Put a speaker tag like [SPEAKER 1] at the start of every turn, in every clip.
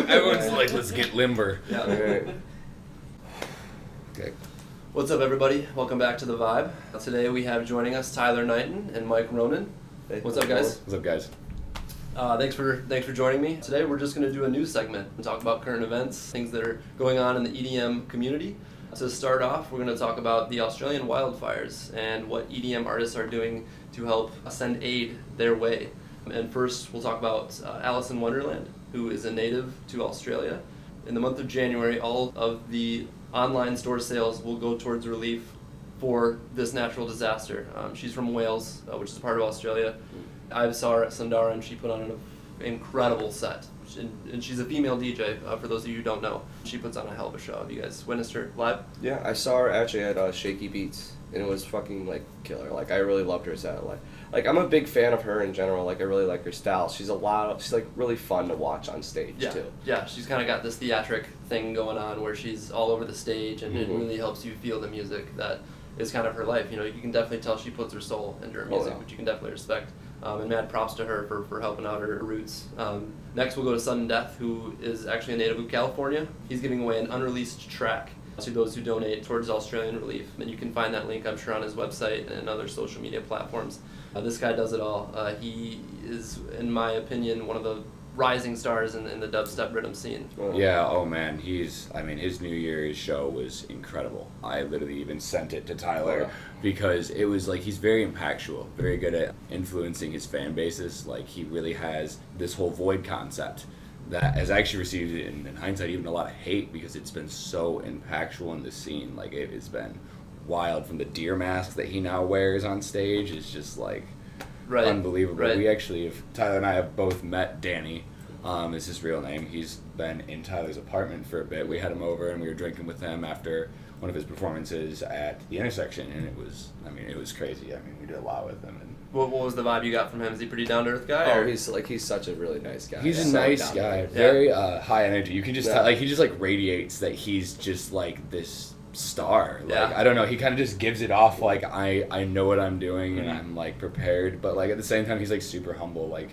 [SPEAKER 1] Everyone's like, let's get limber.
[SPEAKER 2] Yeah.
[SPEAKER 3] Alright.
[SPEAKER 1] Okay.
[SPEAKER 2] What's up, everybody? Welcome back to The Vibe. Today we have joining us Tyler Knighton and Mike Rønan.
[SPEAKER 3] Hey,
[SPEAKER 2] What's up, guys?
[SPEAKER 1] What's up, guys?
[SPEAKER 2] Thanks for joining me. Today we're just going to do a news segment and talk about current events, things that are going on in the EDM community. To start off, we're going to talk about the Australian wildfires and what EDM artists are doing to help send aid their way. And first, we'll talk about Alice in Wonderland, who is a native to Australia. In the month of January, all of the online store sales will go towards relief for this natural disaster. She's from Wales, which is a part of Australia. I saw her at Sundara and she put on an incredible set. And she's a female DJ, for those of you who don't know. She puts on a hell of a show. Have you guys witnessed her live?
[SPEAKER 3] Yeah, I saw her actually at Shaky Beats, and it was fucking, like, killer. Like, I really loved her set. Like, I'm a big fan of her in general. Like, I really like her style. She's like, really fun to watch on stage, too.
[SPEAKER 2] Yeah, she's kind of got this theatric thing going on where she's all over the stage, and it really helps you feel the music that is kind of her life. You know, you can definitely tell she puts her soul into her music, which you can definitely respect. And mad props to her for helping out her roots. Next, we'll go to Sudden Death, who is actually a native of California. He's giving away an unreleased track to those who donate towards Australian relief. And you can find that link, I'm sure, on his website and other social media platforms. This guy does it all. He is, in my opinion, one of the rising stars in the dubstep rhythm scene.
[SPEAKER 1] Yeah, oh man, his New Year's show was incredible. I literally even sent it to Tyler because it was like, he's very impactful, very good at influencing his fan bases. Like, he really has this whole void concept that has actually received, in hindsight, even a lot of hate because it's been so impactful in the scene. Like, it has been wild. From the deer mask that he now wears on stage is just like unbelievable.
[SPEAKER 2] Right.
[SPEAKER 1] We actually, Tyler and I have both met Danny. Is his real name. He's been in Tyler's apartment for a bit. We had him over and we were drinking with him after one of his performances at the intersection, and it was crazy. We did a lot with him. And
[SPEAKER 2] what was the vibe you got from him? Is he pretty down to earth guy?
[SPEAKER 3] Oh, he's such a really nice guy.
[SPEAKER 1] He's a nice guy, very high energy. You can just tell, like, he just like radiates that he's just like this star. Like, I don't know, he kind of just gives it off like I know what I'm doing and I'm like prepared, but like at the same time he's like super humble. Like,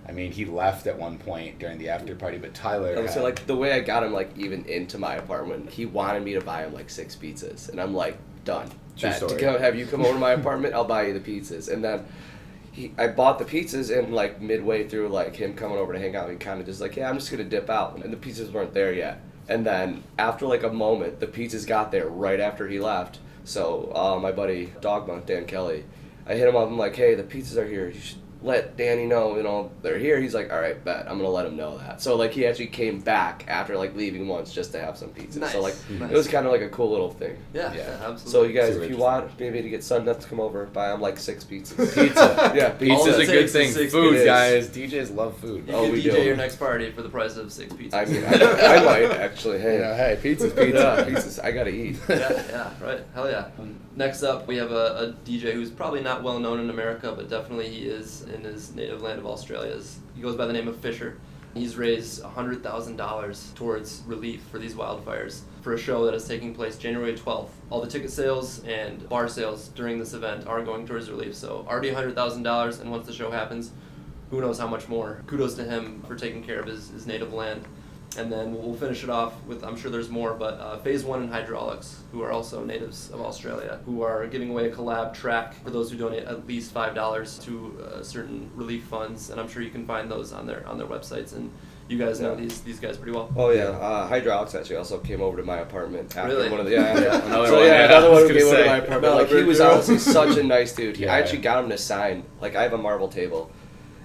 [SPEAKER 1] he left at one point during the after party, but Tyler...
[SPEAKER 3] So, like, the way I got him, like, even into my apartment, he wanted me to buy him, like, 6 pizzas. And I'm like, done.
[SPEAKER 1] True story.
[SPEAKER 3] To have you come over to my apartment, I'll buy you the pizzas. And then I bought the pizzas, and, like, midway through, like, him coming over to hang out, he kind of just like, yeah, I'm just going to dip out. And the pizzas weren't there yet. And then, after, like, a moment, the pizzas got there right after he left. So, my buddy, Dogma, Dan Kelly, I hit him up. I'm like, hey, the pizzas are here. You should let Danny know, they're here. He's like, all right, bet. I'm going to let him know that. So, like, he actually came back after, like, leaving once just to have some pizza.
[SPEAKER 2] Nice.
[SPEAKER 3] So, like, it was kind of like a cool little thing.
[SPEAKER 2] Yeah, absolutely.
[SPEAKER 3] So, you guys, if you want maybe to get Sundance to come over, buy him, like, 6 pizzas. Pizza. Yeah,
[SPEAKER 1] pizza's a good thing. Food,
[SPEAKER 3] pizzas.
[SPEAKER 1] Guys. DJs love food.
[SPEAKER 2] You can DJ your next party for the price of 6 pizzas.
[SPEAKER 3] I might, actually. Hey,
[SPEAKER 1] hey, pizza's
[SPEAKER 3] pizza.
[SPEAKER 1] pizza.
[SPEAKER 3] Pizzas. I got to eat.
[SPEAKER 2] Yeah, right. Hell yeah. Next up, we have a DJ who's probably not well known in America, but definitely he is in his native land of Australia. He goes by the name of Fisher. He's raised $100,000 towards relief for these wildfires for a show that is taking place January 12th. All the ticket sales and bar sales during this event are going towards relief. So already $100,000, and once the show happens, who knows how much more. Kudos to him for taking care of his native land. And then we'll finish it off with, I'm sure there's more, but Phase 1 and Hydraulics, who are also natives of Australia, who are giving away a collab track for those who donate at least $5 to certain relief funds. And I'm sure you can find those on their websites. And you guys know these guys pretty well.
[SPEAKER 3] Oh yeah, Hydraulics actually also came over to my apartment after
[SPEAKER 2] really?
[SPEAKER 3] One of the
[SPEAKER 1] another
[SPEAKER 3] one who
[SPEAKER 1] who
[SPEAKER 3] came over to my apartment. Like, he was honestly such a nice dude.
[SPEAKER 1] Yeah.
[SPEAKER 3] I actually got him to sign. Like, I have a marble table,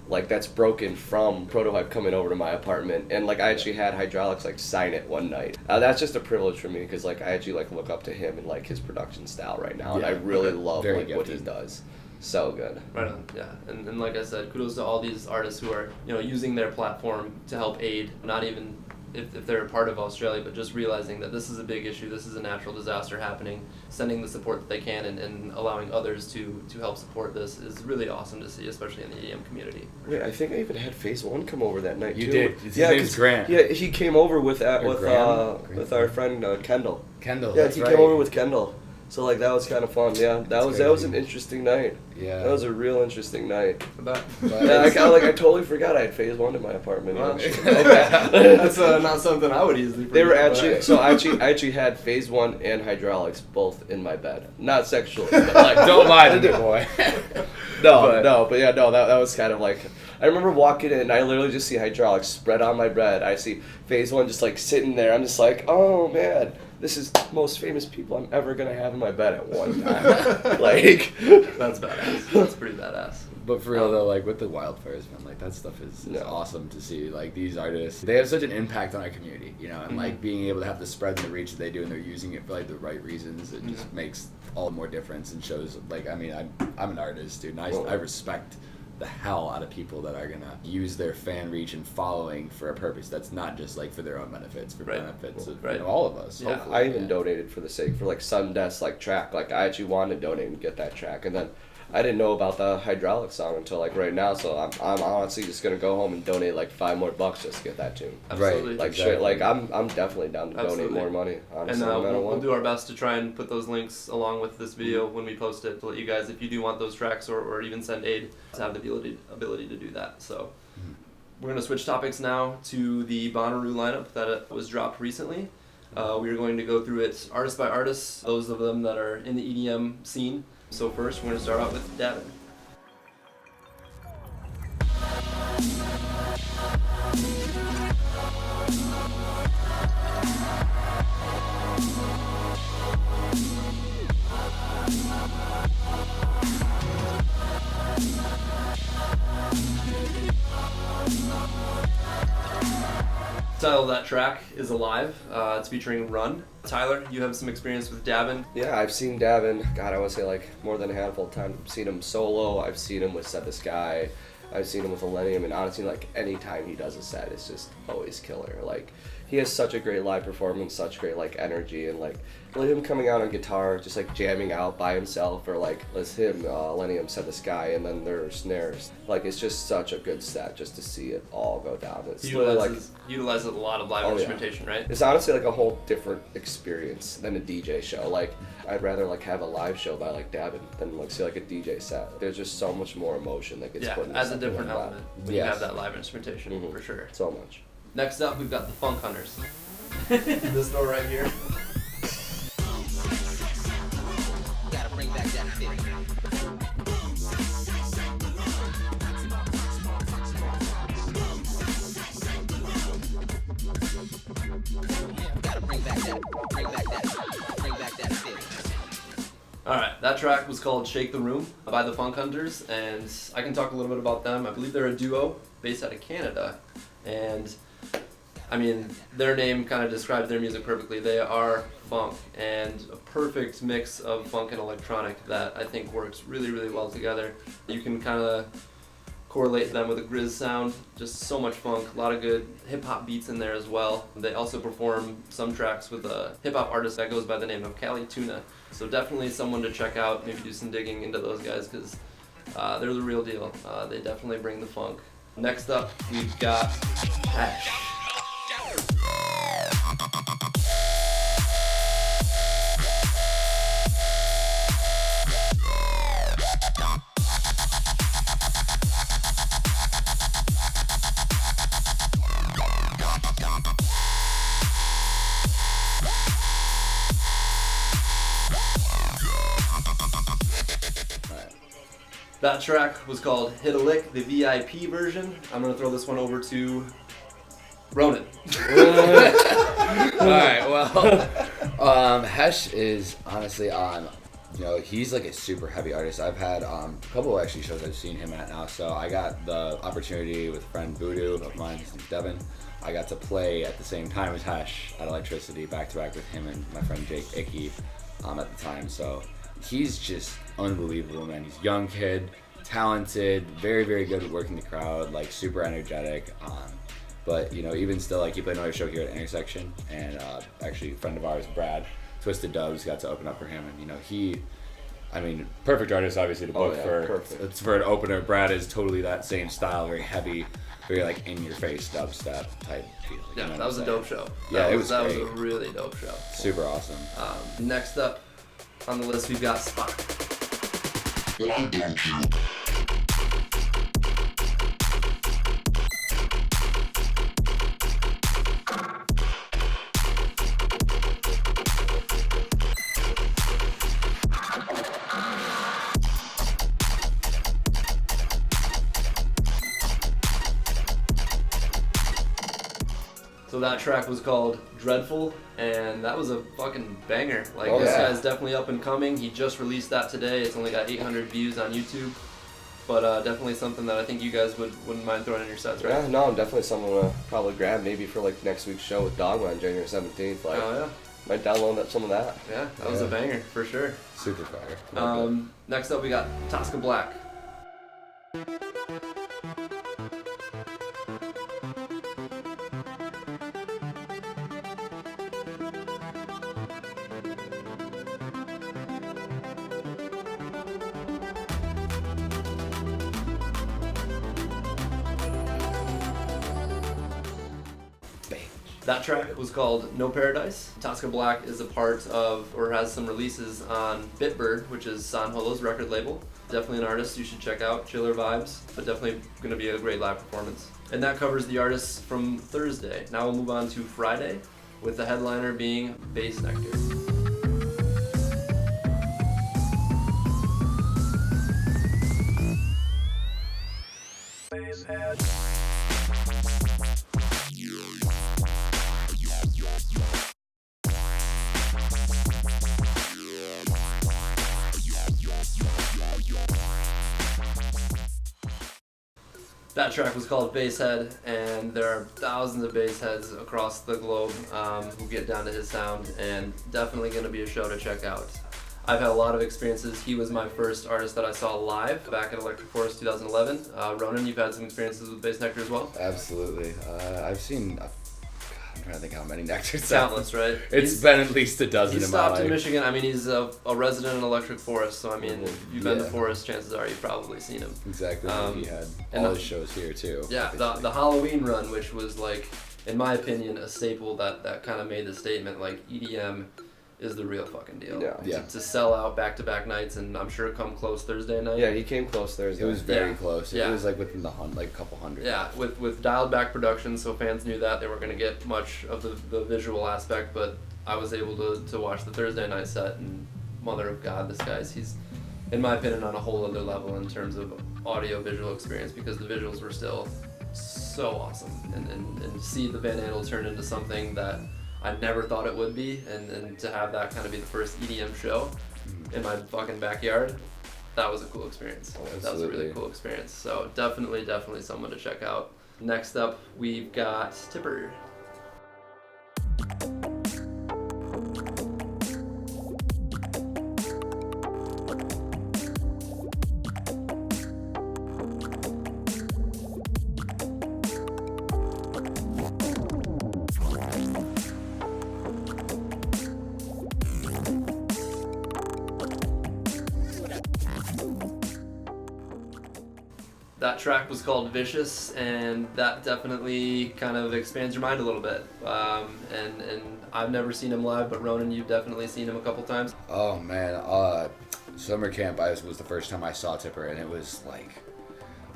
[SPEAKER 3] like, that's broken from Prototype coming over to my apartment, and like I actually had Hydraulics like sign it one night. That's just a privilege for me because like I actually like look up to him and like his production style right now, and I really love like what he does. So good.
[SPEAKER 2] Right on, yeah. And like I said, kudos to all these artists who are, using their platform to help aid, not even if they're a part of Australia, but just realizing that this is a big issue, this is a natural disaster happening, sending the support that they can and allowing others to help support this is really awesome to see, especially in the EDM community.
[SPEAKER 3] Wait, I think I even had Phase 1 come over that night,
[SPEAKER 1] You
[SPEAKER 3] too.
[SPEAKER 1] did. His name's Grant.
[SPEAKER 3] Yeah, he came over with our friend Kendall.
[SPEAKER 1] Kendall,
[SPEAKER 3] Yeah,
[SPEAKER 1] that's
[SPEAKER 3] he
[SPEAKER 1] right.
[SPEAKER 3] came over with Kendall. So like that was kind of fun. Yeah, that was an interesting night.
[SPEAKER 1] Yeah.
[SPEAKER 3] That was a real interesting night.
[SPEAKER 2] But
[SPEAKER 3] Yeah, I totally forgot I had phase 1 in my apartment.
[SPEAKER 2] Well,
[SPEAKER 3] Okay.
[SPEAKER 2] that's not something I would easily forget.
[SPEAKER 3] They were actually so I actually had phase 1 and hydraulics both in my bed. Not sexually, but like
[SPEAKER 1] Don't lie to me, boy.
[SPEAKER 3] but yeah, that was kind of like, I remember walking in and I literally just see hydraulics spread on my bed. I see phase 1 just like sitting there. I'm just like, oh man, this is the most famous people I'm ever gonna have in my bed at one time. Like,
[SPEAKER 2] That's badass. That's pretty badass.
[SPEAKER 1] But for real though, like with the wildfires, man, like that stuff is awesome to see. Like these artists, they have such an impact on our community, you know, and like being able to have the spread and the reach that they do, and they're using it for like the right reasons, it just makes all the more difference and shows. Like, I mean, I'm an artist, dude, and I respect the hell out of people that are gonna use their fan reach and following for a purpose that's not just like for their own benefits, for benefits of you know, all of us.
[SPEAKER 2] Yeah,
[SPEAKER 3] I even donated for the sake for like Sudden Death's like track. Like I actually wanted to donate and get that track, and then I didn't know about the hydraulic song until like right now. So I'm honestly just gonna go home and donate like $5 more just to get that tune.
[SPEAKER 2] Absolutely.
[SPEAKER 3] Like straight, like I'm definitely down to donate more money. Honestly,
[SPEAKER 2] And
[SPEAKER 3] no matter
[SPEAKER 2] we'll
[SPEAKER 3] what.
[SPEAKER 2] do our best to try and put those links along with this video when we post it to let you guys, if you do want those tracks or even send aid, to have the ability to do that. So we're going to switch topics now to the Bonnaroo lineup that was dropped recently. We are going to go through it artist by artist, those of them that are in the EDM scene. So first, we're going to start out with Davin. The title of that track is Alive. It's featuring Run. Tyler, you have some experience with Davin.
[SPEAKER 3] Yeah, I've seen Davin, God, I want to say like more than a handful of times. I've seen him solo, I've seen him with Set the Sky, I've seen him with Millennium, and honestly, like any time he does a set, it's just always killer. Like, he has such a great live performance, such great like energy, and like him coming out on guitar, just like jamming out by himself, or like let's him, Millennium Set the Sky, and then their snares. Like, it's just such a good set just to see it all go down. It's
[SPEAKER 2] He
[SPEAKER 3] literally
[SPEAKER 2] utilizes a lot of live instrumentation, right?
[SPEAKER 3] It's honestly like a whole different experience than a DJ show. Like, I'd rather like have a live show by like Davin than like see like a DJ set. There's just so much more emotion that gets put into
[SPEAKER 2] as a
[SPEAKER 3] something
[SPEAKER 2] different
[SPEAKER 3] like
[SPEAKER 2] element when you have that live instrumentation, for sure.
[SPEAKER 3] that. So much.
[SPEAKER 2] Next up, we've got the Funk Hunters. This door right here.
[SPEAKER 4] Gotta bring back that fit. Gotta bring back that fit.
[SPEAKER 2] Alright, that track was called Shake the Room by the Funk Hunters, and I can talk a little bit about them. I believe they're a duo based out of Canada, and I mean, their name kind of describes their music perfectly. They are funk, and a perfect mix of funk and electronic that I think works really, really well together. You can kind of correlate them with a Grizz sound, just so much funk, a lot of good hip-hop beats in there as well. They also perform some tracks with a hip-hop artist that goes by the name of Cali Tuna. So definitely someone to check out, maybe do some digging into those guys, because they're the real deal. They definitely bring the funk. Next up, we've got Hash. That track was called Hit a Lick, the VIP version. I'm going to throw this one over to Rønan.
[SPEAKER 1] Alright, well, Hesh is honestly on, you know, he's like a super heavy artist. I've had a couple of actually shows I've seen him at now, so I got the opportunity with a friend Voodoo of mine, his name's Devin. I got to play at the same time as Hesh at Electricity, back to back with him and my friend Jake Icky at the time, so he's just unbelievable, man. He's a young kid, talented, very, very good at working the crowd, like super energetic. But you know, even still, like he played another show here at Intersection, and actually a friend of ours, Brad, Twisted Doves, got to open up for him, and you know, I mean, perfect artist obviously to book for an opener. Brad is totally that same style, very heavy, very like in your face dubstep type feeling.
[SPEAKER 2] Yeah,
[SPEAKER 1] you know
[SPEAKER 2] that was a dope show.
[SPEAKER 1] Yeah,
[SPEAKER 2] that
[SPEAKER 1] it was
[SPEAKER 2] That was
[SPEAKER 1] great.
[SPEAKER 2] a really dope show.
[SPEAKER 1] Super awesome.
[SPEAKER 2] Next up, On the list, we've got Spock. So that track was called Dreadful, and that was a fucking banger. Like,
[SPEAKER 3] Oh,
[SPEAKER 2] this
[SPEAKER 3] yeah.
[SPEAKER 2] guy's definitely up and coming. He just released that today. It's only got 800 views on YouTube, but definitely something that I think you guys wouldn't mind throwing in your sets, right?
[SPEAKER 3] Yeah, no, I'm definitely someone to probably grab maybe for like next week's show with Dogma on January 17th. Like,
[SPEAKER 2] Oh, yeah.
[SPEAKER 3] might download some of that.
[SPEAKER 2] Yeah, that was a
[SPEAKER 1] Yeah.
[SPEAKER 2] banger, for sure.
[SPEAKER 1] Super fire.
[SPEAKER 2] Next up, we got Tosca Black. That track was called No Paradise. Tosca Black is a part of, or has some releases on Bitbird, which is San Holo's record label. Definitely an artist you should check out, chiller vibes, but definitely going to be a great live performance. And that covers the artists from Thursday. Now we'll move on to Friday, with the headliner being Bass Nectar. That track was called Basshead, and there are thousands of bass heads across the globe who get down to his sound, and definitely going to be a show to check out. I've had a lot of experiences. He was my first artist that I saw live back at Electric Forest 2011. Rønan, you've had some experiences with Bass Nectar as well?
[SPEAKER 1] Absolutely. I've seen, I'm trying to think how many Nectar sounds.
[SPEAKER 2] Countless, right?
[SPEAKER 1] It's been at least a dozen
[SPEAKER 2] He
[SPEAKER 1] in my
[SPEAKER 2] stopped
[SPEAKER 1] life.
[SPEAKER 2] in Michigan. I mean, he's a resident in Electric Forest, so I mean, if you've been to
[SPEAKER 1] Yeah.
[SPEAKER 2] Forest, chances are you've probably seen him.
[SPEAKER 1] Exactly. He had
[SPEAKER 2] and
[SPEAKER 1] all
[SPEAKER 2] the-
[SPEAKER 1] his shows here too.
[SPEAKER 2] Yeah, the Halloween run, which was like, in my opinion, a staple that kind of made the statement, like, EDM is the real fucking deal.
[SPEAKER 3] Yeah.
[SPEAKER 1] Yeah.
[SPEAKER 2] To sell out back-to-back nights, and I'm sure come close Thursday night.
[SPEAKER 3] Yeah, he came close Thursday.
[SPEAKER 1] It was very
[SPEAKER 2] Yeah.
[SPEAKER 1] close.
[SPEAKER 2] Yeah.
[SPEAKER 1] It was like within the like a couple hundred.
[SPEAKER 2] Yeah, with dialed back production, so fans knew that they weren't going to get much of the visual aspect, but I was able to watch the Thursday night set, and mother of God, he's, in my opinion, on a whole other level in terms of audio-visual experience, because the visuals were still so awesome, and to see the Van Andel turn into something that I never thought it would be, and to have that kind of be the first EDM show in my fucking backyard, that was a cool experience. That was a really
[SPEAKER 1] Absolutely.
[SPEAKER 2] cool experience. So definitely someone to check out. Next up, we've got Tipper. That track was called Vicious, and that definitely kind of expands your mind a little bit. And I've never seen him live, but Rønan, you've definitely seen him a couple times.
[SPEAKER 1] Oh man, summer camp was the first time I saw Tipper, and it was like,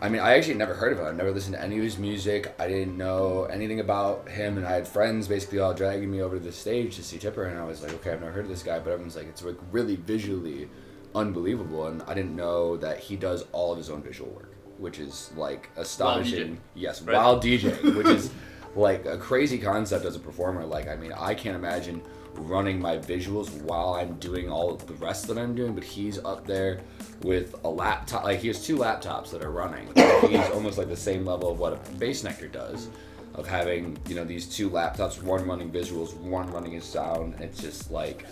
[SPEAKER 1] I mean, I actually never heard of him. I've never listened to any of his music. I didn't know anything about him, and I had friends basically all dragging me over to the stage to see Tipper, and I was like, okay, I've never heard of this guy, but everyone's like, it's like really visually unbelievable, and I didn't know that he does all of his own visual work, which is like astonishing.
[SPEAKER 2] DJing.
[SPEAKER 1] Yes,
[SPEAKER 2] Right.
[SPEAKER 1] while DJing, which is like a crazy concept as a performer. Like, I mean, I can't imagine running my visuals while I'm doing all of the rest that I'm doing, but he's up there with a laptop. Like, he has two laptops that are running. He's almost like the same level of what a Bass Nectar does, of having, you know, these two laptops, one running visuals, one running his sound. It's just like,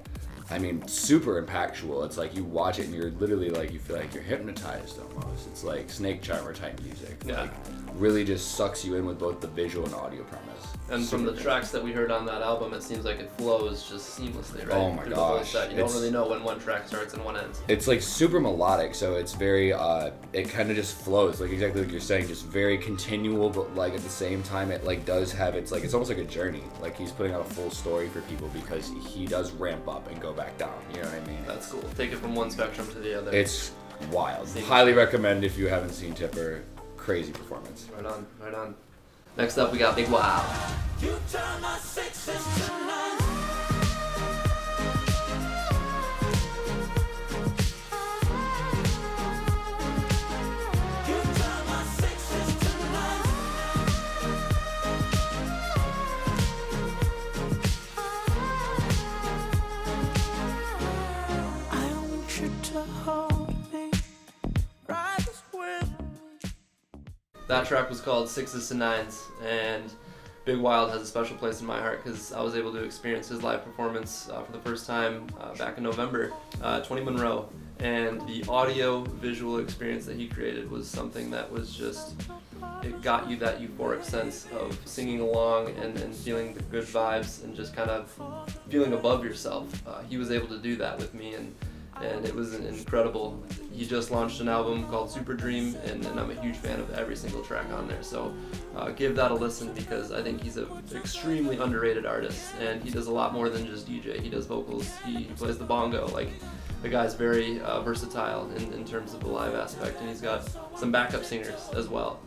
[SPEAKER 1] I mean, super impactful. It's like you watch it and you're literally like, you feel like you're hypnotized almost. It's like Snake Charmer type music.
[SPEAKER 2] Yeah.
[SPEAKER 1] Like, really just sucks you in with both the visual and audio premise.
[SPEAKER 2] And from the
[SPEAKER 1] Super good.
[SPEAKER 2] tracks that we heard on that album, it seems like it flows just seamlessly, right?
[SPEAKER 1] Oh my
[SPEAKER 2] Through the whole
[SPEAKER 1] gosh,
[SPEAKER 2] set. You don't
[SPEAKER 1] it's-
[SPEAKER 2] really know when one track starts and one ends.
[SPEAKER 1] It's like super melodic, so it's very, it kind of just flows, like exactly like you're saying, just very continual, but like at the same time it like does have, it's almost like a journey. Like he's putting out a full story for people because he does ramp up and go go back down. You know what I mean?
[SPEAKER 2] That's cool. Take it from one spectrum to the other.
[SPEAKER 1] It's wild.
[SPEAKER 2] Same
[SPEAKER 1] Highly
[SPEAKER 2] thing.
[SPEAKER 1] recommend if you haven't seen Tipper. Crazy performance.
[SPEAKER 2] Right on, right on. Next up, we got Big Wild.
[SPEAKER 5] You turn my sixes to nines. You turn my sixes to nines. I don't want you to hold me. Ride this with me.
[SPEAKER 2] That track was called Sixes to Nines, and Big Wild has a special place in my heart because I was able to experience his live performance for the first time back in November, 20 Monroe, and the audio visual experience that he created was something that was just, it got you that euphoric sense of singing along and feeling the good vibes and just kind of feeling above yourself. He was able to do that with me, and it was incredible. He just launched an album called Super Dream, and I'm a huge fan of every single track on there. So give that a listen because I think he's an extremely underrated artist, and he does a lot more than just DJ. He does vocals, he plays the bongo. Like, the guy's very versatile in terms of the live aspect, and he's got some backup singers as well.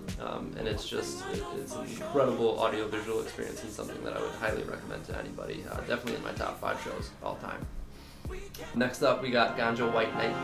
[SPEAKER 2] And it's an incredible audio-visual experience and something that I would highly recommend to anybody. Definitely in my top 5 shows all time. Next up, we got Ganja White Knight.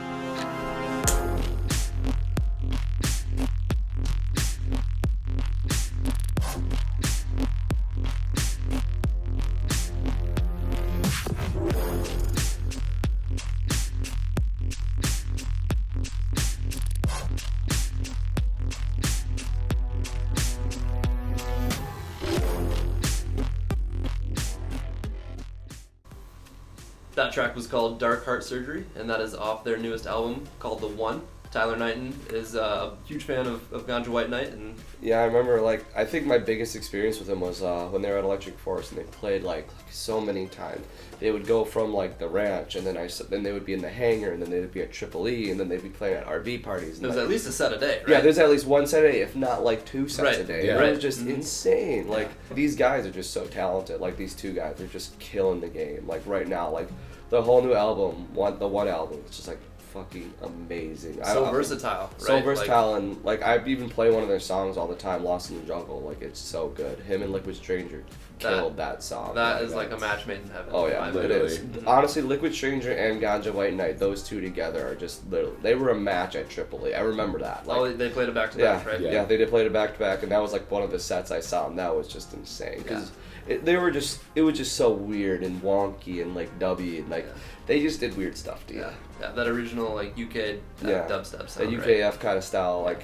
[SPEAKER 2] That track was called Dark Heart Surgery, and that is off their newest album called The One. Tyler Knighton is a huge fan of Ganja White Knight, and
[SPEAKER 3] Yeah, I remember, like, I think my biggest experience with them was when they were at Electric Forest, and they played, like, so many times. They would go from, like, the ranch, and then they would be in the hangar, and then they would be at Triple E, and then they'd be playing at RV parties. And
[SPEAKER 2] there's
[SPEAKER 3] like,
[SPEAKER 2] at least a set a day, right?
[SPEAKER 3] Yeah, there's at least one set a day, if not, like, 2 sets
[SPEAKER 2] Right.
[SPEAKER 3] a day.
[SPEAKER 1] Yeah.
[SPEAKER 3] And it was
[SPEAKER 2] Right.
[SPEAKER 3] just
[SPEAKER 2] Mhm.
[SPEAKER 3] insane. Like, these guys are just so talented. Like, these 2 guys are just killing the game. Like, right now, like, the whole new album, the one album, it's just, like, fucking amazing.
[SPEAKER 2] So versatile, right?
[SPEAKER 3] So versatile, and like I even play one of their songs all the time, "Lost in the Jungle." Like, it's so good. Him and Liquid Stranger killed that song.
[SPEAKER 2] That is like a match made in heaven.
[SPEAKER 3] Oh yeah,
[SPEAKER 2] I
[SPEAKER 3] it
[SPEAKER 2] believe.
[SPEAKER 3] is. Honestly, Liquid Stranger and Ganja White Knight, those 2 together are just literally, they were a match at Triple E. I remember that. Like,
[SPEAKER 2] Oh, they played it back to
[SPEAKER 3] yeah,
[SPEAKER 2] back, right?
[SPEAKER 3] yeah, they did play it back to back, and that was like one of the sets I saw, and that was just insane because it was just so weird and wonky and like dubby and like they just did weird stuff to you.
[SPEAKER 2] Yeah, that original like UK dubstep sound,
[SPEAKER 3] that UKF kind of style like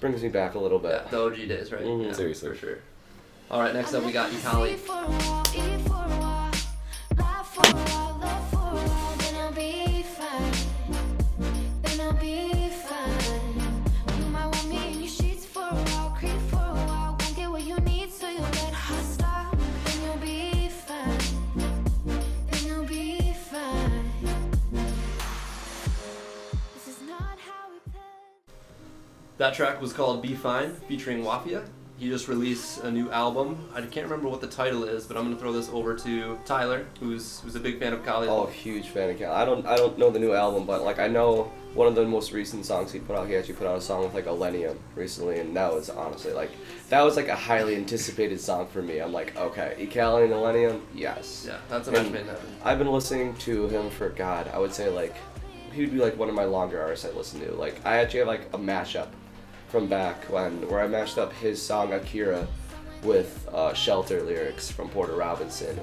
[SPEAKER 3] brings me back a little bit.
[SPEAKER 2] right? Yeah, the OG days, right?
[SPEAKER 3] Mhm.
[SPEAKER 2] Yeah,
[SPEAKER 1] Seriously.
[SPEAKER 2] for sure. All right, next up we got Ikali. That track was called Be Fine, featuring Wafia. He just released a new album. I can't remember what the title is, but I'm gonna throw this over to Tyler, who's a big fan of Kali.
[SPEAKER 3] Oh, huge fan of Cal. I don't know the new album, but like I know one of the most recent songs he put out. He actually put out a song with like Elenium recently, and that was honestly like a highly anticipated song for me. I'm like, okay, Ikali and Elenium, yes.
[SPEAKER 2] Yeah, that's a match
[SPEAKER 3] And
[SPEAKER 2] made in heaven.
[SPEAKER 3] I've been listening to him for God, I would say like he would be like one of my longer artists I listen to. Like I actually have like a mashup from back where I mashed up his song Akira with Shelter lyrics from Porter Robinson.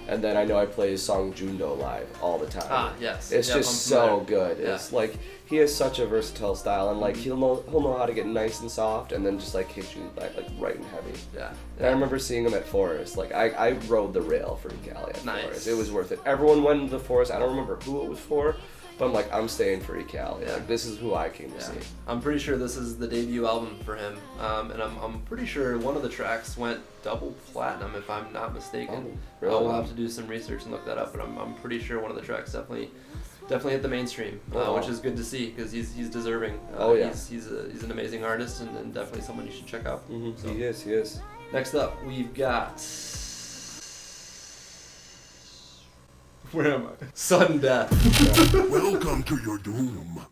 [SPEAKER 3] And then I know I play his song Jundo live all the time.
[SPEAKER 2] Ah, yes.
[SPEAKER 3] It's
[SPEAKER 2] Yep,
[SPEAKER 3] just
[SPEAKER 2] I'm
[SPEAKER 3] so
[SPEAKER 2] familiar.
[SPEAKER 3] good.
[SPEAKER 2] Yeah.
[SPEAKER 3] It's like he has such a versatile style, and like he'll know how to get nice and soft, and then just like hit you like right and heavy.
[SPEAKER 2] Yeah.
[SPEAKER 3] And I remember seeing him at Forest. Like I rode the rail for Ikali at
[SPEAKER 2] Nice.
[SPEAKER 3] Forest. It was worth it. Everyone went to the Forest. I don't remember who it was for, but I'm like, I'm staying for Ikali.
[SPEAKER 2] Yeah.
[SPEAKER 3] Like this is who I came to
[SPEAKER 2] Yeah.
[SPEAKER 3] see.
[SPEAKER 2] I'm pretty sure this is the debut album for him, and I'm pretty sure one of the tracks went double platinum, if I'm not mistaken.
[SPEAKER 3] Oh, really?
[SPEAKER 2] I'll have to do some research and look that up, but I'm pretty sure one of the tracks definitely hit the mainstream,
[SPEAKER 3] Oh.
[SPEAKER 2] which is good to see because he's deserving.
[SPEAKER 3] Oh, yeah.
[SPEAKER 2] He's an amazing artist and definitely someone you should check out. So,
[SPEAKER 3] He is.
[SPEAKER 2] next up, we've got Where am I? Sudden death.
[SPEAKER 6] Welcome to your doom.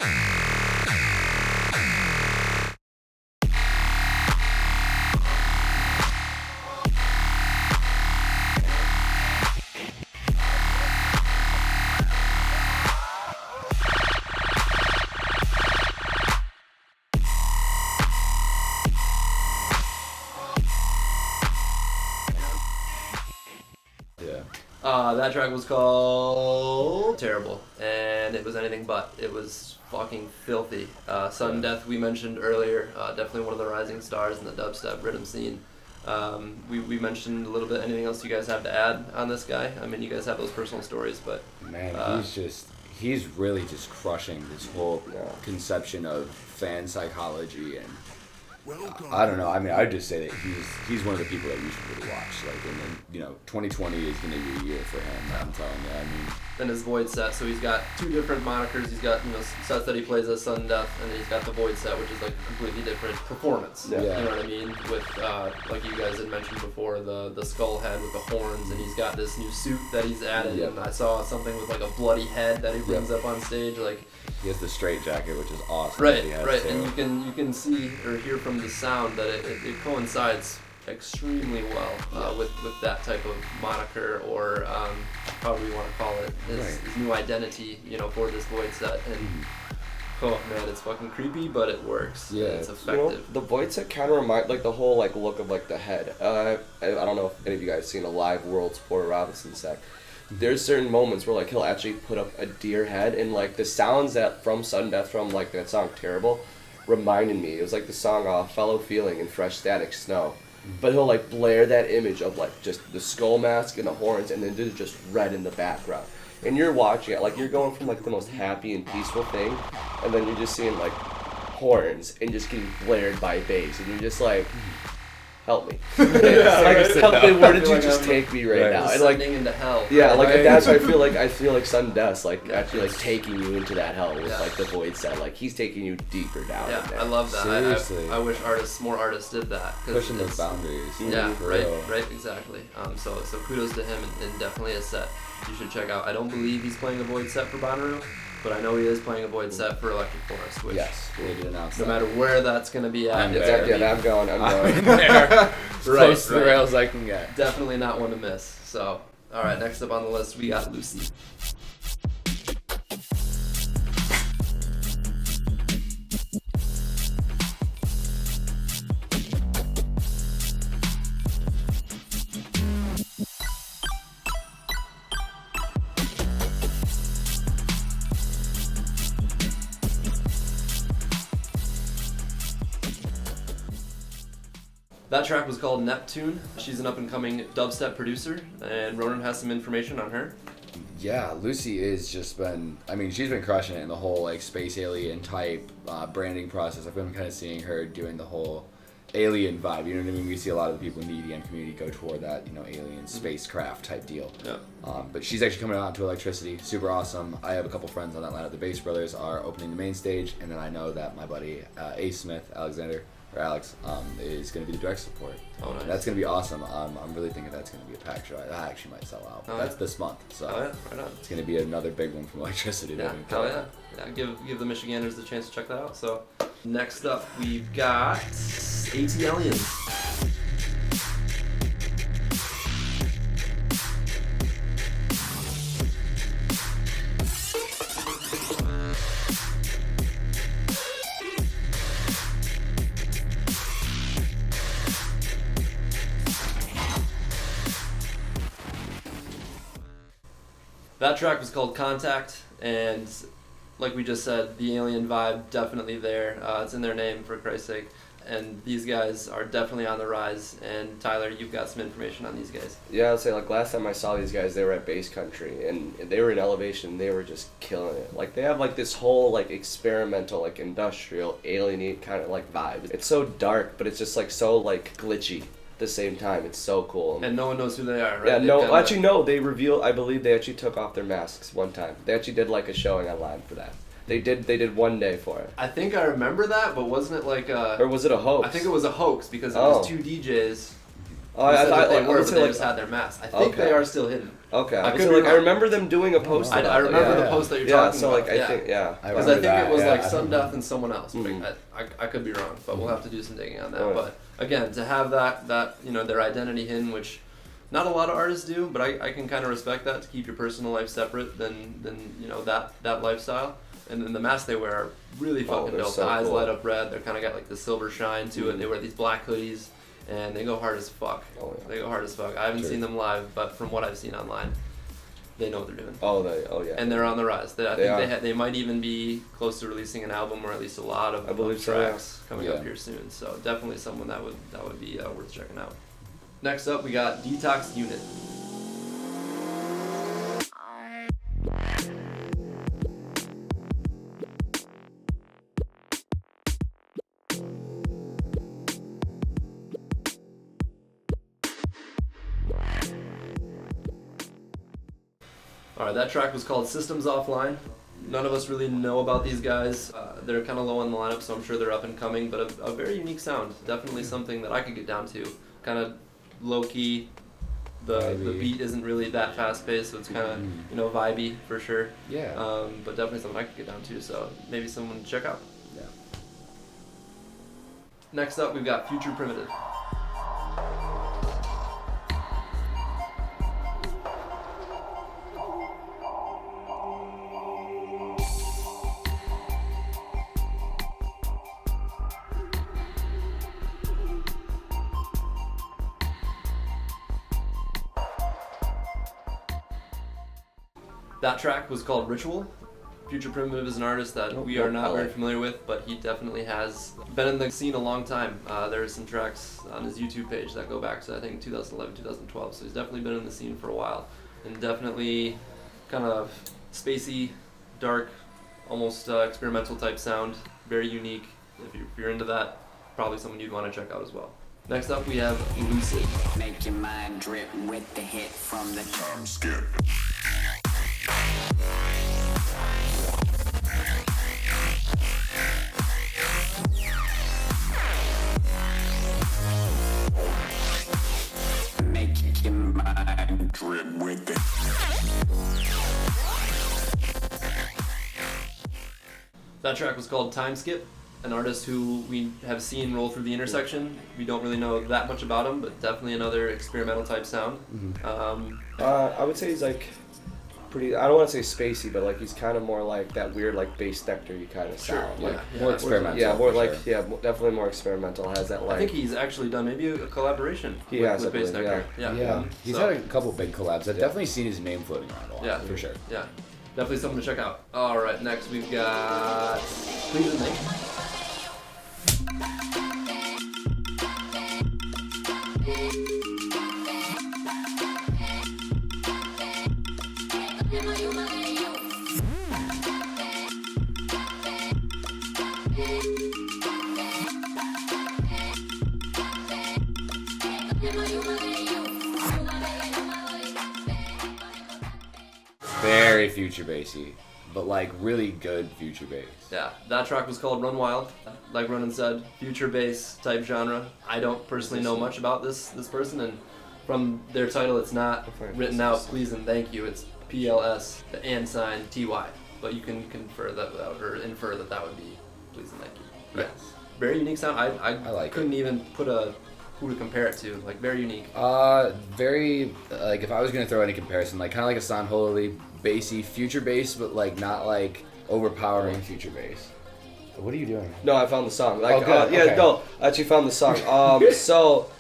[SPEAKER 2] That track was called Terrible, and it was anything but. It was fucking filthy. Sudden Death, we mentioned earlier, definitely one of the rising stars in the dubstep rhythm scene. We mentioned a little bit. Anything else you guys have to add on this guy? I mean, you guys have those personal stories, but...
[SPEAKER 1] Man, he's really just crushing this whole conception of fan psychology, and I don't know. I mean, I'd just say that he's one of the people that you should really watch. Like, and then 2020 is going to be a year for him. I'm telling you. I mean,
[SPEAKER 2] then his Void set. So he's got two different monikers. He's got sets that he plays as Sudden Death, and then he's got the Void set, which is like a completely different performance.
[SPEAKER 1] Yeah.
[SPEAKER 2] You know what I mean? With like you guys had mentioned before, the skull head with the horns, and he's got this new suit that he's added.
[SPEAKER 1] Yep.
[SPEAKER 2] And I saw something with like a bloody head that he brings up on stage. Like,
[SPEAKER 1] he has the straight jacket, which is awesome.
[SPEAKER 2] right,
[SPEAKER 1] that he has
[SPEAKER 2] right,
[SPEAKER 1] too.
[SPEAKER 2] and you can see or hear from the sound that it coincides extremely well with that type of moniker, or however you want to call it, his new identity, for this Void set. And oh man, it's fucking creepy, but it works.
[SPEAKER 1] Yeah,
[SPEAKER 2] it's effective.
[SPEAKER 3] The Void set kind of remind like the whole like look of like the head. I don't know if any of you guys seen a live World Sport Robinson set. There's certain moments where like he'll actually put up a deer head, and like the sounds that from Sudden Death from like that song Terrible reminded me. It was like the song Fellow Feeling and Fresh Static Snow. But he'll like blare that image of like just the skull mask and the horns, and then there's just red in the background. And you're watching it, like you're going from like the most happy and peaceful thing, and then you're just seeing like horns and just getting blared by bass, and you're just like, help me. Help me, where did you just take me right now? And like
[SPEAKER 2] Descending into hell.
[SPEAKER 3] yeah, like
[SPEAKER 1] Right.
[SPEAKER 3] that's why I feel like Sudden Death like actually like taking you into that hell with like the Void set. Like he's taking you deeper down.
[SPEAKER 2] Yeah,
[SPEAKER 3] in there.
[SPEAKER 2] I love that.
[SPEAKER 1] Seriously.
[SPEAKER 2] I wish more artists did that. 'Cause
[SPEAKER 1] Pushing those
[SPEAKER 2] it's-
[SPEAKER 1] boundaries.
[SPEAKER 2] Yeah,
[SPEAKER 1] for
[SPEAKER 2] right,
[SPEAKER 1] real.
[SPEAKER 2] right, exactly. So kudos to him, and definitely a set you should check out. I don't believe he's playing a Void set for Bonnaroo, but I know he is playing a Void set for Electric Forest, which
[SPEAKER 1] Yes, they did announce
[SPEAKER 2] no
[SPEAKER 1] that.
[SPEAKER 2] matter where that's going to be at,
[SPEAKER 1] I'm
[SPEAKER 2] it's
[SPEAKER 1] there.
[SPEAKER 2] gonna be
[SPEAKER 3] I'm going.
[SPEAKER 1] there. Close to the
[SPEAKER 2] right.
[SPEAKER 1] rails I can get.
[SPEAKER 2] definitely not one to miss. So, all right, next up on the list, we got Lucy. That track was called Neptune. She's an up-and-coming dubstep producer, and Rønan has some information on her.
[SPEAKER 1] Yeah, Lucy is just been, I mean, she's been crushing it in the whole like space alien type branding process. I've been kind of seeing her doing the whole alien vibe, you know what I mean? We see a lot of the people in the EDM community go toward that, alien spacecraft type deal.
[SPEAKER 2] Yeah.
[SPEAKER 1] But she's actually coming out to Electricity, super awesome. I have a couple friends on that lineup. The Bass Brothers are opening the main stage, and then I know that my buddy Ace Smith, Alex, is going to be the direct support.
[SPEAKER 2] Oh, nice.
[SPEAKER 1] That's going to be awesome. I'm really thinking that's going to be a packed show. I actually might sell out.
[SPEAKER 2] Oh,
[SPEAKER 1] That's
[SPEAKER 2] yeah.
[SPEAKER 1] this month, so
[SPEAKER 2] Oh yeah, right on.
[SPEAKER 1] it's going to be another big one from Electricity.
[SPEAKER 2] Yeah, hell yeah. Give the Michiganders the chance to check that out. So, next up we've got AT Aliens. That track was called Contact, and like we just said, the alien vibe definitely there. It's in their name, for Christ's sake. And these guys are definitely on the rise. And Tyler, you've got some information on these guys.
[SPEAKER 3] Yeah, I'll say like last time I saw these guys, they were at Bass Country, and they were in Elevation. They were just killing it. Like they have like this whole like experimental, like industrial, alien-y kind of like vibe. It's so dark, but it's just like so like glitchy. The same time, it's so cool.
[SPEAKER 2] And no one knows who they are, right?
[SPEAKER 3] Yeah,
[SPEAKER 2] They've
[SPEAKER 3] no,
[SPEAKER 2] kinda-
[SPEAKER 3] actually no, they revealed, I believe they actually took off their masks one time. They actually did like a showing online for that. They did one day for it.
[SPEAKER 2] I think I remember that, but wasn't it like a...
[SPEAKER 3] Or was it a hoax?
[SPEAKER 2] I think it was a hoax because it
[SPEAKER 3] Oh.
[SPEAKER 2] was two DJs
[SPEAKER 3] Oh,
[SPEAKER 2] Who
[SPEAKER 3] I
[SPEAKER 2] said
[SPEAKER 3] thought
[SPEAKER 2] that they
[SPEAKER 3] I
[SPEAKER 2] were,
[SPEAKER 3] would
[SPEAKER 2] but
[SPEAKER 3] say
[SPEAKER 2] they
[SPEAKER 3] like
[SPEAKER 2] just had their masks. I think
[SPEAKER 3] Okay.
[SPEAKER 2] they are still hidden.
[SPEAKER 3] okay.
[SPEAKER 2] I
[SPEAKER 3] I
[SPEAKER 2] could
[SPEAKER 3] feel
[SPEAKER 2] be
[SPEAKER 3] like I
[SPEAKER 2] wrong.
[SPEAKER 3] remember them doing a post.
[SPEAKER 2] I
[SPEAKER 3] about it,
[SPEAKER 2] remember
[SPEAKER 3] yeah.
[SPEAKER 2] the post that you're
[SPEAKER 3] Yeah,
[SPEAKER 2] talking
[SPEAKER 3] so
[SPEAKER 2] about.
[SPEAKER 3] like I think yeah.
[SPEAKER 2] Because I think it was like
[SPEAKER 1] yeah.
[SPEAKER 2] Sundeath and someone else.
[SPEAKER 3] Mm.
[SPEAKER 2] I could be wrong, but we'll have to do some digging on that.
[SPEAKER 3] Alright.
[SPEAKER 2] But again, to have that you know, their identity hidden, which not a lot of artists do, but I can kind of respect that, to keep your personal life separate than you know, that lifestyle. And then the masks they wear are really fucking
[SPEAKER 3] they're
[SPEAKER 2] dope.
[SPEAKER 3] so
[SPEAKER 2] The eyes
[SPEAKER 3] cool.
[SPEAKER 2] light up red. They're kind of got like the silver shine to it. They wear these black hoodies, and they go hard as fuck.
[SPEAKER 3] Oh, yeah.
[SPEAKER 2] They go hard as fuck. I haven't
[SPEAKER 1] Sure.
[SPEAKER 2] seen them live, but from what I've seen online, they know what they're doing.
[SPEAKER 3] Oh yeah.
[SPEAKER 2] And they're on the rise. I
[SPEAKER 3] They
[SPEAKER 2] think
[SPEAKER 3] are.
[SPEAKER 2] they might even be close to releasing an album, or at least a lot of,
[SPEAKER 3] I believe
[SPEAKER 2] of
[SPEAKER 3] so, yeah.
[SPEAKER 2] tracks coming
[SPEAKER 1] Yeah.
[SPEAKER 2] up here soon. So definitely someone that would be worth checking out. Next up, we got Detox Unit. Alright, that track was called Systems Offline. None of us really know about these guys. They're kind of low on the lineup, so I'm sure they're up and coming, but a very unique sound. Definitely something that I could get down to. Kind of low key. The
[SPEAKER 1] Vibey.
[SPEAKER 2] beat isn't really that fast paced, so it's kind of, you know, vibey for sure.
[SPEAKER 1] Yeah.
[SPEAKER 2] But definitely something I could get down to, so maybe someone to check out.
[SPEAKER 1] Yeah.
[SPEAKER 2] Next up, we've got Future Primitive. That track was called Ritual. Future Primitive is an artist that we are not very familiar with, but he definitely has been in the scene a long time. There are some tracks on his YouTube page that go back to, I think, 2011, 2012, so he's definitely been in the scene for a while. And definitely kind of spacey, dark, almost experimental type sound. Very unique. If you're into that, probably someone you'd want to check out as well. Next up, we have Lucid.
[SPEAKER 7] Make your mind drip with the hit from the
[SPEAKER 6] Time skip.
[SPEAKER 7] make your mind
[SPEAKER 6] Drip with the
[SPEAKER 2] That track was called Time Skip, an artist who we have seen roll through the intersection. We don't really know that much about him, but definitely another experimental type sound.
[SPEAKER 3] I would say he's like pretty. I don't want to say spacey, but like he's kind of more like that weird like bass nectar-y kind of sound. Like,
[SPEAKER 1] More experimental.
[SPEAKER 3] yeah, more
[SPEAKER 1] for
[SPEAKER 3] like
[SPEAKER 1] sure.
[SPEAKER 3] yeah, definitely more experimental. Has that like.
[SPEAKER 2] I think he's actually done maybe a collaboration
[SPEAKER 3] He
[SPEAKER 2] with,
[SPEAKER 3] has,
[SPEAKER 2] with
[SPEAKER 3] I
[SPEAKER 2] Bass
[SPEAKER 3] believe,
[SPEAKER 2] Nectar.
[SPEAKER 1] Yeah, he's
[SPEAKER 2] So,
[SPEAKER 1] had a couple big collabs. I've definitely seen his name floating around a lot.
[SPEAKER 2] Yeah.
[SPEAKER 1] for sure.
[SPEAKER 2] yeah, definitely something to check out. All right, next we've got Please and Make.
[SPEAKER 1] Very future bassy, but like really good future bass.
[SPEAKER 2] Yeah, that track was called Run Wild. Like Rønan said, future bass type genre. I don't personally know much about this person, and from their title, it's not written out. Please and thank you. It's PLS, the and sign TY. But you can confer that or infer that that would be please and thank you.
[SPEAKER 1] Yes.
[SPEAKER 2] Very unique sound. I
[SPEAKER 1] like
[SPEAKER 2] couldn't even put who to compare it to. Like very unique.
[SPEAKER 1] Very like if I was gonna throw any comparison, like kind of like a San Holy bassy future bass, but like not like overpowering future bass. What are you doing?
[SPEAKER 3] No, I found the song. Like,
[SPEAKER 1] Oh, good.
[SPEAKER 3] yeah,
[SPEAKER 1] Okay.
[SPEAKER 3] no, I actually found the song. So,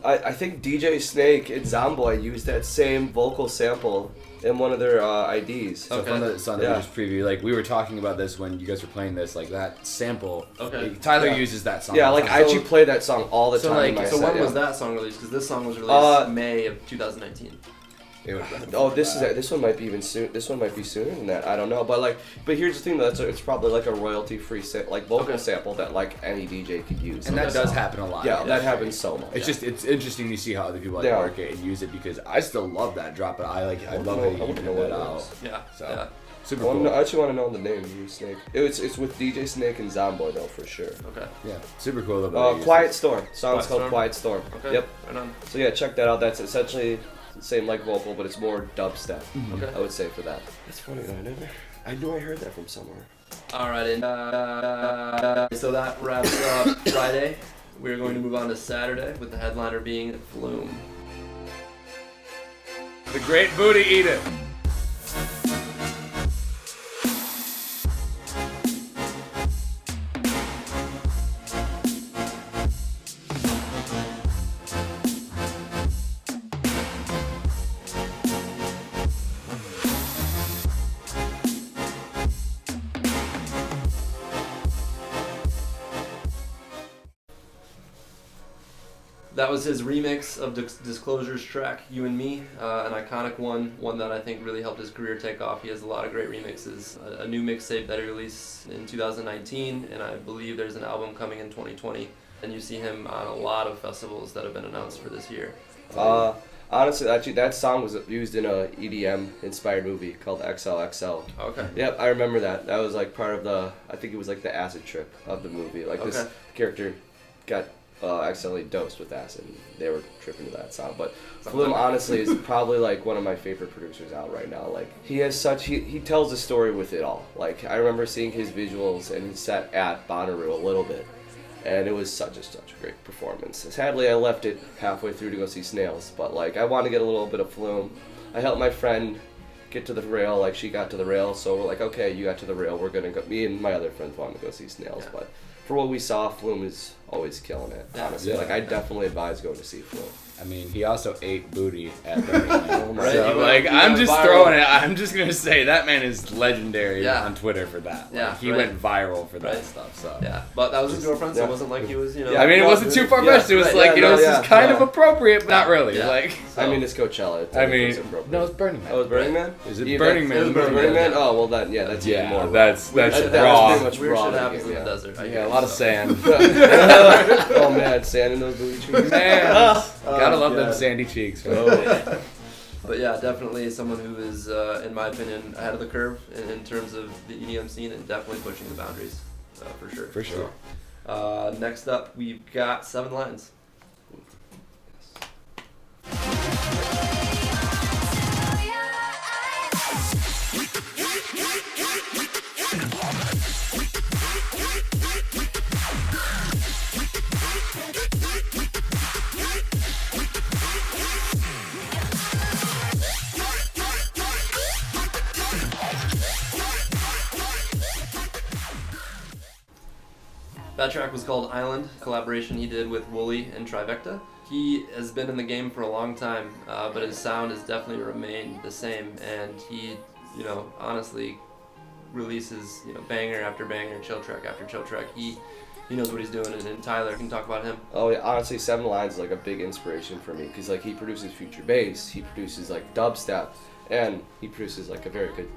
[SPEAKER 3] I think DJ Snake and Zomboy used that same vocal sample in one of their IDs.
[SPEAKER 1] So
[SPEAKER 2] Okay.
[SPEAKER 1] from the song that
[SPEAKER 3] Yeah.
[SPEAKER 1] we just previewed, like we were talking about this when you guys were playing this, like that sample.
[SPEAKER 2] Okay.
[SPEAKER 1] like, Tyler
[SPEAKER 3] Yeah.
[SPEAKER 1] uses that song.
[SPEAKER 3] Yeah, like I actually play that song all the
[SPEAKER 1] So,
[SPEAKER 3] time.
[SPEAKER 1] like,
[SPEAKER 3] in my
[SPEAKER 2] So
[SPEAKER 3] set,
[SPEAKER 2] when
[SPEAKER 3] yeah.
[SPEAKER 2] was that song released? Because this song was released May of 2019.
[SPEAKER 3] Oh, this one might be even soon. This one might be sooner than that. I don't know, but here's the thing. It's probably like a royalty-free vocal
[SPEAKER 2] Okay.
[SPEAKER 3] sample that like any DJ could use.
[SPEAKER 1] and that does happen a lot.
[SPEAKER 3] Yeah, that happens so much.
[SPEAKER 1] It's just it's interesting to see how other people like
[SPEAKER 3] Yeah.
[SPEAKER 1] work it and use it because I still love that drop, but I love
[SPEAKER 3] I
[SPEAKER 1] how you
[SPEAKER 3] wouldn't
[SPEAKER 1] put
[SPEAKER 3] know what
[SPEAKER 1] that
[SPEAKER 3] it
[SPEAKER 1] out.
[SPEAKER 3] is.
[SPEAKER 2] Yeah.
[SPEAKER 1] So.
[SPEAKER 2] Yeah.
[SPEAKER 1] Super
[SPEAKER 3] I
[SPEAKER 1] cool.
[SPEAKER 3] actually want to know the name of the Snake. It's with DJ Snake and Zomboy though, for sure.
[SPEAKER 2] Okay.
[SPEAKER 1] Yeah, super cool. Though, that they use
[SPEAKER 3] Quiet
[SPEAKER 1] this.
[SPEAKER 3] Storm. Song's
[SPEAKER 2] Quiet
[SPEAKER 3] called
[SPEAKER 2] Storm?
[SPEAKER 3] Quiet Storm.
[SPEAKER 2] Okay.
[SPEAKER 3] Yep.
[SPEAKER 2] Right on.
[SPEAKER 3] So yeah, check that out. That's essentially the same like vocal, but it's more dubstep.
[SPEAKER 2] Okay.
[SPEAKER 3] I would say for that. That's funny though. I knew I heard that from somewhere.
[SPEAKER 2] All right, and so that wraps up Friday. We're going to move on to Saturday with the headliner being Flume.
[SPEAKER 1] The Great Booty Eater.
[SPEAKER 2] That was his remix of Disclosure's track, You and Me, an iconic one that I think really helped his career take off. He has a lot of great remixes. A new mixtape that he released in 2019, and I believe there's an album coming in 2020. And you see him on a lot of festivals that have been announced for this year.
[SPEAKER 3] Honestly, actually, that song was used in a EDM inspired movie called XLXL.
[SPEAKER 2] Okay.
[SPEAKER 3] Yep, I remember that. That was like part of the, I think it was like the acid trip of the movie. Like this
[SPEAKER 2] Okay.
[SPEAKER 3] character got accidentally dosed with acid. And they were tripping to that song. But Flume, honestly, is probably like one of my favorite producers out right now. Like he has such, he tells a story with it all. Like I remember seeing his visuals, and he sat at Bonnaroo a little bit. And it was such a great performance. Sadly, I left it halfway through to go see Snails, but like I wanted to get a little bit of Flume. I helped my friend get to the rail, like she got to the rail, so we're like, okay, you got to the rail, we're gonna go. Me and my other friends wanted to go see Snails,
[SPEAKER 2] Yeah.
[SPEAKER 3] but for what we saw, Flume is always killing it.
[SPEAKER 2] Yeah.
[SPEAKER 3] Honestly,
[SPEAKER 1] Yeah.
[SPEAKER 3] like I definitely advise going to see Flume.
[SPEAKER 1] I mean, he also ate booty at Burning Man.
[SPEAKER 3] Oh my
[SPEAKER 2] Right,
[SPEAKER 1] So,
[SPEAKER 2] he
[SPEAKER 1] like,
[SPEAKER 2] went
[SPEAKER 1] I'm just
[SPEAKER 2] viral.
[SPEAKER 1] throwing it. I'm just gonna say that man is legendary
[SPEAKER 2] Yeah.
[SPEAKER 1] on Twitter for that. Like,
[SPEAKER 2] Yeah,
[SPEAKER 1] he
[SPEAKER 2] right.
[SPEAKER 1] went viral for that
[SPEAKER 2] Right.
[SPEAKER 1] stuff. So
[SPEAKER 2] Yeah, but that was his girlfriend, so
[SPEAKER 3] Yeah.
[SPEAKER 2] it wasn't like he was, you know.
[SPEAKER 3] Yeah,
[SPEAKER 1] I mean, it
[SPEAKER 3] no,
[SPEAKER 1] wasn't too far
[SPEAKER 3] yeah,
[SPEAKER 1] fetched. It was
[SPEAKER 2] right,
[SPEAKER 1] like,
[SPEAKER 3] yeah,
[SPEAKER 1] you know,
[SPEAKER 3] no,
[SPEAKER 1] this
[SPEAKER 3] yeah,
[SPEAKER 1] is kind
[SPEAKER 3] yeah.
[SPEAKER 1] of appropriate, but not really.
[SPEAKER 2] Yeah.
[SPEAKER 1] Like,
[SPEAKER 3] I mean, it's Coachella.
[SPEAKER 1] I mean,
[SPEAKER 3] it's appropriate.
[SPEAKER 1] no, it's Burning Man.
[SPEAKER 3] Oh, it's Burning Man?
[SPEAKER 1] Is it
[SPEAKER 3] Yeah,
[SPEAKER 1] Burning
[SPEAKER 3] that-
[SPEAKER 1] Man?
[SPEAKER 2] it was
[SPEAKER 3] Burning
[SPEAKER 2] Burning
[SPEAKER 3] Man?
[SPEAKER 2] Man.
[SPEAKER 3] Oh, well, then, yeah, that's even more.
[SPEAKER 1] Yeah, that's
[SPEAKER 3] That was
[SPEAKER 1] raw.
[SPEAKER 3] pretty much
[SPEAKER 2] Weird
[SPEAKER 3] raw
[SPEAKER 2] shit
[SPEAKER 3] to
[SPEAKER 2] happens in
[SPEAKER 3] begin,
[SPEAKER 2] the
[SPEAKER 3] yeah.
[SPEAKER 2] desert. I
[SPEAKER 1] Yeah,
[SPEAKER 2] guess,
[SPEAKER 1] a lot of
[SPEAKER 2] so.
[SPEAKER 1] sand.
[SPEAKER 3] Oh man, sand in those booty trees.
[SPEAKER 1] Man, gotta love them
[SPEAKER 3] God.
[SPEAKER 1] sandy cheeks.
[SPEAKER 3] Oh.
[SPEAKER 2] But yeah, definitely someone who is, in my opinion, ahead of the curve in terms of the EDM scene and definitely pushing the boundaries, for sure.
[SPEAKER 1] For sure.
[SPEAKER 2] Next up, we've got Seven Lions. That track was called Island, a collaboration he did with Wooly and Trivecta. He has been in the game for a long time, but his sound has definitely remained the same, and he, you know, honestly releases, you know, banger after banger, chill track after chill track. He knows what he's doing, and Tyler can talk about him.
[SPEAKER 3] Oh yeah, honestly, Seven Lions is like a big inspiration for me because like he produces future bass, he produces like dubstep, and he produces like a very good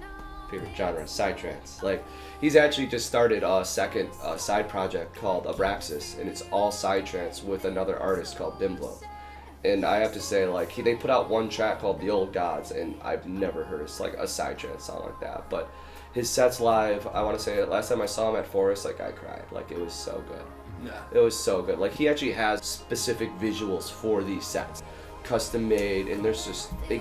[SPEAKER 3] favorite genre, psytrance. Like he's actually just started a second side project called Abraxas, and it's all psytrance with another artist called Dimblo. And I have to say, like they put out one track called The Old Gods, and I've never heard like a psytrance song like that. But his sets live, I want to say last time I saw him at Forest, like I cried. Like it was so good.
[SPEAKER 2] Yeah.
[SPEAKER 3] It was so good. Like he actually has specific visuals for these sets, custom made, and there's just they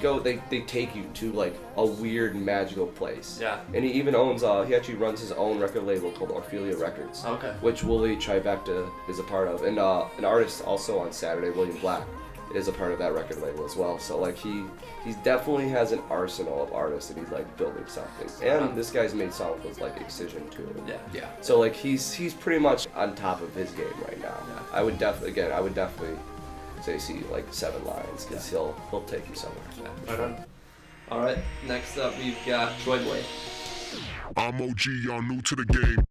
[SPEAKER 3] take you to like a weird magical place.
[SPEAKER 2] Yeah.
[SPEAKER 3] And he even owns he actually runs his own record label called Orphelia Records.
[SPEAKER 2] Okay.
[SPEAKER 3] Which Wooly Trivecta is a part of, and an artist also on Saturday, William Black, is a part of that record label as well. So like he definitely has an arsenal of artists, and he's like building something. And this guy's made songs with like Excision too.
[SPEAKER 2] Yeah.
[SPEAKER 1] Yeah.
[SPEAKER 3] So like he's pretty much on top of his game right now.
[SPEAKER 2] Yeah.
[SPEAKER 3] I would definitely say see like Seven Lions because he'll take you somewhere.
[SPEAKER 2] Right on. All right. Next up, we've got Troy Blade.
[SPEAKER 6] I'm OG, y'all new to the game.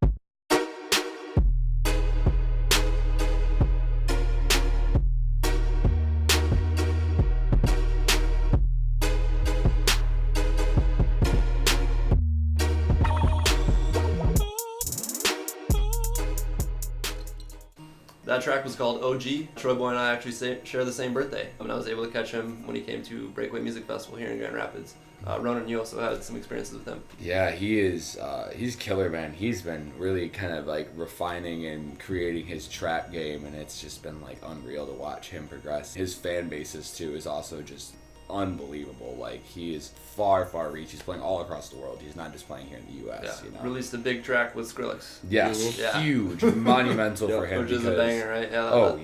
[SPEAKER 2] That That track was called OG. Troy Boy and I actually share the same birthday. I was able to catch him when he came to Breakaway Music Festival here in Grand Rapids. Rønan, you also had some experiences with him.
[SPEAKER 1] Yeah, he is. He's killer, man. He's been really kind of like refining and creating his trap game, and it's just been like unreal to watch him progress. His fan bases too is also just unbelievable. Like, he is far reach. He's playing all across the world. He's not just playing here in the U.S.
[SPEAKER 2] Yeah.
[SPEAKER 1] You know?
[SPEAKER 2] Released a big track with Skrillex.
[SPEAKER 1] Yes,
[SPEAKER 2] Yeah.
[SPEAKER 1] huge, monumental for him.
[SPEAKER 2] Which is a banger, right?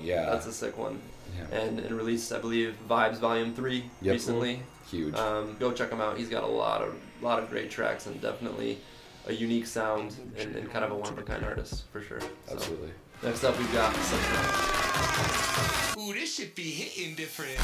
[SPEAKER 2] Yeah. That's a sick one.
[SPEAKER 1] Yeah.
[SPEAKER 2] And released, I believe, Vibes Volume 3 recently.
[SPEAKER 1] Huge.
[SPEAKER 2] Go check him out. He's got a lot of great tracks and definitely a unique sound and kind of a one-of-a-kind artist for sure. So,
[SPEAKER 1] Absolutely.
[SPEAKER 2] next up, we've got Subtronics.
[SPEAKER 8] Ooh, this should be hitting different.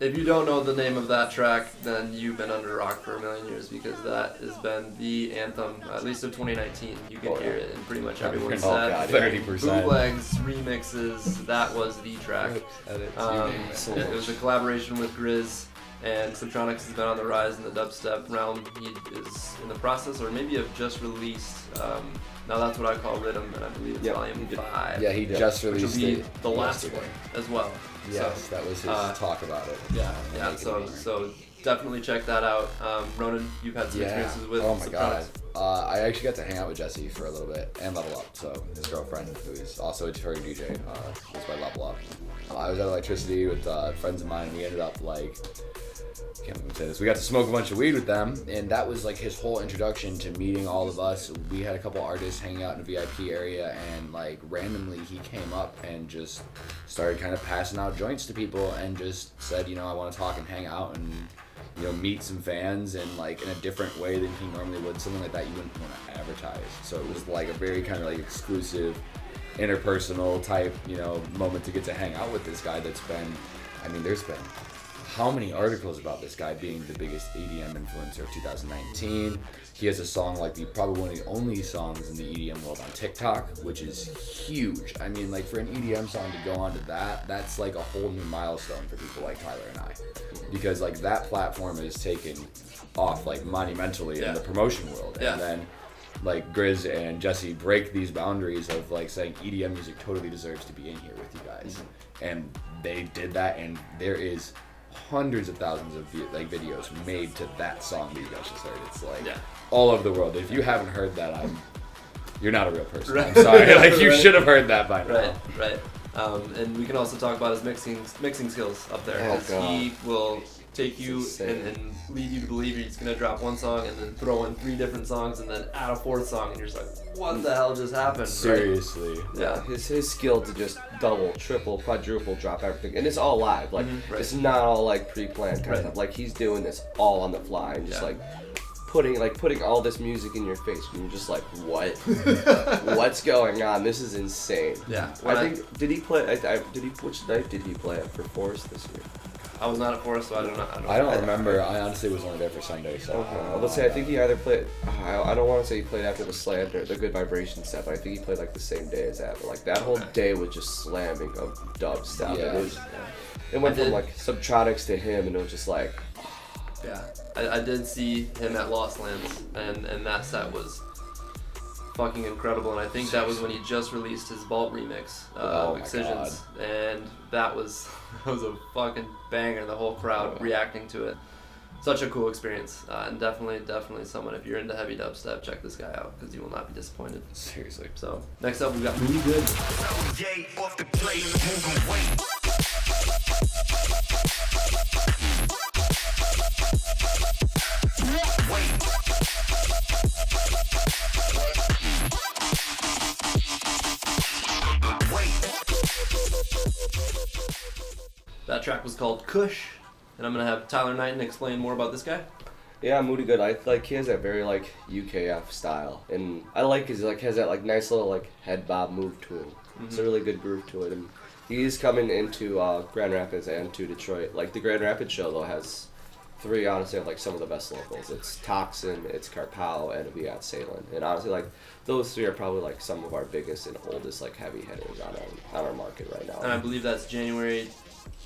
[SPEAKER 2] If you don't know the name of that track, then you've been under a rock for a million years, because that has been the anthem, at least of 2019. You can hear it in pretty much everyone's set.
[SPEAKER 1] 30%.
[SPEAKER 2] Bootlegs, remixes, that was the track. It was a collaboration with Grizz, and Subtronics has been on the rise in the dubstep realm. He is in the process, or maybe have just released, now that's what I call Rhythm, and I believe it's volume 5.
[SPEAKER 1] Yeah, he just
[SPEAKER 2] which
[SPEAKER 1] released
[SPEAKER 2] will be
[SPEAKER 1] it
[SPEAKER 2] the last
[SPEAKER 1] yesterday.
[SPEAKER 2] one as well.
[SPEAKER 1] Yes,
[SPEAKER 2] So,
[SPEAKER 1] that was his talk about it.
[SPEAKER 2] yeah. So definitely check that out. Rønan, you've had some experiences with.
[SPEAKER 1] Oh my god.
[SPEAKER 2] Subtronics.
[SPEAKER 1] I actually got to hang out with Jesse for a little bit and Level Up. So his girlfriend, who is also a touring DJ, was by Level Up. I was at Electricity with friends of mine, and we ended up like. Can't even say this. We got to smoke a bunch of weed with them, and that was like his whole introduction to meeting all of us. We had a couple artists hanging out in a VIP area, and like randomly he came up and just started kind of passing out joints to people, and just said, you know, I want to talk and hang out and, you know, meet some fans, and like in a different way than he normally would. Something like that you wouldn't want to advertise. So it was like a very kind of like exclusive, interpersonal type, you know, moment to get to hang out with this guy that's been, I mean, there's been how many articles about this guy being the biggest EDM influencer of 2019. He has a song like probably one of the only songs in the EDM world on TikTok, which is huge. I mean, like for an EDM song to go onto that's like a whole new milestone for people like Tyler and I, because like that platform is taken off like monumentally in the promotion world. And then like Grizz and Jesse break these boundaries of like saying EDM music totally deserves to be in here with you guys. And they did that, and there is hundreds of thousands of videos made to that song that you guys just heard. It's like all over the world. If you haven't heard that, you're not a real person. I'm sorry. Like you should have heard that by now.
[SPEAKER 2] Right. And we can also talk about his mixing skills up there, because he will take you and lead you to believe he's gonna drop one song and then throw in 3 different songs and then add a 4th song, and you're just like, what the hell just happened?
[SPEAKER 1] Seriously.
[SPEAKER 2] Right?
[SPEAKER 3] Yeah, his skill to just double, triple, quadruple drop everything, and it's all live. Like it's not all like pre-planned kind of stuff. Like he's doing this all on the fly and just like putting all this music in your face, and you're just like, what? What's going on? This is insane.
[SPEAKER 2] Yeah.
[SPEAKER 3] I think did he play? Which night did he play at for Forest this year?
[SPEAKER 2] I was not at Forest, so I don't know.
[SPEAKER 1] I don't remember. I honestly was only there for Sunday. So
[SPEAKER 3] let's say I think he either played. I don't want to say he played after the Slander, the Good Vibration stuff. But I think he played like the same day as that. But like that whole day was just slamming of dubstep. It went from like Subtronics to him, and it was just like.
[SPEAKER 2] Yeah, I did see him at Lost Lands, and that set was fucking incredible, and I think that was when he just released his Vault remix of Excisions, and that was a fucking banger. The whole crowd reacting to it. Such a cool experience, and definitely someone, if you're into heavy dubstep, check this guy out, because you will not be disappointed.
[SPEAKER 1] Seriously.
[SPEAKER 2] So next up we got Really Good.
[SPEAKER 8] Off the plate, moving weight.
[SPEAKER 2] That track was called Kush, and I'm gonna have Tyler Knighton explain more about this guy.
[SPEAKER 3] Yeah, Moody Good. I like he has that very like UKF style, and I like his like has that like nice little like head bob move to him. It's a really good groove to it, and he's coming into Grand Rapids and to Detroit. Like the Grand Rapids show though has three honestly are like some of the best locals. It's Toxin, it's Carpal, and we got Salem. And honestly, like those three are probably like some of our biggest and oldest like heavy hitters on our market right now.
[SPEAKER 2] And I believe that's January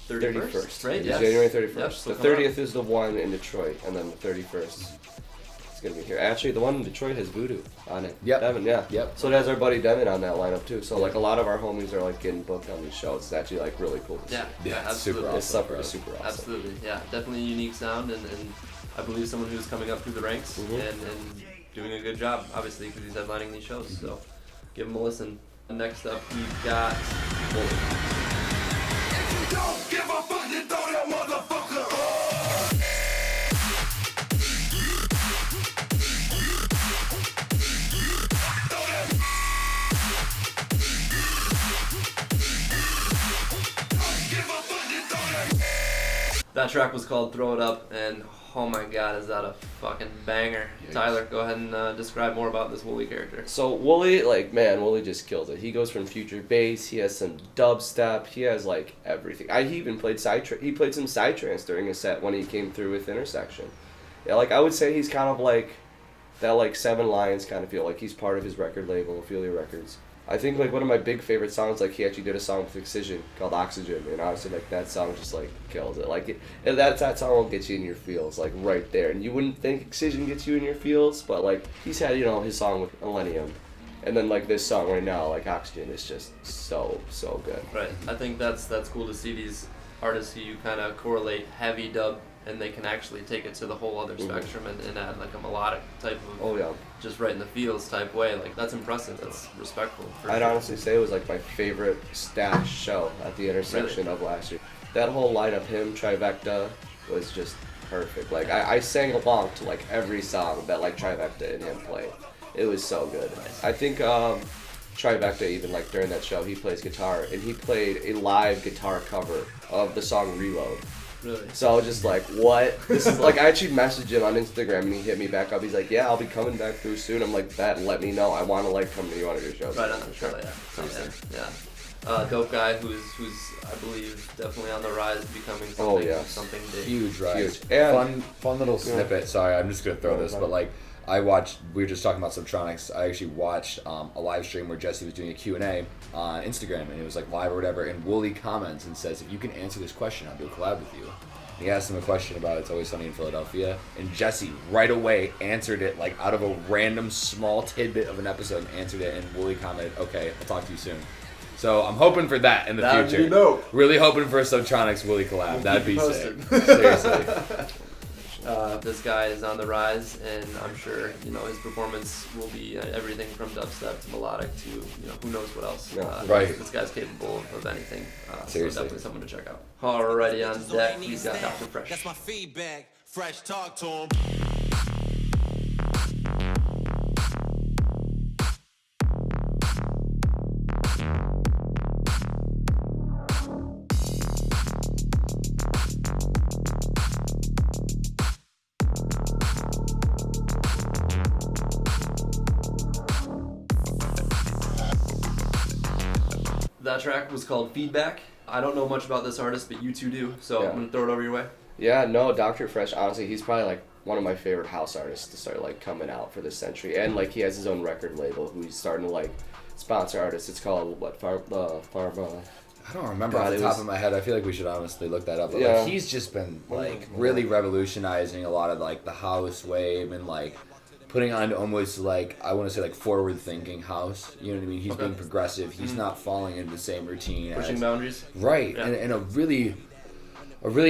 [SPEAKER 2] 31st, right?
[SPEAKER 3] Yeah, January 31st.
[SPEAKER 2] Yep, so
[SPEAKER 3] the
[SPEAKER 2] come
[SPEAKER 3] 30th is the one in Detroit, and then the 31st is gonna be here. Actually, the one in Detroit has Voodoo on it.
[SPEAKER 1] Yep.
[SPEAKER 3] Devin, yeah.
[SPEAKER 1] Yep.
[SPEAKER 3] So it has our buddy Devin on that lineup too. So like a lot of our homies are like getting booked on these shows. It's actually like really cool to see.
[SPEAKER 2] Yeah,
[SPEAKER 1] Yeah, it's
[SPEAKER 2] absolutely.
[SPEAKER 1] super
[SPEAKER 3] It's super awesome.
[SPEAKER 2] Absolutely, yeah. Definitely a unique sound, and I believe someone who's coming up through the ranks
[SPEAKER 3] Mhm.
[SPEAKER 2] and doing a good job, obviously, because he's headlining these shows. So give him a listen. Next up, we've got Bully.
[SPEAKER 8] Don't give a fuck, you throw that motherfucker up.
[SPEAKER 2] That track was called Throw It Up, and oh my god, is that a fucking banger.
[SPEAKER 1] Yikes.
[SPEAKER 2] Tyler, go ahead and describe more about this Wooly character.
[SPEAKER 3] So Wooly, like man, Wooly just kills it. He goes from future bass. He has some dubstep. He has like everything. He even played he played some psytrance during a set when he came through with Intersection. Yeah, like I would say he's kind of like that like Seven Lions kind of feel. Like he's part of his record label, Ophelia Records. I think like one of my big favorite songs, like he actually did a song with Excision called Oxygen, and honestly like that song just like kills it. Like that song will get you in your feels like right there, and you wouldn't think Excision gets you in your feels, but like he's had his song with Millennium, and then like this song right now, like Oxygen, is just so good.
[SPEAKER 2] Right. I think that's cool to see these artists who you kind of correlate heavy dub, and they can actually take it to the whole other spectrum and add like a melodic type of
[SPEAKER 3] Oh yeah.
[SPEAKER 2] just right in the feels type way. Like that's impressive. That's respectful. For
[SPEAKER 3] I'd
[SPEAKER 2] sure.
[SPEAKER 3] honestly say it was like my favorite stash show at the Intersection of last year. That whole lineup, him, Trivecta, was just perfect. Like I sang along to like every song that like Trivecta and him played. It was so good. I think Trivecta even like during that show he plays guitar, and he played a live guitar cover of the song Reload.
[SPEAKER 2] Really.
[SPEAKER 3] So I was just like, what? This is like, I actually messaged him on Instagram and he hit me back up. He's like, yeah, I'll be coming back through soon. I'm like, bet, let me know. I want to like come to one of your shows.
[SPEAKER 2] Right on. Sure. Yeah. Dope guy who's I believe definitely on the rise, becoming something big.
[SPEAKER 1] Huge rise.
[SPEAKER 3] Huge. And
[SPEAKER 1] Fun little snippet. Sorry, I'm just gonna throw this, but like we were just talking about Subtronics. I actually watched a live stream where Jesse was doing a Q&A on Instagram, and it was like live or whatever, and Wooly comments and says, if you can answer this question, I'll do a collab with you. He asked him a question about It's Always Sunny in Philadelphia, and Jesse right away answered it like out of a random small tidbit of an episode, and answered it, and Wooly commented, okay, I'll talk to you soon. So I'm hoping for that in the
[SPEAKER 2] That'd
[SPEAKER 1] future.
[SPEAKER 2] be dope.
[SPEAKER 1] Really hoping for a Subtronics Wooly collab. That'd be
[SPEAKER 2] posted.
[SPEAKER 1] sick. Seriously.
[SPEAKER 2] This guy is on the rise, and I'm sure his performance will be everything from dubstep to melodic to who knows what else.
[SPEAKER 3] Yeah.
[SPEAKER 1] Right.
[SPEAKER 2] This guy's capable of anything. So
[SPEAKER 1] Seriously.
[SPEAKER 2] definitely someone to check out. Alrighty, on deck we've got Dr. Fresh.
[SPEAKER 8] That's my feedback. Fresh talk to him.
[SPEAKER 2] That track was called Feedback. I don't know much about this artist, but you two do, so
[SPEAKER 3] Yeah.
[SPEAKER 2] I'm gonna throw it over your way.
[SPEAKER 3] yeah, no, Dr. Fresh, honestly, he's probably like one of my favorite house artists to start like coming out for this century. And like he has his own record label who he's starting to like sponsor artists. It's called Pharma.
[SPEAKER 1] I don't remember
[SPEAKER 3] God,
[SPEAKER 1] off the
[SPEAKER 3] it
[SPEAKER 1] top
[SPEAKER 3] was-
[SPEAKER 1] of my head. I feel like we should honestly look that up. But
[SPEAKER 3] Yeah.
[SPEAKER 1] like, he's just been like really revolutionizing a lot of like the house wave and like putting on almost like I want to say like forward thinking house. You know what I mean? He's being progressive. He's not falling into the same routine.
[SPEAKER 2] Pushing
[SPEAKER 1] as,
[SPEAKER 2] boundaries.
[SPEAKER 1] right,
[SPEAKER 2] Yeah.
[SPEAKER 1] and in a really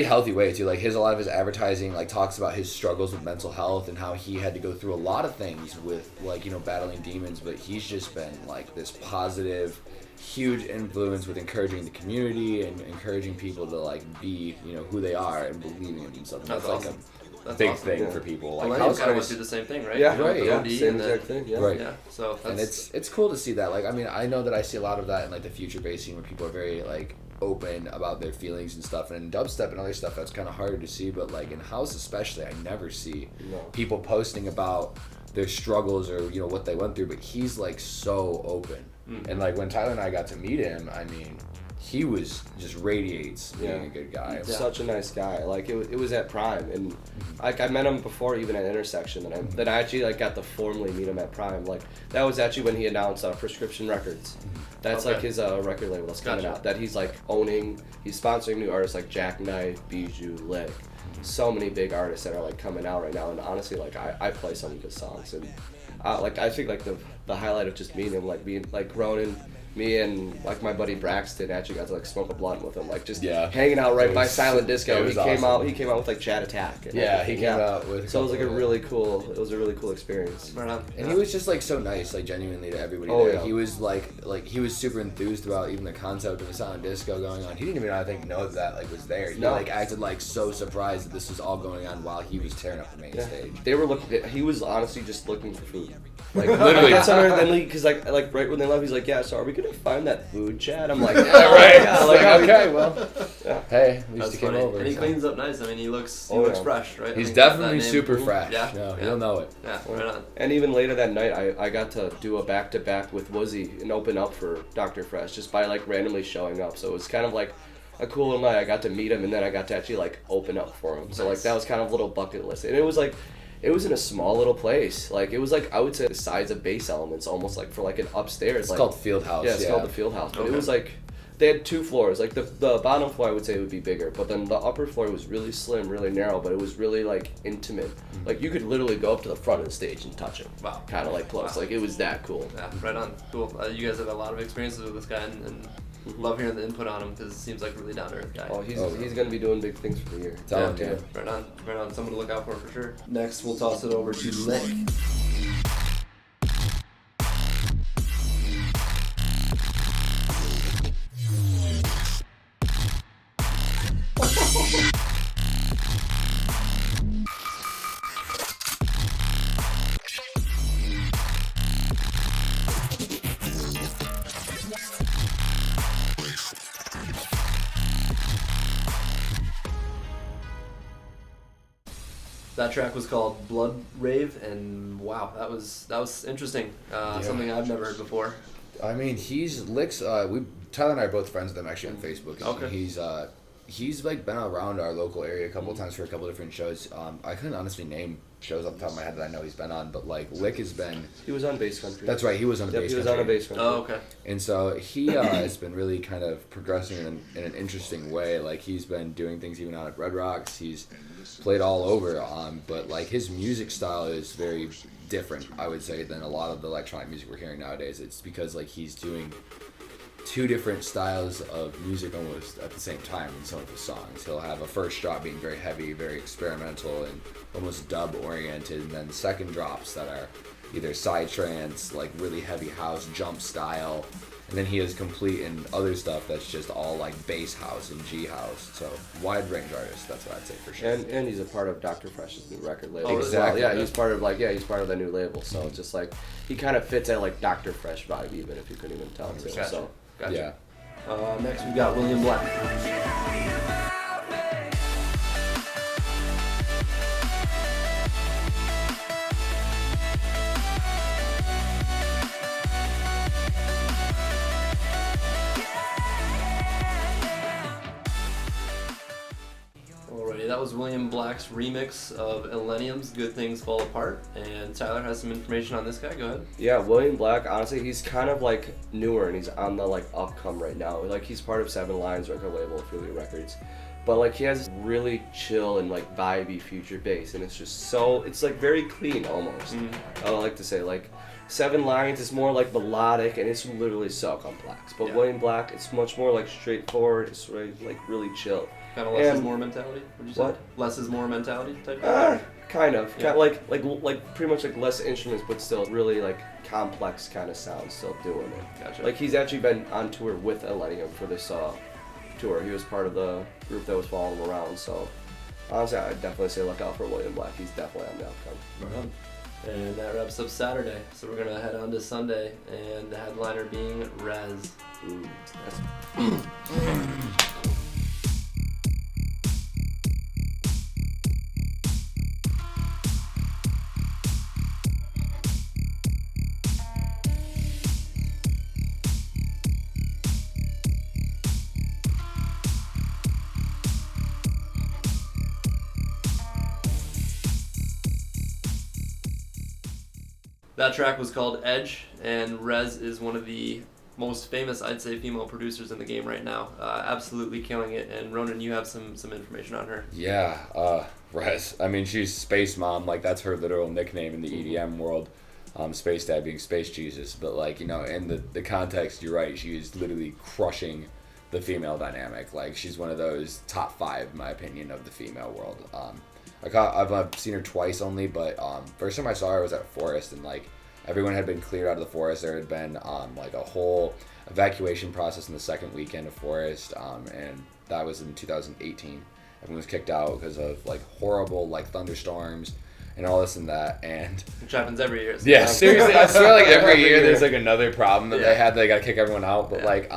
[SPEAKER 1] healthy way too. Like a lot of his advertising like talks about his struggles with mental health and how he had to go through a lot of things with like battling demons, but he's just been like this positive, huge influence with encouraging the community and encouraging people to like be who they are and believing in themselves.
[SPEAKER 2] That's
[SPEAKER 1] That's
[SPEAKER 2] awesome.
[SPEAKER 1] like a
[SPEAKER 2] That's
[SPEAKER 1] big
[SPEAKER 2] awesome.
[SPEAKER 1] thing
[SPEAKER 3] Yeah.
[SPEAKER 1] for people.
[SPEAKER 2] Like
[SPEAKER 1] Like
[SPEAKER 2] Millennium
[SPEAKER 1] house
[SPEAKER 2] kind of went
[SPEAKER 1] artists.
[SPEAKER 2] through the same thing, right?
[SPEAKER 3] Yeah,
[SPEAKER 2] With
[SPEAKER 1] right, yeah.
[SPEAKER 2] OD
[SPEAKER 3] Same
[SPEAKER 2] and then-
[SPEAKER 3] exact thing. Yeah.
[SPEAKER 1] Right.
[SPEAKER 2] Yeah, so that's,
[SPEAKER 1] And it's cool to see that. Like, I mean, I know that I see a lot of that in like the future bass scene where people are very like open about their feelings and stuff. And in dubstep and other stuff, that's kind of harder to see. But like in house, especially, I never see
[SPEAKER 3] No.
[SPEAKER 1] people posting about their struggles or what they went through. But he's like so open. And like when Tyler and I got to meet him, I mean, he was just radiates being a good guy.
[SPEAKER 3] Such a nice guy. Like it was at Prime, and like I met him before even at Intersection, and then I actually like got to formally meet him at Prime. Like that was actually when he announced Prescription Records. That's like his record label that's coming out. That he's like owning. He's sponsoring new artists like Jack Knight, Bijou, Lick. So many big artists that are like coming out right now, and honestly, like I play some of his songs, and like I think like the highlight of just meeting him, like being like Rønan. Me and like my buddy Braxton actually got to like smoke a blunt with him, like just hanging out right by Silent Disco. He came out with like Chat Attack. And
[SPEAKER 1] he came out with.
[SPEAKER 3] So it was like a really cool experience.
[SPEAKER 2] Right on.
[SPEAKER 1] And he was just like so nice, like genuinely to everybody there. He was like he was super enthused about even the concept of a Silent Disco going on. He didn't even I think know that like was there. He like acted like so surprised that this was all going on while he was tearing up the main stage.
[SPEAKER 3] They were looking. He was honestly just looking for food. Like literally, because like right when they left, he's like, "Yeah, so are we gonna find that food, Chad?" I'm like, "Yeah, right."
[SPEAKER 1] Yeah, like, okay, well, hey, at least he came over.
[SPEAKER 2] And he cleans up nice. I mean, he looks fresh, right?
[SPEAKER 1] He's definitely super
[SPEAKER 2] Cool.
[SPEAKER 1] fresh.
[SPEAKER 2] Yeah,
[SPEAKER 1] no, he'll know it.
[SPEAKER 2] Yeah, right on.
[SPEAKER 3] And even later that night, I got to do a back-to-back with Woozy and open up for Dr. Fresh just by like randomly showing up. So it was kind of like a cool little night. I got to meet him, and then I got to actually like open up for him. So like that was kind of a little bucket list, and it was like. It was in a small little place. Like it was like I would say the size of Bass Elements, almost like for like an upstairs.
[SPEAKER 1] It's
[SPEAKER 3] like,
[SPEAKER 1] called Field House.
[SPEAKER 3] Yeah, it's called the Field House. But it was like they had 2 floors. Like the bottom floor I would say would be bigger, but then the upper floor was really slim, really narrow, but it was really like intimate. Like you could literally go up to the front of the stage and touch it.
[SPEAKER 2] Wow.
[SPEAKER 3] Kind of like close. Wow. Like it was that cool.
[SPEAKER 2] Yeah, right on. Cool. You guys have a lot of experiences with this guy, and love hearing the input on him because it seems like a really down to earth guy.
[SPEAKER 3] Oh, he's gonna be doing big things for the year.
[SPEAKER 2] Yeah. Right on. Someone to look out for sure. Next, we'll toss it over to Lick. That track was called Blood Rave, and wow, that was interesting. Something I've never heard before.
[SPEAKER 1] I mean, Lick's. Tyler and I are both friends with him actually on Facebook. Okay. He's like been around our local area a couple of times for a couple of different shows. I couldn't honestly name shows off the top of my head that I know he's been on, but like Lick has been.
[SPEAKER 3] He was on Bass Country.
[SPEAKER 1] That's right. He was on Bass Country.
[SPEAKER 3] He was on a Bass Country.
[SPEAKER 2] Oh, okay.
[SPEAKER 1] And so he has been really kind of progressing in an interesting way. Like he's been doing things even out at Red Rocks. He's played all over. But like his music style is very different, I would say, than a lot of the electronic music we're hearing nowadays. It's because like he's doing 2 different styles of music almost at the same time in some of his songs. He'll have a first drop being very heavy, very experimental, and almost dub oriented, and then second drops that are either psytrance, like really heavy house, jump style, and then he has complete and other stuff that's just all like bass house and G house. So wide range artist, that's what I'd say for sure.
[SPEAKER 3] And he's a part of Dr. Fresh's new record label.
[SPEAKER 1] Oh, exactly.
[SPEAKER 3] Well. Yeah, he's part of the new label. So it's just like he kind of fits that like Dr. Fresh vibe, even if you couldn't even tell too.
[SPEAKER 2] Gotcha.
[SPEAKER 3] So.
[SPEAKER 2] Gotcha. Yeah. Next, we've got William Black. Alrighty, that was William Black's remix of Illenium's Good Things Fall Apart, and Tyler has some information on this guy. Go ahead.
[SPEAKER 3] Yeah, William Black, honestly, he's kind of like newer and he's on the like upcome right now. Like he's part of Seven Lions record label, Affiliate Records. But like he has really chill and like vibey future bass, and it's just so, it's like very clean almost. I would like to say like Seven Lions is more like melodic and it's literally so complex. But William Black, it's much more like straightforward, it's like really chill.
[SPEAKER 2] Kind of less is more mentality, would you say?
[SPEAKER 3] What?
[SPEAKER 2] Less is more mentality type?
[SPEAKER 3] Kind of.
[SPEAKER 2] Yeah.
[SPEAKER 3] Like pretty much like less instruments, but still really like complex kind of sound still doing it.
[SPEAKER 2] Gotcha.
[SPEAKER 3] Like he's actually been on tour with Illenium for this tour. He was part of the group that was following him around. So honestly, I'd definitely say look out for William Black. He's definitely on the outcome.
[SPEAKER 2] Right on. And that wraps up Saturday. So we're gonna head on to Sunday, and the headliner being Rez.
[SPEAKER 3] Ooh, that's
[SPEAKER 2] That track was called Edge, and Rez is one of the most famous, I'd say, female producers in the game right now. Absolutely killing it. And Rønan, you have some information on her.
[SPEAKER 1] Yeah, Rez. I mean, she's Space Mom. Like, that's her literal nickname in the EDM world. Space Dad being Space Jesus. But, like, you know, in the context, you're right. She is literally crushing the female dynamic. Like, she's one of those top 5, in my opinion, of the female world. I've seen her twice only, but first time I saw her was at Forest, and, like, everyone had been cleared out of the forest. There had been like a whole evacuation process in the second weekend of Forest, and that was in 2018. Everyone was kicked out because of like horrible like thunderstorms and all this and that, and
[SPEAKER 2] which happens every year. So
[SPEAKER 1] yeah, seriously, I swear like every year there's like another problem that they had. They got to kick everyone out, but like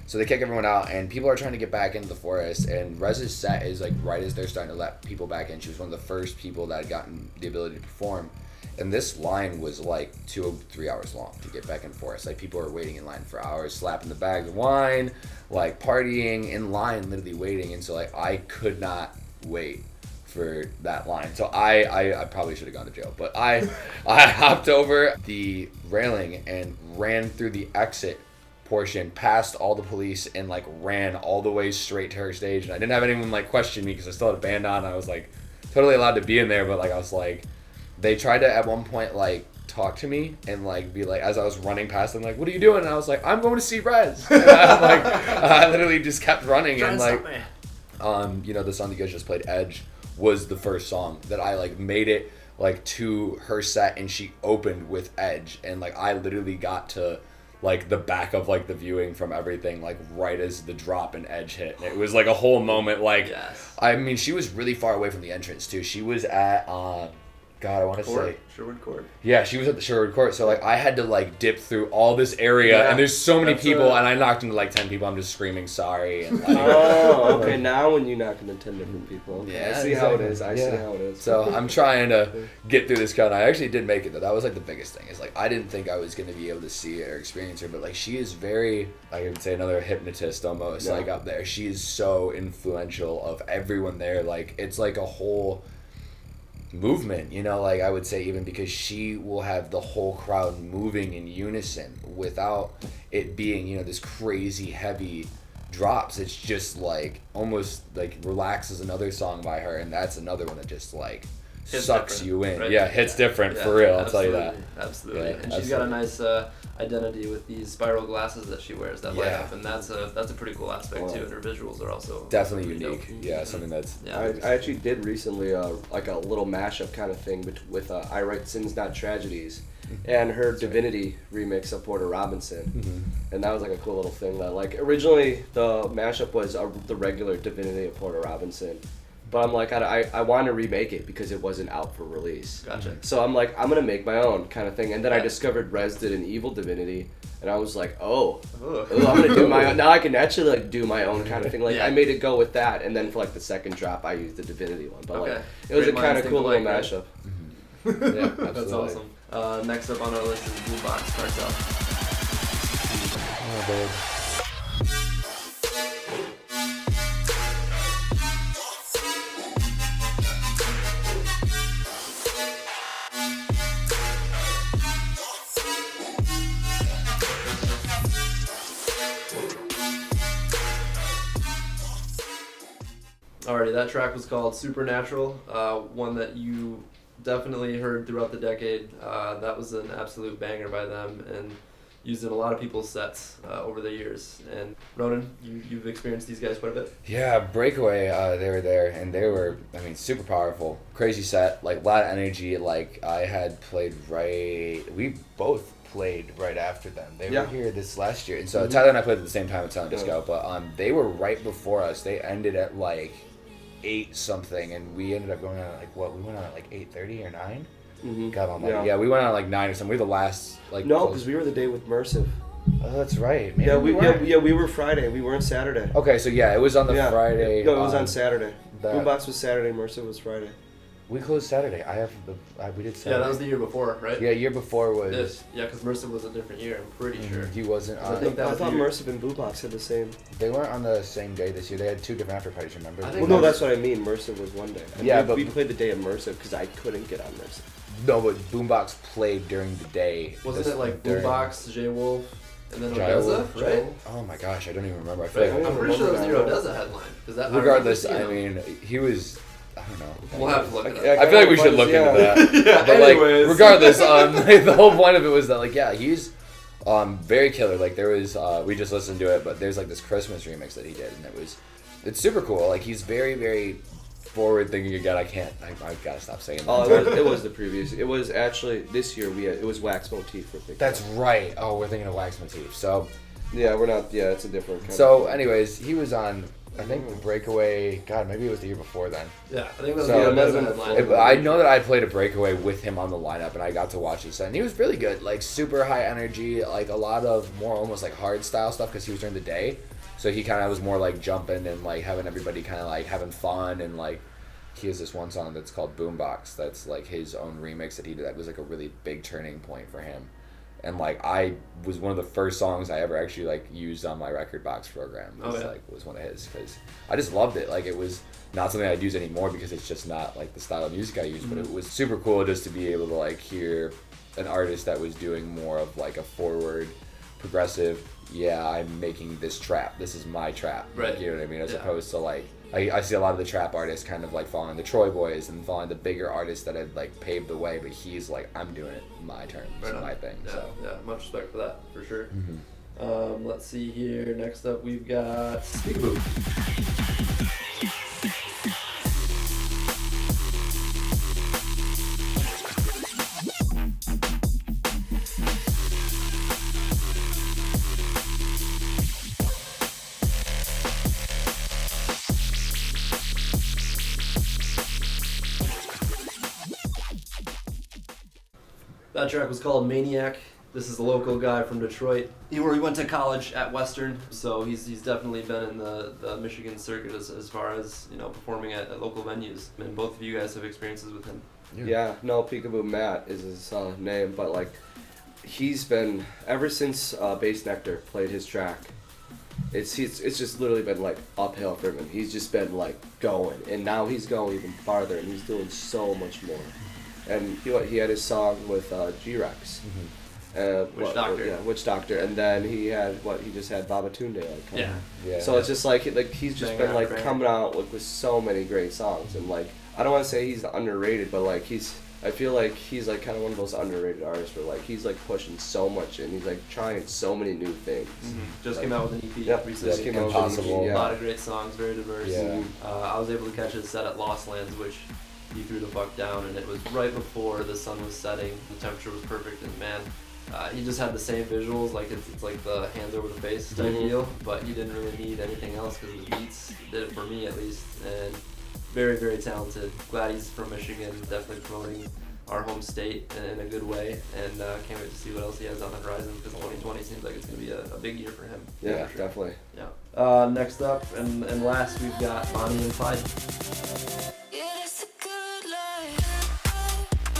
[SPEAKER 1] so they kick everyone out, and people are trying to get back into the forest. And Rez's set is like right as they're starting to let people back in. She was one of the first people that had gotten the ability to perform. And this line was like 2 or 3 hours long to get back in Forest. Like people were waiting in line for hours, slapping the bags of wine, like partying in line, literally waiting. And so like I could not wait for that line. So I probably should have gone to jail, but I hopped over the railing and ran through the exit portion, past all the police, and like ran all the way straight to her stage. And I didn't have anyone like question me because I still had a band on. I was like totally allowed to be in there, but like I was like. They tried to at one point like talk to me and like be like, as I was running past them, like, what are you doing? And I was like, I'm going to see Rez. And I literally just kept running, and like you know, the song that you guys just played, Edge, was the first song that I like made it like to her set, and she opened with Edge, and like I literally got to like the back of like the viewing from everything like right as the drop and Edge hit, and it was like a whole moment. Like I mean, she was really far away from the entrance too. She was at God, I want to say
[SPEAKER 2] Sherwood Court.
[SPEAKER 1] Yeah, she was at the Sherwood Court, so like I had to like dip through all this area, and there's so many people, and I knocked into like 10 people. I'm just screaming sorry, and like,
[SPEAKER 3] oh, okay. Now when you knock into 10 different people, okay.
[SPEAKER 1] Yeah,
[SPEAKER 3] I see how it is. I see how it is.
[SPEAKER 1] So I'm trying to get through this crowd. I actually did make it though. That was like the biggest thing. Is like I didn't think I was gonna be able to see it or experience her, but like she is very, I would say another hypnotist almost. Like up there, she is so influential of everyone there. Like it's like a whole movement, you know, like I would say, even because she will have the whole crowd moving in unison without it being, you know, this crazy heavy drops. It's just like almost like Relax is another song by her, and that's another one that just like
[SPEAKER 2] hits
[SPEAKER 1] sucks you in.
[SPEAKER 2] Right?
[SPEAKER 1] Yeah, hits different for real, I'll tell you that.
[SPEAKER 2] Absolutely.
[SPEAKER 1] Yeah,
[SPEAKER 2] and she's got a nice identity with these spiral glasses that she wears that light up, and that's a pretty cool aspect too, and her visuals are also
[SPEAKER 1] definitely unique. Yeah, something that's
[SPEAKER 3] I actually did recently like a little mashup kind of thing with I Write Sins Not Tragedies and her Divinity remix of Porter Robinson, and that was like a cool little thing. That like originally the mashup was the regular Divinity of Porter Robinson, but I'm like I want to remake it because it wasn't out for release.
[SPEAKER 2] Gotcha.
[SPEAKER 3] So I'm like I'm gonna make my own kind of thing, and then I discovered Rez did an Evil Divinity, and I was like, oh, I'm gonna do my own. Now I can actually like do my own kind of thing. Like I made it go with that, and then for like the second drop I used the Divinity one. But like it was a kind of cool little mashup.
[SPEAKER 1] yeah, absolutely.
[SPEAKER 2] That's awesome. Next up on our list is Boombox Cartel.
[SPEAKER 1] Oh, babe.
[SPEAKER 2] Alrighty, that track was called Supernatural, one that you definitely heard throughout the decade. That was an absolute banger by them, and used in a lot of people's sets over the years. And Rønan, you've experienced these guys quite a bit.
[SPEAKER 1] Yeah, Breakaway, they were there, and they were, I mean, super powerful. Crazy set, like, a lot of energy. Like, I had played we both played right after them. They were here this last year. And so Tyler and I played at the same time at Silent Disco, but they were right before us. They ended at, like, 8 something, and we ended up going on at, like, we went on at, like, 8:30 or 9? God almighty. Yeah, we went on at, like, 9 or something. We were the last, like...
[SPEAKER 3] No, because we were the day with Mersive.
[SPEAKER 1] Oh, that's right. Maybe
[SPEAKER 3] we were Friday. We weren't Saturday.
[SPEAKER 1] Okay, so yeah, it was on the Friday.
[SPEAKER 3] No, it was on Saturday. Boombox was Saturday, Mersive was Friday.
[SPEAKER 1] We closed Saturday. We did Saturday.
[SPEAKER 2] Yeah, that was the year before, right?
[SPEAKER 1] Yeah, year before was.
[SPEAKER 2] Yeah, because Mercive was a different year. I'm pretty sure.
[SPEAKER 1] He wasn't.
[SPEAKER 2] I think that
[SPEAKER 3] I
[SPEAKER 2] was
[SPEAKER 3] thought
[SPEAKER 2] the year.
[SPEAKER 3] Mercive and Boombox had the same.
[SPEAKER 1] They weren't on the same day this year. They had 2 different after parties. Remember?
[SPEAKER 2] I think
[SPEAKER 3] Well, no, that's what I mean. Mercive was one day. And
[SPEAKER 1] Yeah,
[SPEAKER 3] we,
[SPEAKER 1] but-
[SPEAKER 3] we played the day of Mercive because I couldn't get on Mercive.
[SPEAKER 1] No, but Boombox played during the day.
[SPEAKER 2] Wasn't
[SPEAKER 1] This-
[SPEAKER 2] it like
[SPEAKER 1] during-
[SPEAKER 2] Boombox, J-Wolf, and then
[SPEAKER 1] Jai
[SPEAKER 2] Odessa,
[SPEAKER 1] Wolf,
[SPEAKER 2] right?
[SPEAKER 1] Oh my gosh, I don't even remember. I feel
[SPEAKER 2] Right.
[SPEAKER 1] like
[SPEAKER 2] I'm pretty sure that was the year
[SPEAKER 3] remember
[SPEAKER 2] Odessa headline.
[SPEAKER 1] regardless, I mean, he was. I don't know.
[SPEAKER 2] We'll have to look at
[SPEAKER 3] Yeah,
[SPEAKER 2] that.
[SPEAKER 1] I feel like we should look into that.
[SPEAKER 2] Yeah,
[SPEAKER 1] But like,
[SPEAKER 2] anyways.
[SPEAKER 1] regardless, the whole point of it was that like, yeah, he's very killer. Like there was, we just listened to it, but there's like this Christmas remix that he did, and it's super cool. Like he's very, very forward thinking again. I've got to stop saying that.
[SPEAKER 3] Oh, it was the previous. It was actually this year. It was Wax Motif for Big.
[SPEAKER 1] That's right. Oh, we're thinking of Wax Motif. So,
[SPEAKER 3] Yeah, we're not. Yeah, it's a different. Kind
[SPEAKER 1] so
[SPEAKER 3] of
[SPEAKER 1] anyways, he was on. I think Breakaway. God, maybe it was the year before then.
[SPEAKER 2] Yeah, I think that was
[SPEAKER 1] So-
[SPEAKER 2] the
[SPEAKER 3] Yeah, it might
[SPEAKER 2] Odessa
[SPEAKER 3] have been
[SPEAKER 2] headline.
[SPEAKER 3] before.
[SPEAKER 1] I know that I played a Breakaway with him on the lineup, and I got to watch his set, and he was really good. Like super high energy, like a lot of more almost like hard style stuff because he was during the day, so he kind of was more like jumping and like having everybody kind of like having fun and like. He has this one song that's called Boombox. That's like his own remix that he did. That was like a really big turning point for him. And like I was one of the first songs I ever actually like used on my record box program. Was one of his because I just loved it. Like it was not something I'd use anymore because it's just not like the style of music I use. But it was super cool just to be able to like hear an artist that was doing more of like a forward, progressive. Yeah, I'm making this trap. This is my trap.
[SPEAKER 2] Right.
[SPEAKER 1] Like, you know what I mean? As
[SPEAKER 2] Yeah.
[SPEAKER 1] opposed to like. I see a lot of the trap artists kind of like following the Troy Boys and following the bigger artists that had like paved the way, but he's like, I'm doing it my turn, it's
[SPEAKER 2] Right on.
[SPEAKER 1] my thing.
[SPEAKER 2] Yeah,
[SPEAKER 1] So
[SPEAKER 2] yeah, much respect for that, for sure.
[SPEAKER 1] Mm-hmm.
[SPEAKER 2] Let's see here. Next up, we've got Speakaboo. That track was called Maniac. This is a local guy from Detroit. He went to college at Western, so he's definitely been in the Michigan circuit as far as performing at local venues. And both of you guys have experiences with him.
[SPEAKER 3] Yeah, no, Peekaboo Matt is his name, but like, he's been ever since Bass Nectar played his track. It's just literally been like uphill for him. He's just been like going, and now he's going even farther, and he's doing so much more. And he had his song with G-Rex.
[SPEAKER 2] Witch Doctor.
[SPEAKER 3] Yeah, Witch Doctor, and then he just had Babatunde like come.
[SPEAKER 2] Yeah.
[SPEAKER 3] So it's just like he's just
[SPEAKER 2] Bang
[SPEAKER 3] been
[SPEAKER 2] out
[SPEAKER 3] like
[SPEAKER 2] bang.
[SPEAKER 3] coming out with so many great songs, and like I don't want to say he's underrated, but like I feel like he's like kind of one of those underrated artists where like he's like pushing so much and he's like trying so many new things.
[SPEAKER 2] Just came out with an EP
[SPEAKER 3] Yep,
[SPEAKER 2] recently.
[SPEAKER 3] just came out with
[SPEAKER 1] Impossible.
[SPEAKER 3] an EP,
[SPEAKER 2] A
[SPEAKER 3] yeah.
[SPEAKER 2] lot of great songs, very diverse.
[SPEAKER 1] Yeah.
[SPEAKER 2] I was able to catch his set at Lost Lands, which he threw the fuck down, and it was right before the sun was setting. The temperature was perfect, and man, he just had the same visuals, like it's like the hands over the face type deal, but he didn't really need anything else because his beats did it for me at least, and very, very talented. Glad he's from Michigan, definitely promoting our home state in a good way, and can't wait to see what else he has on the horizon because 2020 seems like it's going to be a big year for him.
[SPEAKER 3] Yeah,
[SPEAKER 2] for sure.
[SPEAKER 3] definitely.
[SPEAKER 2] Yeah. Next up and last, we've got Bonnie and Clyde.
[SPEAKER 5] Yeah, it's a good life.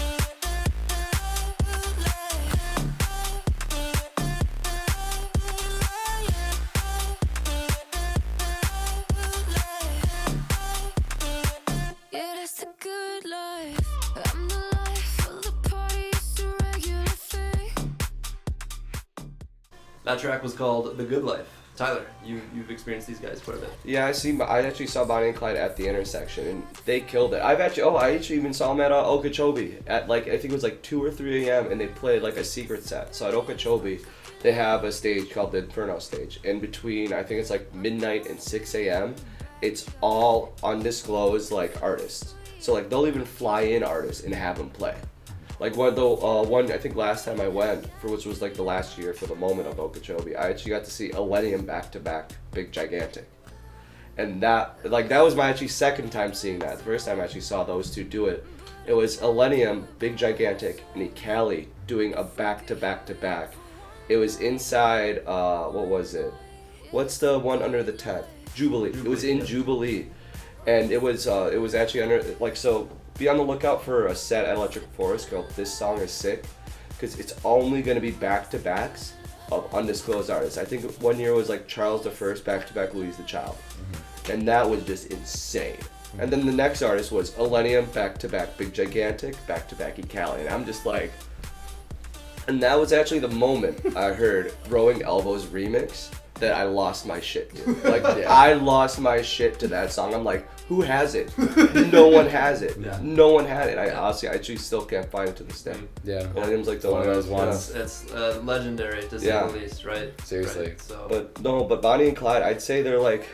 [SPEAKER 5] Yeah, that's a good life. I'm the life of the party, it's a regular thing.
[SPEAKER 2] That track was called The Good Life. Tyler, you've experienced these guys quite a bit.
[SPEAKER 3] Yeah, I actually saw Bonnie and Clyde at the intersection, and they killed it. I actually even saw them at Okeechobee at like I think it was like 2 or 3 a.m. and they played like a secret set. So at Okeechobee, they have a stage called the Inferno stage. In between, I think it's like midnight and 6 a.m. It's all undisclosed like artists. So like they'll even fly in artists and have them play. Like one I think last time I went, which was like the last year for the moment of Okeechobee, I actually got to see Elenium back to back, Big Gigantic, and that was my actually second time seeing that. The first time I actually saw those two do it, it was Elenium, Big Gigantic, and Ikali doing a back to back to back. It was inside what was it? What's the one under the tent? Jubilee. It was in Jubilee, and it was actually under like so. be on the lookout for a set at Electric Forest called This Song Is Sick, because it's only going to be back-to-backs of undisclosed artists. I think one year was like Charles the First back-to-back Louise the Child, and that was just insane. And then the next artist was Elenium back-to-back Big Gigantic back-to-back Ecali, and I'm just like, and that was actually the moment I heard Throwing Elbows remix that I lost my shit to. Like, I lost my shit to that song. I'm like, who has it? No one has it.
[SPEAKER 2] Yeah.
[SPEAKER 3] No one had it. I honestly, I actually still can't find it to this day.
[SPEAKER 1] Yeah.
[SPEAKER 3] Millennium's like the
[SPEAKER 1] One of those ones.
[SPEAKER 2] It's legendary to say
[SPEAKER 3] Yeah.
[SPEAKER 2] the least, right?
[SPEAKER 1] Seriously.
[SPEAKER 2] Right, so.
[SPEAKER 3] But Bonnie and Clyde, I'd say they're like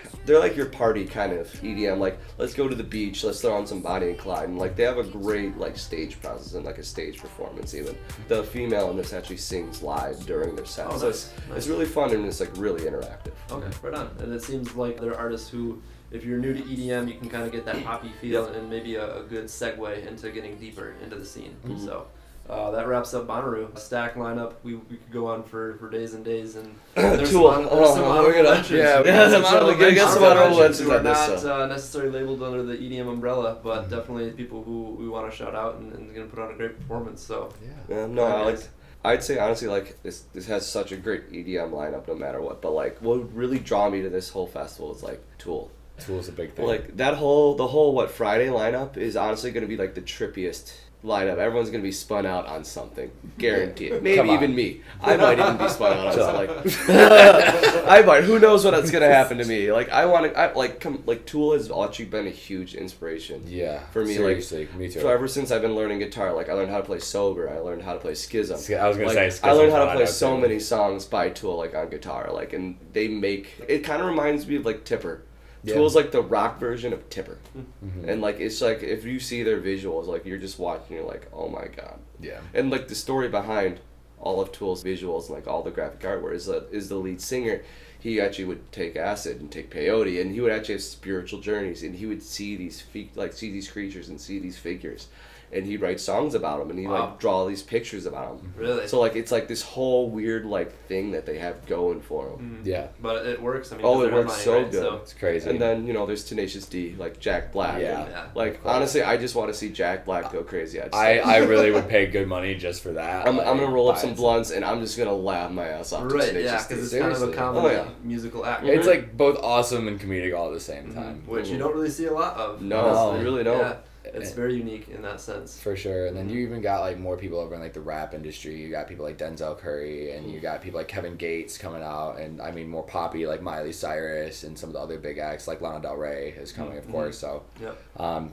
[SPEAKER 3] your party kind of EDM. Like, let's go to the beach, let's throw on some Bonnie and Clyde, and like they have a great like stage presence and like a stage performance. Even the female in this actually sings live during their set,
[SPEAKER 2] Oh,
[SPEAKER 3] so
[SPEAKER 2] nice.
[SPEAKER 3] it's really fun and it's like really interactive.
[SPEAKER 2] Okay, right on. And it seems like they're artists who, if you're new to EDM, you can kind of get that poppy feel and maybe a good segue into getting deeper into the scene. So that wraps up Bonnaroo. Stack lineup. We could go on for days and days. And there's
[SPEAKER 3] Tool.
[SPEAKER 2] some honorable mentions.
[SPEAKER 3] yeah,
[SPEAKER 2] Some honorable
[SPEAKER 3] we're gonna get some honorable mentions
[SPEAKER 2] who are
[SPEAKER 3] on this,
[SPEAKER 2] not necessarily labeled under the EDM umbrella, but definitely people who we want to shout out and going to put on a great performance. So
[SPEAKER 3] Yeah, no, I'd say honestly, like this has such a great EDM lineup, no matter what. But like, what would really draw me to this whole festival is like Tool.
[SPEAKER 1] Tool's a big thing.
[SPEAKER 3] Like the whole Friday lineup is honestly gonna be like the trippiest lineup. Everyone's gonna be spun out on something, guaranteed. Maybe
[SPEAKER 1] Come on.
[SPEAKER 3] even me. I might even be spun out on something. I might. Who knows what's gonna happen to me? Like Tool has actually been a huge inspiration.
[SPEAKER 1] Yeah.
[SPEAKER 3] For me,
[SPEAKER 1] seriously, me too.
[SPEAKER 3] So ever since I've been learning guitar, like I learned how to play Sober, I learned how to play Schism.
[SPEAKER 1] I was gonna say
[SPEAKER 3] I learned how to
[SPEAKER 1] Schism's
[SPEAKER 3] play
[SPEAKER 1] lineup,
[SPEAKER 3] so
[SPEAKER 1] too.
[SPEAKER 3] many songs by Tool, like on guitar, like, and they make it kind of reminds me of like Tipper.
[SPEAKER 1] Yeah.
[SPEAKER 3] Tool's like the rock version of Tipper,
[SPEAKER 1] Mm-hmm.
[SPEAKER 3] and like it's like if you see their visuals, like you're just watching, you're like, oh my god.
[SPEAKER 1] Yeah.
[SPEAKER 3] And like the story behind all of Tool's visuals and like all the graphic artwork is the lead singer. He actually would take acid and take peyote, and he would actually have spiritual journeys, and he would see these see these creatures and see these figures, and he'd write songs about them, and he'd like draw these pictures about them.
[SPEAKER 2] Really?
[SPEAKER 3] So like it's like this whole weird like thing that they have going for them.
[SPEAKER 1] Yeah.
[SPEAKER 2] But it works. I mean,
[SPEAKER 3] Oh,
[SPEAKER 2] 'cause
[SPEAKER 3] it
[SPEAKER 2] they're
[SPEAKER 3] works
[SPEAKER 2] headlining,
[SPEAKER 3] so
[SPEAKER 2] right?
[SPEAKER 3] good.
[SPEAKER 2] So,
[SPEAKER 1] It's crazy.
[SPEAKER 3] And then there's Tenacious D, like Jack Black.
[SPEAKER 1] Yeah.
[SPEAKER 3] and,
[SPEAKER 2] Yeah.
[SPEAKER 3] Like honestly, I just want to see Jack Black go crazy.
[SPEAKER 1] I really would pay good money just for that.
[SPEAKER 3] I'm gonna roll up
[SPEAKER 1] buy
[SPEAKER 3] some
[SPEAKER 1] it.
[SPEAKER 3] blunts and I'm just gonna laugh my ass off. to
[SPEAKER 2] right,
[SPEAKER 3] Tenacious
[SPEAKER 2] yeah,
[SPEAKER 3] D.
[SPEAKER 2] because it's kind of a
[SPEAKER 1] Seriously.
[SPEAKER 2] comedy
[SPEAKER 3] Oh, yeah.
[SPEAKER 2] musical act.
[SPEAKER 1] It's like both awesome and comedic all at the same time.
[SPEAKER 2] Which you don't really see a lot of.
[SPEAKER 3] No,
[SPEAKER 2] honestly.
[SPEAKER 3] you really don't.
[SPEAKER 2] Yeah, it's very unique in that sense.
[SPEAKER 1] For sure. And then you even got like more people over in like the rap industry. You got people like Denzel Curry, and you got people like Kevin Gates coming out, and I mean more poppy like Miley Cyrus and some of the other big acts like Lana Del Rey is coming, of course. So
[SPEAKER 2] Yep.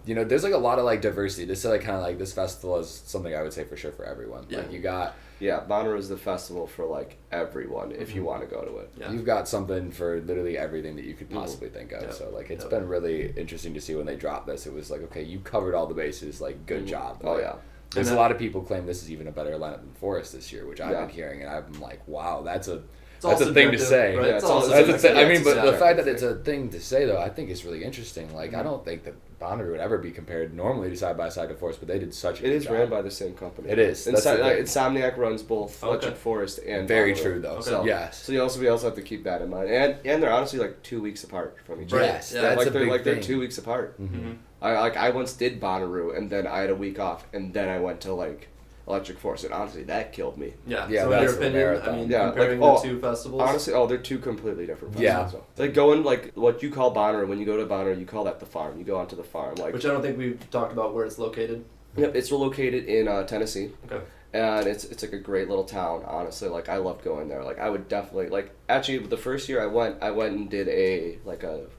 [SPEAKER 1] there's like a lot of like diversity. This is like kind of like this festival is something I would say for sure for everyone.
[SPEAKER 2] Yeah.
[SPEAKER 1] Like you got
[SPEAKER 3] Yeah, Bonnaroo is the festival for like everyone if you want to go to it.
[SPEAKER 2] Yeah.
[SPEAKER 1] you've got something for literally everything that you could possibly think of.
[SPEAKER 2] Yeah.
[SPEAKER 1] So like it's
[SPEAKER 2] Yeah.
[SPEAKER 1] been really interesting to see when they dropped this. It was like, okay, you covered all the bases, like good job.
[SPEAKER 3] Oh,
[SPEAKER 1] Like,
[SPEAKER 3] yeah.
[SPEAKER 1] There's
[SPEAKER 2] And
[SPEAKER 1] a lot of people claim this is even a better lineup than Forest this year, which I've
[SPEAKER 3] Yeah.
[SPEAKER 1] been hearing, and I'm like, wow, that's a
[SPEAKER 2] all
[SPEAKER 1] that's a thing to
[SPEAKER 2] subjective,
[SPEAKER 1] say.
[SPEAKER 2] right?
[SPEAKER 3] Yeah,
[SPEAKER 2] It's
[SPEAKER 3] it's
[SPEAKER 2] all
[SPEAKER 3] all-
[SPEAKER 1] That's a
[SPEAKER 2] subjective.
[SPEAKER 1] I mean, but the
[SPEAKER 3] subjective
[SPEAKER 1] fact that
[SPEAKER 3] thing.
[SPEAKER 1] it's a thing to say, though, I think is really interesting. Like, I don't think that Bonnaroo would ever be compared normally to side by side to Forest, but they did such a
[SPEAKER 3] It
[SPEAKER 1] good
[SPEAKER 3] is
[SPEAKER 1] job.
[SPEAKER 3] ran by the same company.
[SPEAKER 1] It is. That's the thing.
[SPEAKER 3] Insomniac runs both
[SPEAKER 2] Okay.
[SPEAKER 3] Electric Forest and
[SPEAKER 1] Very
[SPEAKER 3] Bonnaroo.
[SPEAKER 1] true, though.
[SPEAKER 2] Okay.
[SPEAKER 3] So,
[SPEAKER 1] Yes.
[SPEAKER 3] So we also have to keep that in mind, and they're honestly like 2 weeks apart from each other.
[SPEAKER 1] Yes,
[SPEAKER 2] Yeah.
[SPEAKER 1] that's
[SPEAKER 3] like
[SPEAKER 1] a big
[SPEAKER 3] they're
[SPEAKER 1] thing.
[SPEAKER 3] 2 weeks apart.
[SPEAKER 1] Mm-hmm.
[SPEAKER 3] I once did Bonnaroo, and then I had a week off, and then I went to like Electric Forest, and honestly that killed me.
[SPEAKER 2] Yeah.
[SPEAKER 1] Yeah,
[SPEAKER 2] So in
[SPEAKER 1] that's
[SPEAKER 2] your
[SPEAKER 1] a
[SPEAKER 2] opinion,
[SPEAKER 1] marathon.
[SPEAKER 2] I mean,
[SPEAKER 3] Yeah,
[SPEAKER 2] comparing
[SPEAKER 3] like,
[SPEAKER 2] the two festivals.
[SPEAKER 3] Honestly, they're two completely different
[SPEAKER 1] Yeah.
[SPEAKER 3] festivals. Like going like what you call Bonnaroo, when you go to Bonnaroo, you call that the farm. You go onto the farm, like
[SPEAKER 2] which I don't think we've talked about where it's located.
[SPEAKER 3] Yep, it's located in Tennessee.
[SPEAKER 2] Okay.
[SPEAKER 3] And it's like a great little town, honestly. Like I loved going there. Like I would definitely like actually the first year I went and did a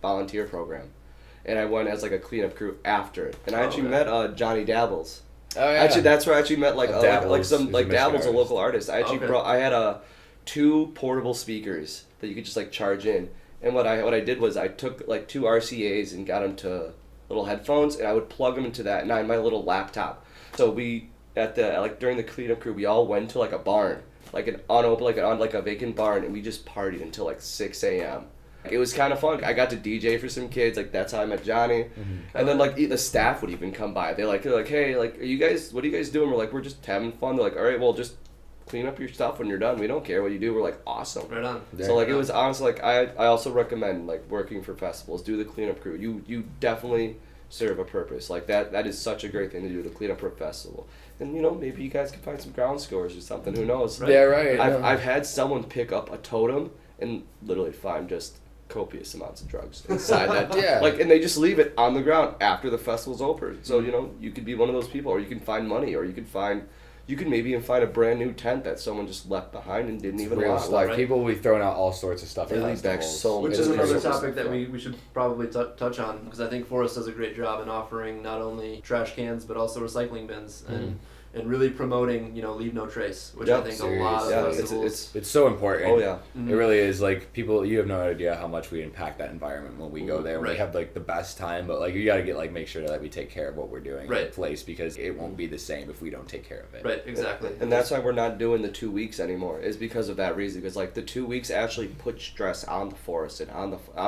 [SPEAKER 3] volunteer program, and I went as like a cleanup crew after it. And I actually met Johnny Dabbles.
[SPEAKER 1] Oh, yeah.
[SPEAKER 3] Actually, that's where I actually met like
[SPEAKER 1] Dabbles
[SPEAKER 3] some
[SPEAKER 1] is
[SPEAKER 3] like
[SPEAKER 1] a
[SPEAKER 3] Dabbles, a
[SPEAKER 1] Michigan
[SPEAKER 3] local artist. I actually
[SPEAKER 2] Okay.
[SPEAKER 3] I had 2 portable speakers that you could just like charge in. And what I did was I took like 2 RCA's and got them to little headphones, and I would plug them into that, and I had my little laptop. So we during the cleanup crew, we all went to like a barn, like on a vacant barn, and we just partied until like 6 a.m. It was kind of fun. I got to DJ for some kids. Like that's how I met Johnny. And then like the staff would even come by. They're like, hey, like, what are you guys doing? We're like, we're just having fun. They're like, all right, well, just clean up your stuff when you're done. We don't care what you do. We're like, awesome.
[SPEAKER 2] Right on.
[SPEAKER 3] So like it was honestly like I also recommend like working for festivals. Do the cleanup crew. You definitely serve a purpose. Like that is such a great thing to do, to clean up for a festival. And maybe you guys can find some ground scores or something. Who knows?
[SPEAKER 2] Right.
[SPEAKER 1] Yeah, right.
[SPEAKER 3] I've had someone pick up a totem and literally find just copious amounts of drugs inside that.
[SPEAKER 1] Yeah.
[SPEAKER 3] Like, and they just leave it on the ground after the festival's over. So you could be one of those people, or you can find money, or you could maybe even find a brand new tent that someone just left behind and didn't even
[SPEAKER 1] Real
[SPEAKER 3] want.
[SPEAKER 1] stuff.
[SPEAKER 3] Like,
[SPEAKER 1] People will be throwing out all sorts of stuff.
[SPEAKER 3] They
[SPEAKER 1] at
[SPEAKER 3] leave back
[SPEAKER 1] festivals.
[SPEAKER 3] so
[SPEAKER 2] Which
[SPEAKER 3] It's
[SPEAKER 2] is another
[SPEAKER 3] crazy.
[SPEAKER 2] topic that we should probably touch on, because I think Forest does a great job in offering not only trash cans but also recycling bins and really promoting leave no trace, which I think a lot of festivals.
[SPEAKER 1] It's so important.
[SPEAKER 3] Oh yeah.
[SPEAKER 1] It really is. Like, people, you have no idea how much we impact that environment when we go there. We
[SPEAKER 2] Right.
[SPEAKER 1] have like the best time, but like you got to make sure that we take care of what we're doing in
[SPEAKER 2] Right.
[SPEAKER 1] the place, because it won't be the same if we don't take care of it.
[SPEAKER 2] Right, exactly.
[SPEAKER 3] And that's why we're not doing the 2 weeks anymore, is because of that reason. Because like the 2 weeks actually put stress on the forest and on the actual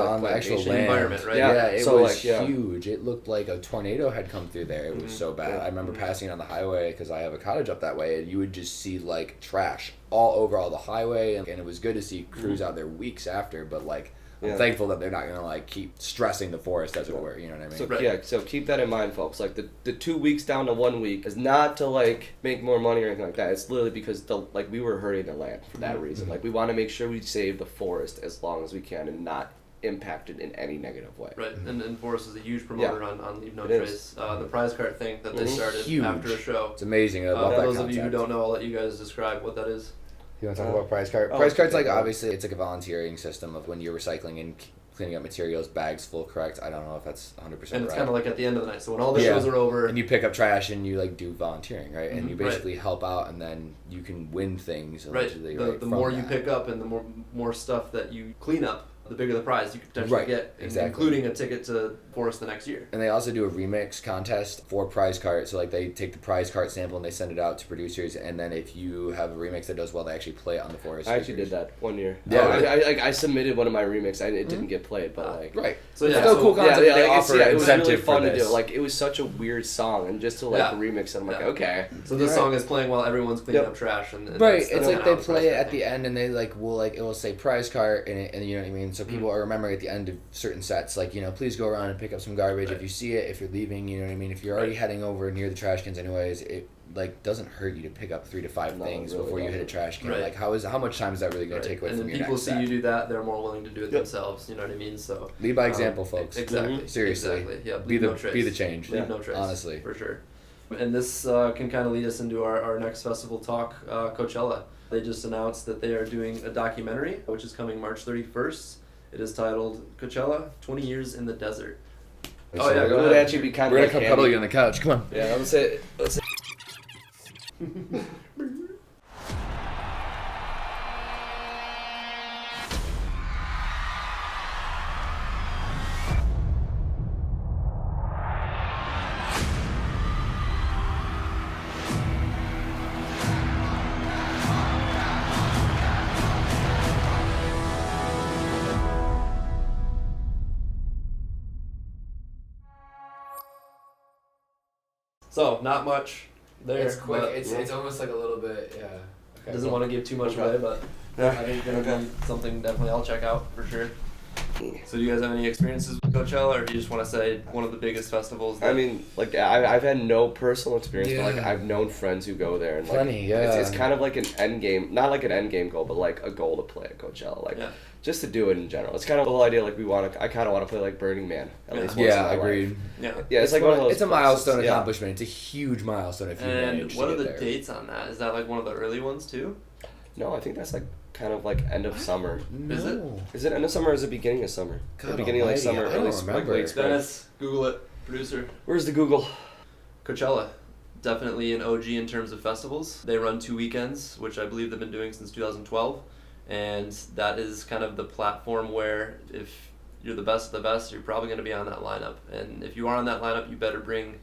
[SPEAKER 1] On the actual
[SPEAKER 3] plantation.
[SPEAKER 1] land.
[SPEAKER 2] environment, right?
[SPEAKER 3] Yeah.
[SPEAKER 1] Yeah, it
[SPEAKER 3] So,
[SPEAKER 1] was
[SPEAKER 3] like, yeah.
[SPEAKER 1] huge. It looked like a tornado had come through there. It was so bad.
[SPEAKER 3] Yeah.
[SPEAKER 1] I remember passing on the highway because I have a cottage up that way, and you would just see like trash all over all the highway, and it was good to see crews out there weeks after. But like, I'm thankful that they're not gonna like keep stressing the forest as it were. You know what I mean?
[SPEAKER 3] So
[SPEAKER 2] Right.
[SPEAKER 3] so keep that in mind, folks. Like the 2 weeks down to 1 week is not to like make more money or anything like that. It's literally because we were hurting the land for that reason. Like, we want to make sure we save the forest as long as we can and not impact it in any negative way.
[SPEAKER 2] Right, and Forest is a huge promoter on Leave No
[SPEAKER 3] It
[SPEAKER 2] Trace.
[SPEAKER 3] is.
[SPEAKER 2] The prize cart thing that they started
[SPEAKER 1] Huge.
[SPEAKER 2] after a show.
[SPEAKER 1] It's amazing. I love
[SPEAKER 2] For
[SPEAKER 1] that
[SPEAKER 2] those
[SPEAKER 1] concept.
[SPEAKER 2] of you who don't know, I'll let you guys describe what that is.
[SPEAKER 1] You want to talk about prize cart?
[SPEAKER 3] oh,
[SPEAKER 1] Prize cart's like,
[SPEAKER 3] okay.
[SPEAKER 1] obviously, it's like a volunteering system of when you're recycling and cleaning up materials, bags full, correct? I don't know if that's 100%
[SPEAKER 2] And it's
[SPEAKER 1] right.
[SPEAKER 2] kind of like at the end of the night. So when all the shows are over,
[SPEAKER 1] And you pick up trash and you like do volunteering, right? And you
[SPEAKER 2] Right.
[SPEAKER 1] basically help out, and then you can win things
[SPEAKER 2] right,
[SPEAKER 1] allegedly,
[SPEAKER 2] the
[SPEAKER 1] from
[SPEAKER 2] more you
[SPEAKER 1] that.
[SPEAKER 2] pick up and the more stuff that you clean up, the bigger the prize you could potentially
[SPEAKER 1] Right,
[SPEAKER 2] get,
[SPEAKER 1] exactly.
[SPEAKER 2] including a ticket to Forest the next year.
[SPEAKER 1] And they also do a remix contest for prize cart. So like they take the prize cart sample and they send it out to producers, and then if you have a remix that does well, they actually play it on the Forest.
[SPEAKER 3] I actually
[SPEAKER 1] speakers.
[SPEAKER 3] did that 1 year.
[SPEAKER 1] Yeah.
[SPEAKER 3] I submitted one of my remixes. It didn't get played, but like.
[SPEAKER 1] Right.
[SPEAKER 2] So
[SPEAKER 1] It's
[SPEAKER 2] yeah,
[SPEAKER 1] still a
[SPEAKER 2] so-
[SPEAKER 1] cool concept.
[SPEAKER 3] Yeah,
[SPEAKER 1] They
[SPEAKER 3] like,
[SPEAKER 1] offer
[SPEAKER 3] it was
[SPEAKER 1] incentive
[SPEAKER 3] really fun
[SPEAKER 1] for
[SPEAKER 3] to
[SPEAKER 1] this.
[SPEAKER 3] do. Like, it was such a weird song, and just to like
[SPEAKER 2] Yeah.
[SPEAKER 3] remix it, I'm like,
[SPEAKER 2] Yeah.
[SPEAKER 3] okay.
[SPEAKER 2] So this
[SPEAKER 1] Right.
[SPEAKER 2] song is playing while everyone's cleaning
[SPEAKER 3] Yep.
[SPEAKER 2] up trash, and
[SPEAKER 1] Right,
[SPEAKER 2] that's
[SPEAKER 1] it's like
[SPEAKER 2] kinda
[SPEAKER 1] they
[SPEAKER 2] how the
[SPEAKER 1] play
[SPEAKER 2] prize
[SPEAKER 1] it
[SPEAKER 2] cart
[SPEAKER 1] at the
[SPEAKER 2] thing.
[SPEAKER 1] end, and they like will like it will say prize cart, and you know what I mean. So people are remembering at the end of certain sets, like please go around and pick up some garbage if you see it. If you're leaving, you know what I mean. If you're already heading over near the trash cans, anyways, it like doesn't hurt you to pick up 3 to 5
[SPEAKER 3] No,
[SPEAKER 1] things
[SPEAKER 3] it really
[SPEAKER 1] before you hit a
[SPEAKER 3] doesn't.
[SPEAKER 1] trash can.
[SPEAKER 2] Right.
[SPEAKER 1] Like how much time is that really going
[SPEAKER 2] Right.
[SPEAKER 1] to take away
[SPEAKER 2] And
[SPEAKER 1] from
[SPEAKER 2] then
[SPEAKER 1] your
[SPEAKER 2] people
[SPEAKER 1] next
[SPEAKER 2] see
[SPEAKER 1] set?
[SPEAKER 2] you do that, they're more willing to do it themselves. You know what I mean? So
[SPEAKER 1] Lead by example, folks.
[SPEAKER 2] Exactly.
[SPEAKER 1] Seriously.
[SPEAKER 2] Exactly. Yeah.
[SPEAKER 1] Be
[SPEAKER 2] Leave
[SPEAKER 1] the
[SPEAKER 2] no trace.
[SPEAKER 1] be the change.
[SPEAKER 2] Leave no trace.
[SPEAKER 1] Honestly.
[SPEAKER 2] For sure. And this can kind of lead us into our next festival talk, Coachella. They just announced that they are doing a documentary, which is coming March 31st. It is titled Coachella: 20 Years in the Desert.
[SPEAKER 1] Oh,
[SPEAKER 2] yeah,
[SPEAKER 3] It
[SPEAKER 2] go
[SPEAKER 3] would
[SPEAKER 2] ahead.
[SPEAKER 3] actually be kind
[SPEAKER 1] We're
[SPEAKER 3] of
[SPEAKER 1] gonna
[SPEAKER 3] like
[SPEAKER 1] come cuddle
[SPEAKER 3] handy.
[SPEAKER 1] you on the couch. Come on.
[SPEAKER 3] Yeah, let's say.
[SPEAKER 2] So not much there. but
[SPEAKER 1] It's almost like a little bit. Yeah. Okay.
[SPEAKER 2] doesn't want to give too much
[SPEAKER 3] Okay.
[SPEAKER 2] away, but
[SPEAKER 3] Yeah.
[SPEAKER 2] I think it's gonna be something definitely I'll check out for sure. So do you guys have any experiences with Coachella, or do you just want to say one of the biggest festivals? That,
[SPEAKER 3] I mean, like I've had no personal experience, but like
[SPEAKER 1] Yeah.
[SPEAKER 3] I've known friends who go there, and like
[SPEAKER 1] Plenty, yeah.
[SPEAKER 3] it's kind of like an end game, not like an end game goal, but like a goal to play at Coachella, like
[SPEAKER 2] Yeah.
[SPEAKER 3] just to do it in general. It's kind of the whole idea, like I kind of want to play like Burning Man at
[SPEAKER 2] Yeah.
[SPEAKER 3] least once in
[SPEAKER 1] Yeah,
[SPEAKER 3] my life.
[SPEAKER 1] agreed.
[SPEAKER 2] yeah.
[SPEAKER 3] Yeah, it's like one of those.
[SPEAKER 1] It's a milestone
[SPEAKER 3] places. Yeah.
[SPEAKER 1] accomplishment. It's a huge milestone if you
[SPEAKER 2] And
[SPEAKER 1] manage
[SPEAKER 2] what
[SPEAKER 1] to
[SPEAKER 2] are
[SPEAKER 1] get
[SPEAKER 2] the
[SPEAKER 1] there.
[SPEAKER 2] dates on that? Is that like one of the early ones too?
[SPEAKER 3] No, I think that's like kind of like end of summer.
[SPEAKER 2] Is it?
[SPEAKER 1] No.
[SPEAKER 3] Is it end of summer or is it beginning of summer?
[SPEAKER 1] God
[SPEAKER 3] The beginning of like
[SPEAKER 1] almighty,
[SPEAKER 3] summer,
[SPEAKER 1] I don't
[SPEAKER 3] early spring,
[SPEAKER 1] remember.
[SPEAKER 3] late spring.
[SPEAKER 2] Dennis, Google it, producer.
[SPEAKER 3] Where's the Google?
[SPEAKER 2] Coachella, definitely an OG in terms of festivals. They run 2 weekends, which I believe they've been doing since 2012, and that is kind of the platform where if you're the best of the best, you're probably going to be on that lineup. And if you are on that lineup, you better bring,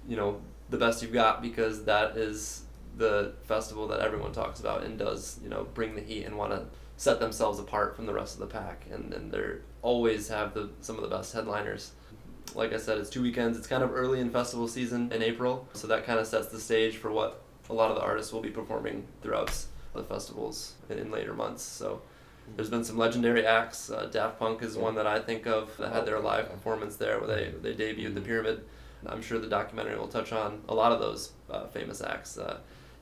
[SPEAKER 2] the best you've got, because that is the festival that everyone talks about and does, bring the heat and want to set themselves apart from the rest of the pack. And they're always have some of the best headliners. Like I said, it's 2 weekends. It's kind of early in festival season in April, so that kind of sets the stage for what a lot of the artists will be performing throughout the festivals in later months. So There's been some legendary acts. Daft Punk is one that I think of that had their live performance there where they debuted the Pyramid. I'm sure the documentary will touch on a lot of those famous acts.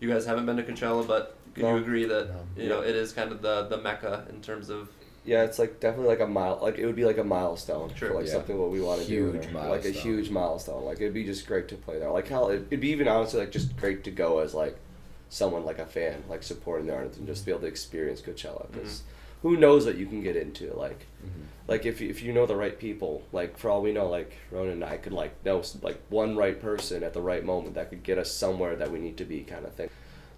[SPEAKER 2] You guys haven't been to Coachella, but can you agree that you know it is kind of the mecca in terms of?
[SPEAKER 3] Yeah, it's like definitely like it would be like a milestone
[SPEAKER 2] Sure.
[SPEAKER 3] for like something what we want to do. Like a huge milestone. Like it'd be just great to play there. Like hell, it'd be even honestly like just great to go as like someone like a fan, like supporting the artist and just be able to experience Coachella because who knows what you can get into. Like like if you know the right people, like for all we know, like Rønan and I could like know like one right person at the right moment that could get us somewhere that we need to be, kind of thing.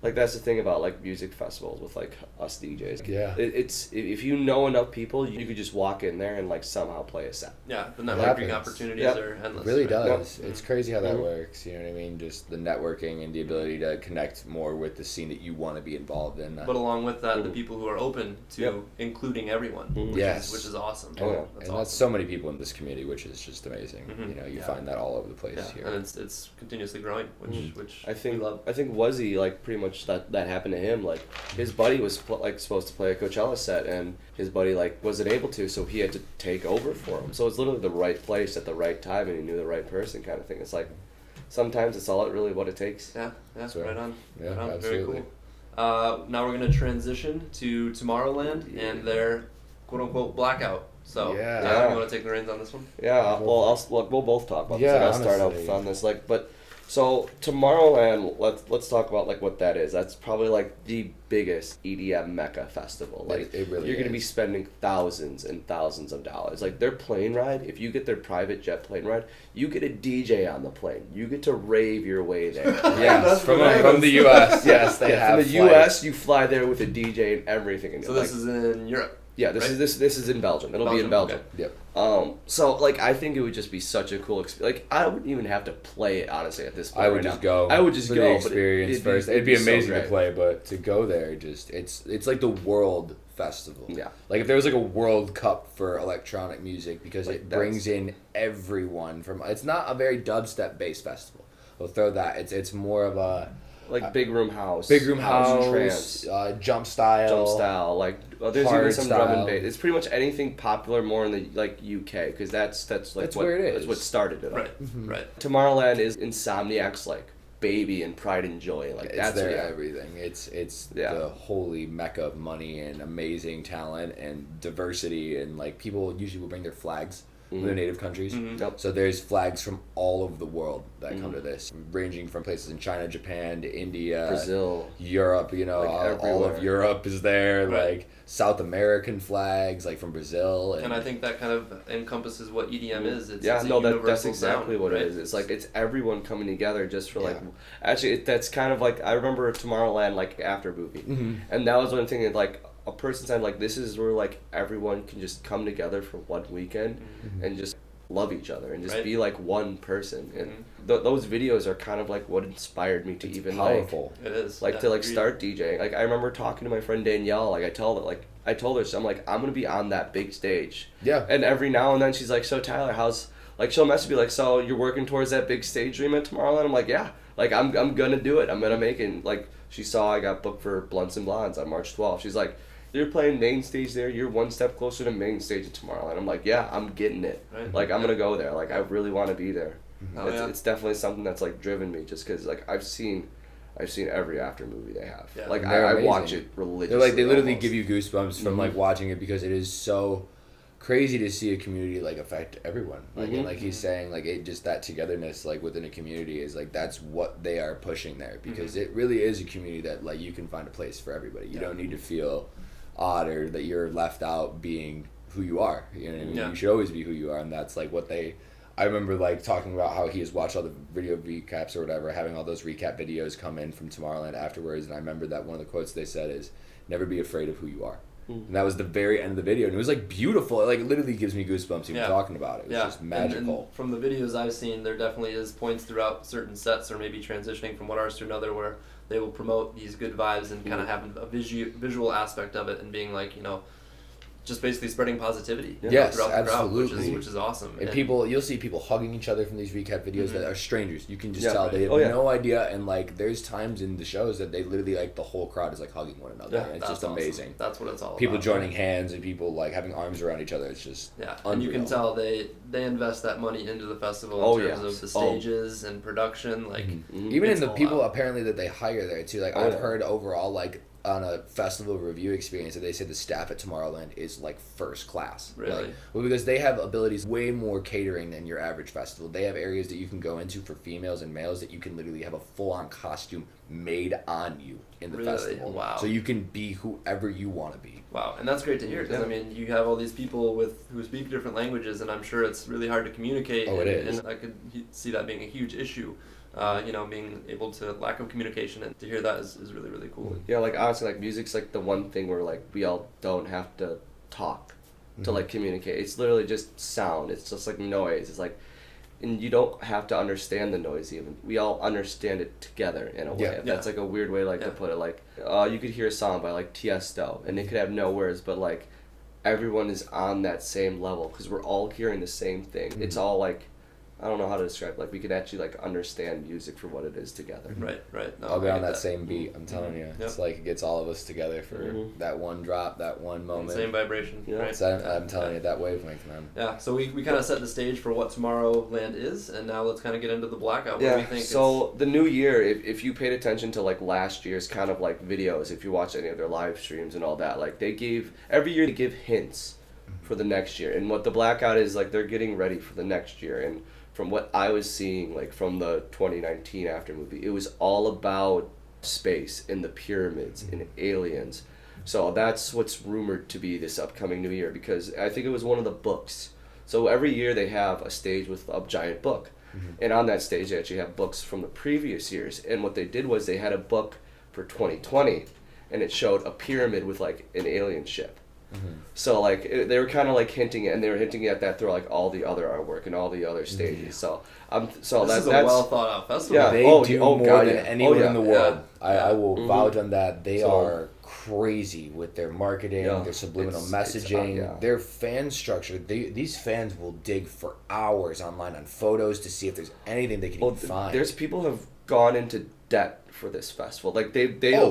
[SPEAKER 3] Like that's the thing about like music festivals with like us DJs.
[SPEAKER 9] Yeah.
[SPEAKER 3] It's if you know enough people, you could just walk in there and like somehow play a set.
[SPEAKER 2] Yeah, the networking opportunities are endless.
[SPEAKER 9] It really
[SPEAKER 2] right?
[SPEAKER 9] does. It's crazy how that works. You know what I mean? Just the networking and the ability to connect more with the scene that you want to be involved in.
[SPEAKER 2] But along with that, the people who are open to including everyone, which is awesome.
[SPEAKER 9] And that's so many people in this community, which is just amazing. You know, you find that all over the place here.
[SPEAKER 2] And it's continuously growing, which
[SPEAKER 3] I think
[SPEAKER 2] we love.
[SPEAKER 3] I think Wuzzy, like pretty much that happened to him. Like his buddy was like supposed to play a Coachella set, and his buddy like wasn't able to, so he had to take over for him. So it's literally the right place at the right time, and he knew the right person, kind of thing. It's like sometimes it's all really what it takes.
[SPEAKER 2] Yeah, right on.
[SPEAKER 9] Yeah,
[SPEAKER 2] right on.
[SPEAKER 9] absolutely.
[SPEAKER 2] Very cool. Now we're gonna transition to Tomorrowland and their quote unquote blackout. So
[SPEAKER 9] Yeah.
[SPEAKER 2] you want to take the reins on this one?
[SPEAKER 3] Yeah, well, we'll both talk about this.
[SPEAKER 9] Yeah,
[SPEAKER 3] I'll start
[SPEAKER 9] honestly.
[SPEAKER 3] off on this, like, but so Tomorrowland, let's talk about like what that is. That's probably like the biggest EDM mecca festival. Like
[SPEAKER 9] It really
[SPEAKER 3] you're gonna
[SPEAKER 9] is.
[SPEAKER 3] be spending thousands and thousands of dollars. Like their plane ride, if you get their private jet plane ride, you get a DJ on the plane. You get to rave your way there.
[SPEAKER 9] Yes, from the U.S. Yes, they have
[SPEAKER 3] From the
[SPEAKER 9] flights.
[SPEAKER 3] U.S., you fly there with a DJ and everything. And
[SPEAKER 2] So
[SPEAKER 3] like,
[SPEAKER 2] this is in Europe.
[SPEAKER 3] yeah, this is in Belgium. It'll be in Belgium.
[SPEAKER 2] Okay.
[SPEAKER 9] Yep.
[SPEAKER 3] So like I think it would just be such a cool experience. Like I wouldn't even have to play it honestly at this point.
[SPEAKER 9] I would
[SPEAKER 3] right
[SPEAKER 9] just
[SPEAKER 3] now.
[SPEAKER 9] go.
[SPEAKER 3] I would just
[SPEAKER 9] for
[SPEAKER 3] go.
[SPEAKER 9] the
[SPEAKER 3] but
[SPEAKER 9] experience first. It'd be
[SPEAKER 3] so
[SPEAKER 9] amazing to
[SPEAKER 3] great.
[SPEAKER 9] play, but to go there, just it's like the world festival.
[SPEAKER 3] Yeah.
[SPEAKER 9] Like if there was like a World Cup for electronic music, because
[SPEAKER 3] Like
[SPEAKER 9] it brings in everyone from. It's not a very dubstep based festival. We'll throw that. It's more of a
[SPEAKER 3] Like big room house,
[SPEAKER 9] big room house,
[SPEAKER 3] trance,
[SPEAKER 9] jump style,
[SPEAKER 3] like there's
[SPEAKER 9] hard
[SPEAKER 3] even some drum and
[SPEAKER 9] style.
[SPEAKER 3] bass. It's pretty much anything popular more in the like UK because that's like
[SPEAKER 9] That's
[SPEAKER 3] what,
[SPEAKER 9] where it is.
[SPEAKER 3] That's what started it. all.
[SPEAKER 2] Right. Right.
[SPEAKER 3] Tomorrowland is Insomniac's like baby and pride and joy. Like
[SPEAKER 9] It's
[SPEAKER 3] that's
[SPEAKER 9] their
[SPEAKER 3] what,
[SPEAKER 9] everything. It's
[SPEAKER 3] Yeah.
[SPEAKER 9] the holy mecca of money and amazing talent and diversity, and like people usually will bring their flags from their native countries.
[SPEAKER 3] Yep.
[SPEAKER 9] So there's flags from all over the world that come to this, ranging from places in China, Japan, to India,
[SPEAKER 3] Brazil.
[SPEAKER 9] Europe. You know,
[SPEAKER 3] Like
[SPEAKER 9] all of
[SPEAKER 3] everywhere.
[SPEAKER 9] Europe is there.
[SPEAKER 2] Right.
[SPEAKER 9] Like South American flags, like from Brazil.
[SPEAKER 2] And I think that kind of encompasses what EDM is. It's
[SPEAKER 3] Yeah,
[SPEAKER 2] a
[SPEAKER 3] no, that's
[SPEAKER 2] universal
[SPEAKER 3] exactly
[SPEAKER 2] sound,
[SPEAKER 3] what
[SPEAKER 2] right?
[SPEAKER 3] it is. It's like it's everyone coming together just for like.
[SPEAKER 9] Yeah.
[SPEAKER 3] Actually, that's kind of like I remember Tomorrowland like after movie, and that was one thing that like a person said like this is where like everyone can just come together for one weekend and just love each other and just
[SPEAKER 2] Right.
[SPEAKER 3] be like one person. And those videos are kind of like what inspired me to even
[SPEAKER 9] powerful.
[SPEAKER 2] It is.
[SPEAKER 3] like
[SPEAKER 2] yeah,
[SPEAKER 3] to like
[SPEAKER 2] agreed.
[SPEAKER 3] start DJing. Like I remember talking to my friend Danielle. Like I told her, so I'm like I'm gonna be on that big stage.
[SPEAKER 9] Yeah.
[SPEAKER 3] And every now and then she's like, so Tyler, how's like she'll message me like, so you're working towards that big stage dream at Tomorrowland? I'm like, yeah. Like I'm gonna do it. I'm gonna make it. Like she saw I got booked for Blunts and Blondes on March 12th. She's like, you're playing main stage there. You're one step closer to main stage at Tomorrowland. I'm like, yeah, I'm getting it.
[SPEAKER 2] Right.
[SPEAKER 3] Like I'm gonna go there. Like I really want to be there.
[SPEAKER 2] Oh, yeah.
[SPEAKER 3] It's definitely something that's like driven me just because like I've seen every after movie they have.
[SPEAKER 2] Yeah.
[SPEAKER 3] Like
[SPEAKER 9] They're
[SPEAKER 3] I watch
[SPEAKER 9] amazing.
[SPEAKER 3] it religiously.
[SPEAKER 9] They're like they literally
[SPEAKER 3] almost.
[SPEAKER 9] give you goosebumps from like watching it, because it is so crazy to see a community like affect everyone. Like and like he's saying, like it just that togetherness like within a community is like that's what they are pushing there, because it really is a community that like you can find a place for everybody. You don't need to feel odd or that you're left out being who you are. You know what I mean?
[SPEAKER 2] Yeah.
[SPEAKER 9] You should always be who you are, and that's like what they. I remember like talking about how he has watched all the video recaps or whatever, having all those recap videos come in from Tomorrowland afterwards, and I remember that one of the quotes they said is, "Never be afraid of who you are." And that was the very end of the video, and it was like beautiful. It, like it literally gives me goosebumps even talking about it. It was just magical.
[SPEAKER 2] And from the videos I've seen, there definitely is points throughout certain sets, or maybe transitioning from one artist to another, where they will promote these good vibes and kind of have a visual aspect of it, and being like, you know, just basically spreading positivity
[SPEAKER 9] Yes,
[SPEAKER 2] throughout the crowd,
[SPEAKER 9] absolutely.
[SPEAKER 2] which is awesome.
[SPEAKER 9] And you'll see people hugging each other from these recap videos that are strangers. You can just
[SPEAKER 3] Yeah,
[SPEAKER 9] tell
[SPEAKER 3] right.
[SPEAKER 9] they have
[SPEAKER 3] Oh, yeah.
[SPEAKER 9] no idea, and like there's times in the shows that they literally like the whole crowd is like hugging one another.
[SPEAKER 3] Yeah,
[SPEAKER 9] and it's
[SPEAKER 2] That's
[SPEAKER 9] just
[SPEAKER 2] awesome.
[SPEAKER 9] amazing.
[SPEAKER 2] That's what it's all
[SPEAKER 9] People
[SPEAKER 2] about.
[SPEAKER 9] joining hands and people like having arms around each other. It's just
[SPEAKER 2] And you can
[SPEAKER 9] unreal.
[SPEAKER 2] tell they invest that money into the festival in
[SPEAKER 3] Oh,
[SPEAKER 2] terms
[SPEAKER 3] yeah.
[SPEAKER 2] of the stages and production. Like
[SPEAKER 9] Even in
[SPEAKER 2] it's
[SPEAKER 9] the
[SPEAKER 2] all
[SPEAKER 9] people
[SPEAKER 2] out.
[SPEAKER 9] apparently that they hire there too. Like
[SPEAKER 3] Oh,
[SPEAKER 9] I've
[SPEAKER 3] yeah.
[SPEAKER 9] heard overall like on a festival review experience that they said the staff at Tomorrowland is like first class.
[SPEAKER 2] Really?
[SPEAKER 9] Like, well, because they have abilities way more catering than your average festival. They have areas that you can go into for females and males that you can literally have a full on costume made on you in the
[SPEAKER 2] Really?
[SPEAKER 9] festival.
[SPEAKER 2] Wow.
[SPEAKER 9] So you can be whoever you want to be.
[SPEAKER 2] Wow, and that's great to hear because I mean you have all these people who speak different languages, and I'm sure it's really hard to communicate.
[SPEAKER 9] Oh, it
[SPEAKER 2] and,
[SPEAKER 9] is.
[SPEAKER 2] And I could see that being a huge issue. Being able to lack of communication, and to hear that is really really cool.
[SPEAKER 3] Yeah, like honestly, like music's like the one thing where like we all don't have to talk to like communicate. It's literally just sound. It's just like noise. It's like, and you don't have to understand the noise even. We all understand it together in a way.
[SPEAKER 9] Yeah.
[SPEAKER 3] That's like a weird way to put it. Like, you could hear a song by like Tiesto, and it could have no words, but like everyone is on that same level because we're all hearing the same thing. It's all like, I don't know how to describe it. Like we can actually like understand music for what it is together.
[SPEAKER 2] Right. No,
[SPEAKER 9] I'll be
[SPEAKER 2] I
[SPEAKER 9] on
[SPEAKER 2] get
[SPEAKER 9] that same beat. I'm telling you, it's like it gets all of us together for that one drop, that one moment.
[SPEAKER 2] Same vibration.
[SPEAKER 3] Yeah.
[SPEAKER 2] Right.
[SPEAKER 9] So I'm telling you, that wavelength, man.
[SPEAKER 2] Yeah, so we kind of set the stage for what Tomorrowland is, and now let's kind of get into the Blackout. What do
[SPEAKER 3] Yeah,
[SPEAKER 2] we think?
[SPEAKER 3] so the new year, if you paid attention to like last year's kind of like videos, if you watched any of their live streams and all that, like every year they give hints for the next year. And what the Blackout is, like they're getting ready for the next year. And from what I was seeing, like from the 2019 after movie, it was all about space and the pyramids and aliens. So that's what's rumored to be this upcoming new year, because I think it was one of the books. So every year they have a stage with a giant book. And on that stage they actually have books from the previous years. And what they did was they had a book for 2020, and it showed a pyramid with like an alien ship. So like they were kind of like hinting, and they were hinting at that through like all the other artwork and all the other stages. So
[SPEAKER 2] this is a well thought out festival.
[SPEAKER 3] Yeah.
[SPEAKER 9] They do more than anyone in the world. I will vouch on that. They are crazy with their marketing, their subliminal messaging, their fan structure. These fans will dig for hours online on photos to see if there's anything they can even find.
[SPEAKER 3] There's people who have gone into debt for this festival. Like they're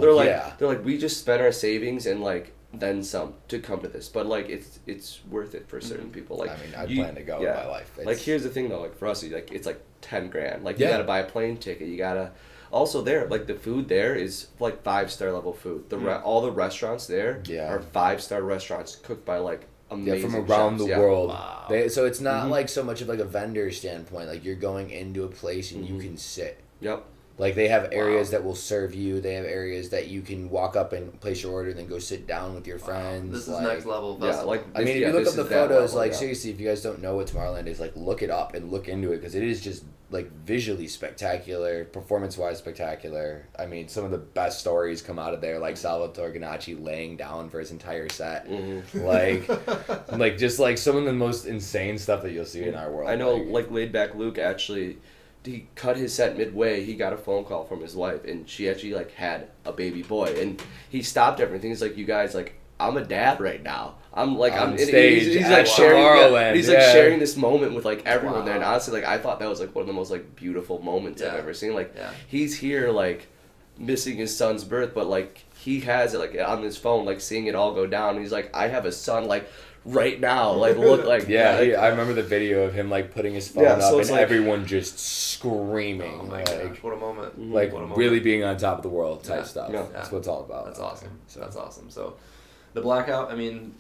[SPEAKER 3] like we just spent our savings and like then some to come to this, but like it's worth it for certain people. Like
[SPEAKER 9] I mean, I plan to go in my life.
[SPEAKER 3] Like here's the thing though, like for us, like it's like 10 grand. Like you gotta buy a plane ticket. You gotta also there like the food there is like 5-star level food. All the restaurants there are 5-star restaurants cooked by like amazing
[SPEAKER 9] from around
[SPEAKER 3] chefs.
[SPEAKER 9] the world.
[SPEAKER 2] Wow.
[SPEAKER 9] So it's not like so much of like a vendor standpoint. Like you're going into a place and you can sit.
[SPEAKER 3] Yep.
[SPEAKER 9] Like they have areas that will serve you. They have areas that you can walk up and place your order and then go sit down with your friends.
[SPEAKER 2] This is
[SPEAKER 9] like,
[SPEAKER 2] next level festival.
[SPEAKER 3] Yeah, like
[SPEAKER 9] I mean, if you look
[SPEAKER 3] this
[SPEAKER 9] up the
[SPEAKER 3] is that
[SPEAKER 9] photos,
[SPEAKER 3] level,
[SPEAKER 9] like seriously, if you guys don't know what Tomorrowland is, like look it up and look into it because it is just like visually spectacular, performance-wise spectacular. I mean, some of the best stories come out of there, like Salvatore Ganacci laying down for his entire set, like just like some of the most insane stuff that you'll see in our world.
[SPEAKER 3] I know, like Laid Back Luke actually, he cut his set midway. He got a phone call from his wife, and she actually like had a baby boy, and he stopped everything. He's like, "You guys, like, I'm a dad right now. I'm like,
[SPEAKER 9] on
[SPEAKER 3] I'm
[SPEAKER 9] stage.
[SPEAKER 3] He's
[SPEAKER 9] at
[SPEAKER 3] like sharing.
[SPEAKER 9] Tomorrowland,
[SPEAKER 3] He's like sharing this moment with like everyone there, and honestly, like I thought that was like one of the most like beautiful moments I've ever seen. Like, he's here like missing his son's birth, but like he has it like on his phone, like seeing it all go down. And he's like, I have a son, like. Right now, like look, like
[SPEAKER 9] I remember the video of him like putting his phone up and
[SPEAKER 3] like,
[SPEAKER 9] everyone just screaming.
[SPEAKER 2] Oh my
[SPEAKER 9] like,
[SPEAKER 2] gosh, what a moment!
[SPEAKER 9] Like
[SPEAKER 2] what a moment.
[SPEAKER 9] really being on top of the world type stuff.
[SPEAKER 3] Yeah.
[SPEAKER 9] That's what it's all about.
[SPEAKER 2] That's awesome. That's awesome. So, the Blackout. I mean,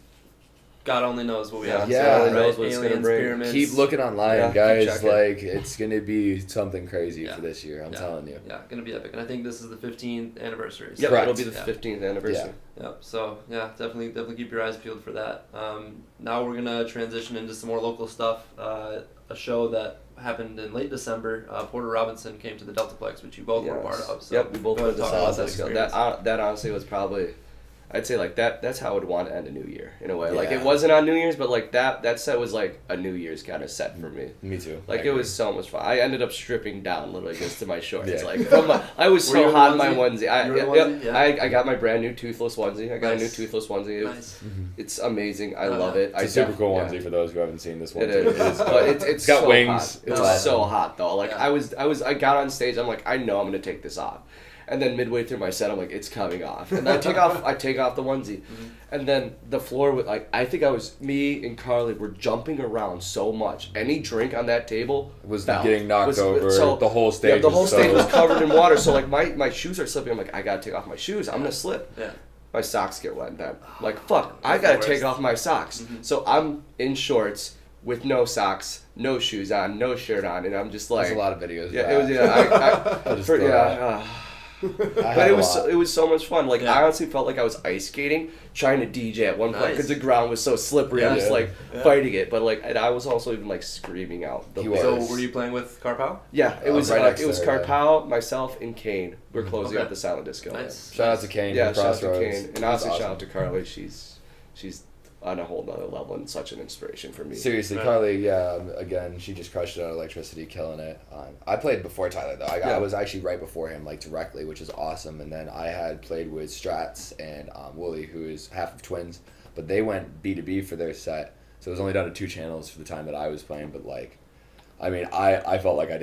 [SPEAKER 2] God only knows what we have.
[SPEAKER 9] Yeah,
[SPEAKER 3] God knows what it's gonna
[SPEAKER 2] Aliens,
[SPEAKER 3] bring.
[SPEAKER 2] pyramids.
[SPEAKER 9] Keep looking online,
[SPEAKER 3] keep
[SPEAKER 9] guys.
[SPEAKER 3] checking.
[SPEAKER 9] Like it's gonna be something crazy for this year. I'm telling you.
[SPEAKER 2] Yeah, gonna be epic, and I think this is the 15th anniversary.
[SPEAKER 3] Yep,
[SPEAKER 9] Correct.
[SPEAKER 3] it'll be the 15th anniversary.
[SPEAKER 2] Yep. So definitely keep your eyes peeled for that. Now we're gonna transition into some more local stuff. A show that happened in late December. Porter Robinson came to the Deltaplex, which you both were part of. So
[SPEAKER 3] yep, we both went to
[SPEAKER 2] talk about
[SPEAKER 3] that.
[SPEAKER 2] experience.
[SPEAKER 3] That honestly was probably, I'd say like that's how I would want to end a new year in a way. Like
[SPEAKER 9] Yeah.
[SPEAKER 3] it wasn't on New Year's, but like that set was like a New Year's kind of set for me.
[SPEAKER 9] Me too.
[SPEAKER 3] Like
[SPEAKER 9] I
[SPEAKER 3] it
[SPEAKER 9] agree.
[SPEAKER 3] was so much fun. I ended up stripping down literally just to my shorts.
[SPEAKER 9] Yeah.
[SPEAKER 3] Like from I was
[SPEAKER 2] Were you
[SPEAKER 3] so
[SPEAKER 2] in
[SPEAKER 3] hot in
[SPEAKER 2] the
[SPEAKER 3] my
[SPEAKER 2] onesie?
[SPEAKER 3] onesie.
[SPEAKER 2] You were in the onesie? Yeah.
[SPEAKER 3] I got my brand new toothless onesie. I got a new
[SPEAKER 2] Nice.
[SPEAKER 3] toothless onesie.
[SPEAKER 2] Nice.
[SPEAKER 3] It's amazing. I
[SPEAKER 2] Oh,
[SPEAKER 3] love
[SPEAKER 2] yeah.
[SPEAKER 3] it.
[SPEAKER 9] It's a super cool onesie for those who haven't seen this one.
[SPEAKER 3] It is. But it's
[SPEAKER 9] got
[SPEAKER 3] so
[SPEAKER 9] wings.
[SPEAKER 3] Hot.
[SPEAKER 9] It's
[SPEAKER 3] It's
[SPEAKER 9] awesome.
[SPEAKER 3] so hot though. Like
[SPEAKER 2] Yeah.
[SPEAKER 3] I got on stage. I'm like, I know I'm gonna take this off, and then midway through my set, I'm like, it's coming off, and I take off the onesie, and then the floor with like I think me and Carly were jumping around so much. Any drink on that table
[SPEAKER 9] Was
[SPEAKER 3] fell.
[SPEAKER 9] getting knocked over. The whole stage.
[SPEAKER 3] Yeah, the whole
[SPEAKER 9] was
[SPEAKER 3] stage was
[SPEAKER 9] so-
[SPEAKER 3] covered in water. So like my shoes are slipping. I'm like, I gotta take off my shoes. I'm gonna slip.
[SPEAKER 2] Yeah.
[SPEAKER 3] My socks get wet then. Like, fuck, I gotta
[SPEAKER 2] worst.
[SPEAKER 3] take off my socks. So I'm in shorts with no socks, no shoes on, no shirt on, and I'm just like...
[SPEAKER 9] There's a lot of videos.
[SPEAKER 3] Yeah,
[SPEAKER 9] of
[SPEAKER 3] it was,
[SPEAKER 9] that.
[SPEAKER 3] yeah,
[SPEAKER 9] I'll just throw that.
[SPEAKER 3] But it was so much fun. Like,
[SPEAKER 2] Yeah.
[SPEAKER 3] I honestly felt like I was ice skating, trying to DJ at one point,
[SPEAKER 2] Nice.
[SPEAKER 3] because the ground was so slippery. I'm just,
[SPEAKER 9] Yeah.
[SPEAKER 3] like, fighting it. But, like, and I was also even, like, screaming out.
[SPEAKER 9] He
[SPEAKER 3] lyrics.
[SPEAKER 2] So
[SPEAKER 9] was.
[SPEAKER 2] were you playing with Carpow?
[SPEAKER 3] Yeah, it was
[SPEAKER 9] right next
[SPEAKER 3] it was
[SPEAKER 9] there, yeah.
[SPEAKER 3] Carpow, myself, and Kane. We're closing
[SPEAKER 2] Okay.
[SPEAKER 3] out the silent disco.
[SPEAKER 2] Nice.
[SPEAKER 9] Shout out to Kane.
[SPEAKER 3] Yeah,
[SPEAKER 9] from
[SPEAKER 3] shout out to
[SPEAKER 9] Crossroads.
[SPEAKER 3] Kane, and
[SPEAKER 9] He's
[SPEAKER 3] honestly, shout
[SPEAKER 9] awesome.
[SPEAKER 3] out to Carly. She's on a whole nother level and such an inspiration for me.
[SPEAKER 9] Seriously,
[SPEAKER 2] Right.
[SPEAKER 9] Carly, yeah, again, she just crushed it on electricity, killing it. I played before Tyler, though. I was actually right before him, like, directly, which is awesome. And then I had played with Strats and Wooly, who is half of Twins, but they went B2B for their set. So it was only done to 2 channels for the time that I was playing, but, like, I mean, I felt like I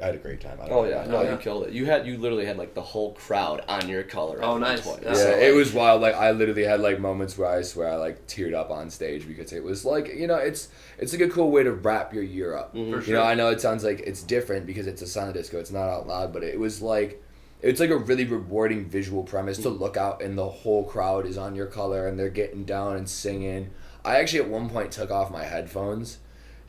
[SPEAKER 9] had a great time. I don't
[SPEAKER 3] Oh
[SPEAKER 9] know.
[SPEAKER 3] yeah, no, you killed it. You literally had like the whole crowd on your color.
[SPEAKER 2] Oh,
[SPEAKER 3] at
[SPEAKER 2] nice.
[SPEAKER 3] one point.
[SPEAKER 2] Yeah.
[SPEAKER 9] Yeah,
[SPEAKER 3] So,
[SPEAKER 9] it
[SPEAKER 3] like,
[SPEAKER 9] was wild. Like, I literally had like moments where I swear I like teared up on stage because it was like, you know, it's like a cool way to wrap your year up.
[SPEAKER 2] For
[SPEAKER 9] You
[SPEAKER 2] sure.
[SPEAKER 9] know, I know it sounds like it's different because it's a silent disco. It's not out loud, but it was like, it's like a really rewarding visual premise to look out and the whole crowd is on your color and they're getting down and singing. I actually at one point took off my headphones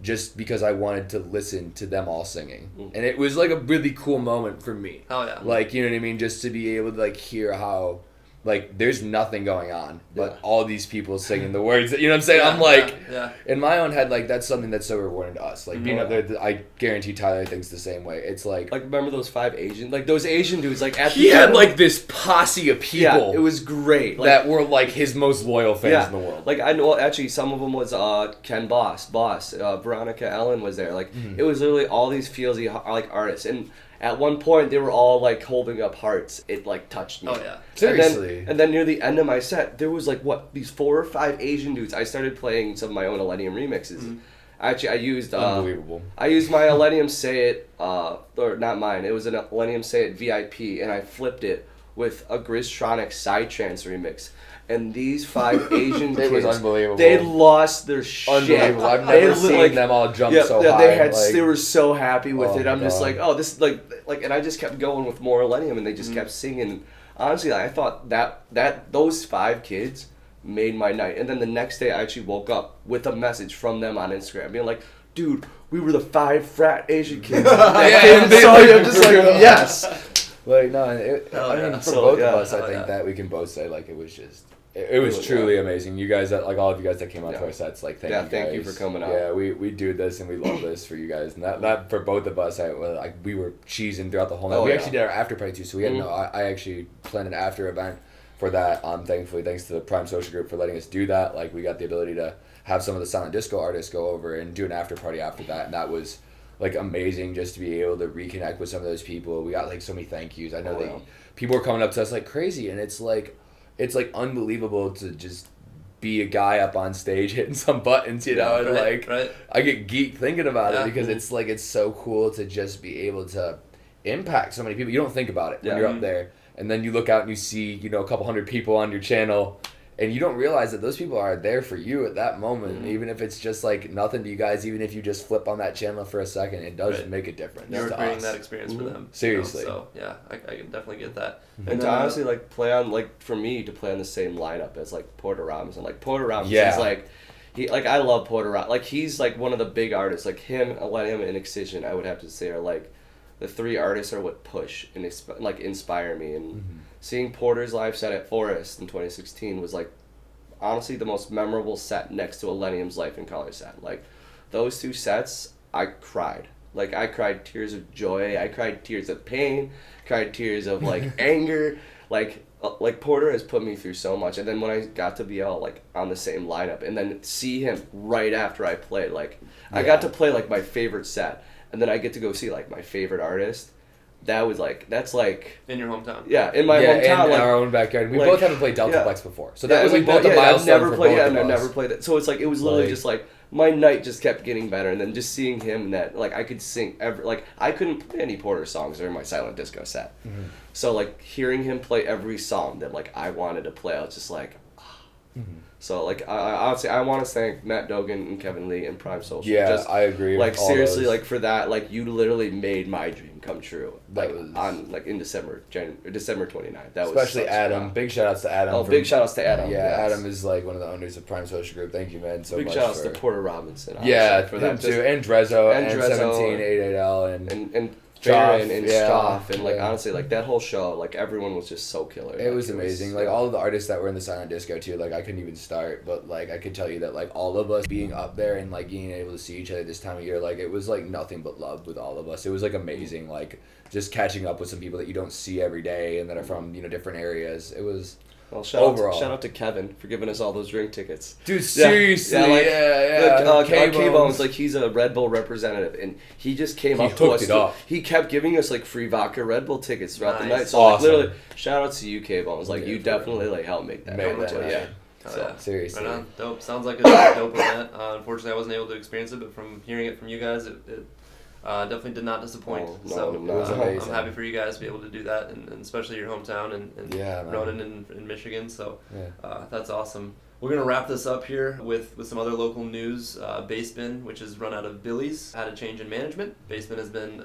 [SPEAKER 9] just because I wanted to listen to them all singing. And it was like a really cool moment for me.
[SPEAKER 2] Hell yeah.
[SPEAKER 9] Like, you know what I mean? Just to be able to like hear how like there's nothing going on but all these people singing the words. You know what I'm saying?
[SPEAKER 2] Yeah,
[SPEAKER 9] I'm like
[SPEAKER 2] yeah.
[SPEAKER 9] in my own head, like that's something that's so rewarding to us. Like being up there, I guarantee Tyler thinks the same way. It's like
[SPEAKER 3] remember those 5 Asian, like those Asian dudes, like at
[SPEAKER 9] he
[SPEAKER 3] the
[SPEAKER 9] had
[SPEAKER 3] end,
[SPEAKER 9] like this posse of people
[SPEAKER 3] yeah, it was great. Like,
[SPEAKER 9] that were like his most loyal fans in the world.
[SPEAKER 3] Like I know, actually, some of them was Ken Boss, Veronica Ellen was there. Like it was literally all these feelsy like artists, and at one point they were all like holding up hearts. It like touched me.
[SPEAKER 2] Oh yeah.
[SPEAKER 9] Seriously.
[SPEAKER 3] And then near the end of my set, there was like these 4 or 5 Asian dudes. I started playing some of my own Millennium remixes. Actually, I used
[SPEAKER 9] Unbelievable.
[SPEAKER 3] I used my Millennium Say It, or not mine. It was a Millennium Say It VIP, and I flipped it with a Grizztronic Psytrance remix. And these 5 Asian
[SPEAKER 9] It was
[SPEAKER 3] kids,
[SPEAKER 9] unbelievable.
[SPEAKER 3] they lost their shit.
[SPEAKER 9] Unbelievable. I've
[SPEAKER 3] They
[SPEAKER 9] never
[SPEAKER 3] li-
[SPEAKER 9] seen
[SPEAKER 3] like-
[SPEAKER 9] them all jump
[SPEAKER 3] yeah,
[SPEAKER 9] so
[SPEAKER 3] yeah,
[SPEAKER 9] high.
[SPEAKER 3] they were so happy with
[SPEAKER 9] Oh,
[SPEAKER 3] it. I'm just
[SPEAKER 9] God.
[SPEAKER 3] like, oh, this is like, and I just kept going with more Millennium, and they just kept singing. Honestly, I thought that those 5 kids made my night. And then the next day, I actually woke up with a message from them on Instagram, being like, dude, we were the 5 frat Asian kids that came and saw you. I'm just like, yes.
[SPEAKER 9] Like no,
[SPEAKER 2] Hell
[SPEAKER 9] I mean
[SPEAKER 2] yeah.
[SPEAKER 9] for
[SPEAKER 3] So,
[SPEAKER 9] both
[SPEAKER 3] yeah,
[SPEAKER 9] of us, I
[SPEAKER 2] hell
[SPEAKER 9] think
[SPEAKER 2] yeah.
[SPEAKER 9] that we can both say like it was just it was truly amazing. You guys, like all of you guys that came out to
[SPEAKER 3] Yeah.
[SPEAKER 9] our sets, like thank
[SPEAKER 3] Yeah,
[SPEAKER 9] you guys.
[SPEAKER 3] thank you for coming out.
[SPEAKER 9] Yeah, we do this and we love this for you guys, and that for both of us, we were cheesing throughout the whole night.
[SPEAKER 3] Oh,
[SPEAKER 9] We
[SPEAKER 3] yeah.
[SPEAKER 9] actually did our after party too, so we had I actually planned an after event for that. Thankfully, thanks to the Prime Social Group for letting us do that. Like we got the ability to have some of the silent disco artists go over and do an after party after that, and that was like amazing just to be able to reconnect with some of those people. We got like so many thank yous. I know people were coming up to us like crazy, and it's like unbelievable to just be a guy up on stage hitting some buttons, you know, and
[SPEAKER 2] right.
[SPEAKER 9] I get geeked thinking about
[SPEAKER 2] Yeah.
[SPEAKER 9] it because it's like it's so cool to just be able to impact so many people. You don't think about it when you're up there, and then you look out and you see, you know, a couple hundred people on your channel, and you don't realize that those people are there for you at that moment. Even if it's just like nothing to you guys, even if you just flip on that channel for a second, it does make a difference.
[SPEAKER 2] You were
[SPEAKER 9] to
[SPEAKER 2] creating
[SPEAKER 9] us.
[SPEAKER 2] that experience for them.
[SPEAKER 9] Seriously.
[SPEAKER 2] You know? So yeah, I can definitely get that.
[SPEAKER 3] And to honestly like play on, like for me to play on the same lineup as like Porter Robinson. Like Porter Robinson
[SPEAKER 9] Yeah.
[SPEAKER 3] is like I love Porter Robinson. Like he's like one of the big artists. Like him, Millennium, and Excision, I would have to say are like the 3 artists are what push and like inspire me. And seeing Porter's live set at Forest in 2016 was like honestly the most memorable set next to Millennium's Life in Color set. Like those 2 sets, I cried. Like I cried tears of joy. I cried tears of pain. Cried tears of like anger. Like like Porter has put me through so much, and then when I got to be all like on the same lineup, and then see him right after I played, like I got to play like my favorite set, and then I get to go see like my favorite artist. That was like that's like
[SPEAKER 2] in your hometown.
[SPEAKER 3] Yeah, in my hometown,
[SPEAKER 9] in
[SPEAKER 3] like
[SPEAKER 9] our own backyard. We
[SPEAKER 3] like,
[SPEAKER 9] both haven't played Deltaplex before, so that
[SPEAKER 3] yeah,
[SPEAKER 9] was
[SPEAKER 3] we
[SPEAKER 9] like both a
[SPEAKER 3] I've
[SPEAKER 9] milestone
[SPEAKER 3] never
[SPEAKER 9] for
[SPEAKER 3] played.
[SPEAKER 9] both
[SPEAKER 3] Yeah,
[SPEAKER 9] of
[SPEAKER 3] no,
[SPEAKER 9] us.
[SPEAKER 3] never played it. So it's like it was literally
[SPEAKER 9] Like-
[SPEAKER 3] just like my night just kept getting better, and then just seeing him and that like I could sing like I couldn't play any Porter songs during my silent disco set.
[SPEAKER 9] Mm-hmm.
[SPEAKER 3] So like hearing him play every song that like I wanted to play, I was just like. So like I honestly I want to thank Matt Dogan and Kevin Lee and Prime Social.
[SPEAKER 9] Yeah,
[SPEAKER 3] just,
[SPEAKER 9] I agree.
[SPEAKER 3] Like
[SPEAKER 9] with all
[SPEAKER 3] seriously,
[SPEAKER 9] those.
[SPEAKER 3] like for that, like you literally made my dream come true.
[SPEAKER 9] That
[SPEAKER 3] Like
[SPEAKER 9] was-
[SPEAKER 3] on like in December 29th. That was
[SPEAKER 9] Especially
[SPEAKER 3] such-
[SPEAKER 9] Adam. Big shout outs to Adam.
[SPEAKER 3] Oh,
[SPEAKER 9] for-
[SPEAKER 3] big shout outs to Adam.
[SPEAKER 9] Yeah,
[SPEAKER 3] yes.
[SPEAKER 9] Adam is like one of the owners of Prime Social Group. Thank you, man, so
[SPEAKER 3] Big
[SPEAKER 9] much.
[SPEAKER 3] shout outs
[SPEAKER 9] for,
[SPEAKER 3] to Porter Robinson. honestly,
[SPEAKER 9] Yeah,
[SPEAKER 3] for
[SPEAKER 9] him
[SPEAKER 3] that
[SPEAKER 9] too, and Drezzo,
[SPEAKER 3] and
[SPEAKER 9] and
[SPEAKER 3] Drezzo,
[SPEAKER 9] 1788L,
[SPEAKER 3] and
[SPEAKER 9] Joff,
[SPEAKER 3] Farron and
[SPEAKER 9] yeah,
[SPEAKER 3] Stoff and like
[SPEAKER 9] yeah.
[SPEAKER 3] honestly like that whole show, like everyone was just so killer.
[SPEAKER 9] It was amazing. Like all of the artists that were in the silent disco too. Like I couldn't even start, but like I could tell you that like all of us being up there and like being able to see each other this time of year, like it was like nothing but love with all of us. It was like amazing. Like just catching up with some people that you don't see every day and that are from different areas. It was.
[SPEAKER 3] Well, shout
[SPEAKER 9] Overall.
[SPEAKER 3] out to Kevin for giving us all those drink tickets.
[SPEAKER 9] Dude, seriously, yeah.
[SPEAKER 3] Like,
[SPEAKER 9] K-Bones.
[SPEAKER 3] K-Bones, like he's a Red Bull representative, and he just came
[SPEAKER 9] He
[SPEAKER 3] up to
[SPEAKER 9] hooked
[SPEAKER 3] us.
[SPEAKER 9] it up.
[SPEAKER 3] He kept giving us like free vodka Red Bull tickets throughout the
[SPEAKER 2] Nice.
[SPEAKER 3] night. So like,
[SPEAKER 9] Awesome.
[SPEAKER 3] literally, shout out to you, K-Bones. Like
[SPEAKER 9] Yeah,
[SPEAKER 3] you
[SPEAKER 9] for
[SPEAKER 3] definitely like helped make that
[SPEAKER 9] Made
[SPEAKER 3] happen.
[SPEAKER 9] that
[SPEAKER 3] So,
[SPEAKER 9] happen.
[SPEAKER 3] yeah.
[SPEAKER 2] Oh,
[SPEAKER 3] So,
[SPEAKER 2] yeah.
[SPEAKER 9] Seriously.
[SPEAKER 2] Right on. Dope. Sounds like a dope event. Unfortunately, I wasn't able to experience it, but from hearing it from you guys, it definitely did not disappoint.
[SPEAKER 3] Oh, no,
[SPEAKER 2] so
[SPEAKER 3] no, it was
[SPEAKER 2] I'm
[SPEAKER 9] amazing.
[SPEAKER 2] happy for you guys to be able to do that, and especially your hometown and
[SPEAKER 9] Yeah, man.
[SPEAKER 2] Rønan in Michigan. So
[SPEAKER 9] Yeah.
[SPEAKER 2] that's awesome. We're gonna wrap this up here with some other local news. Basebin, which is run out of Billy's, had a change in management. Basebin has been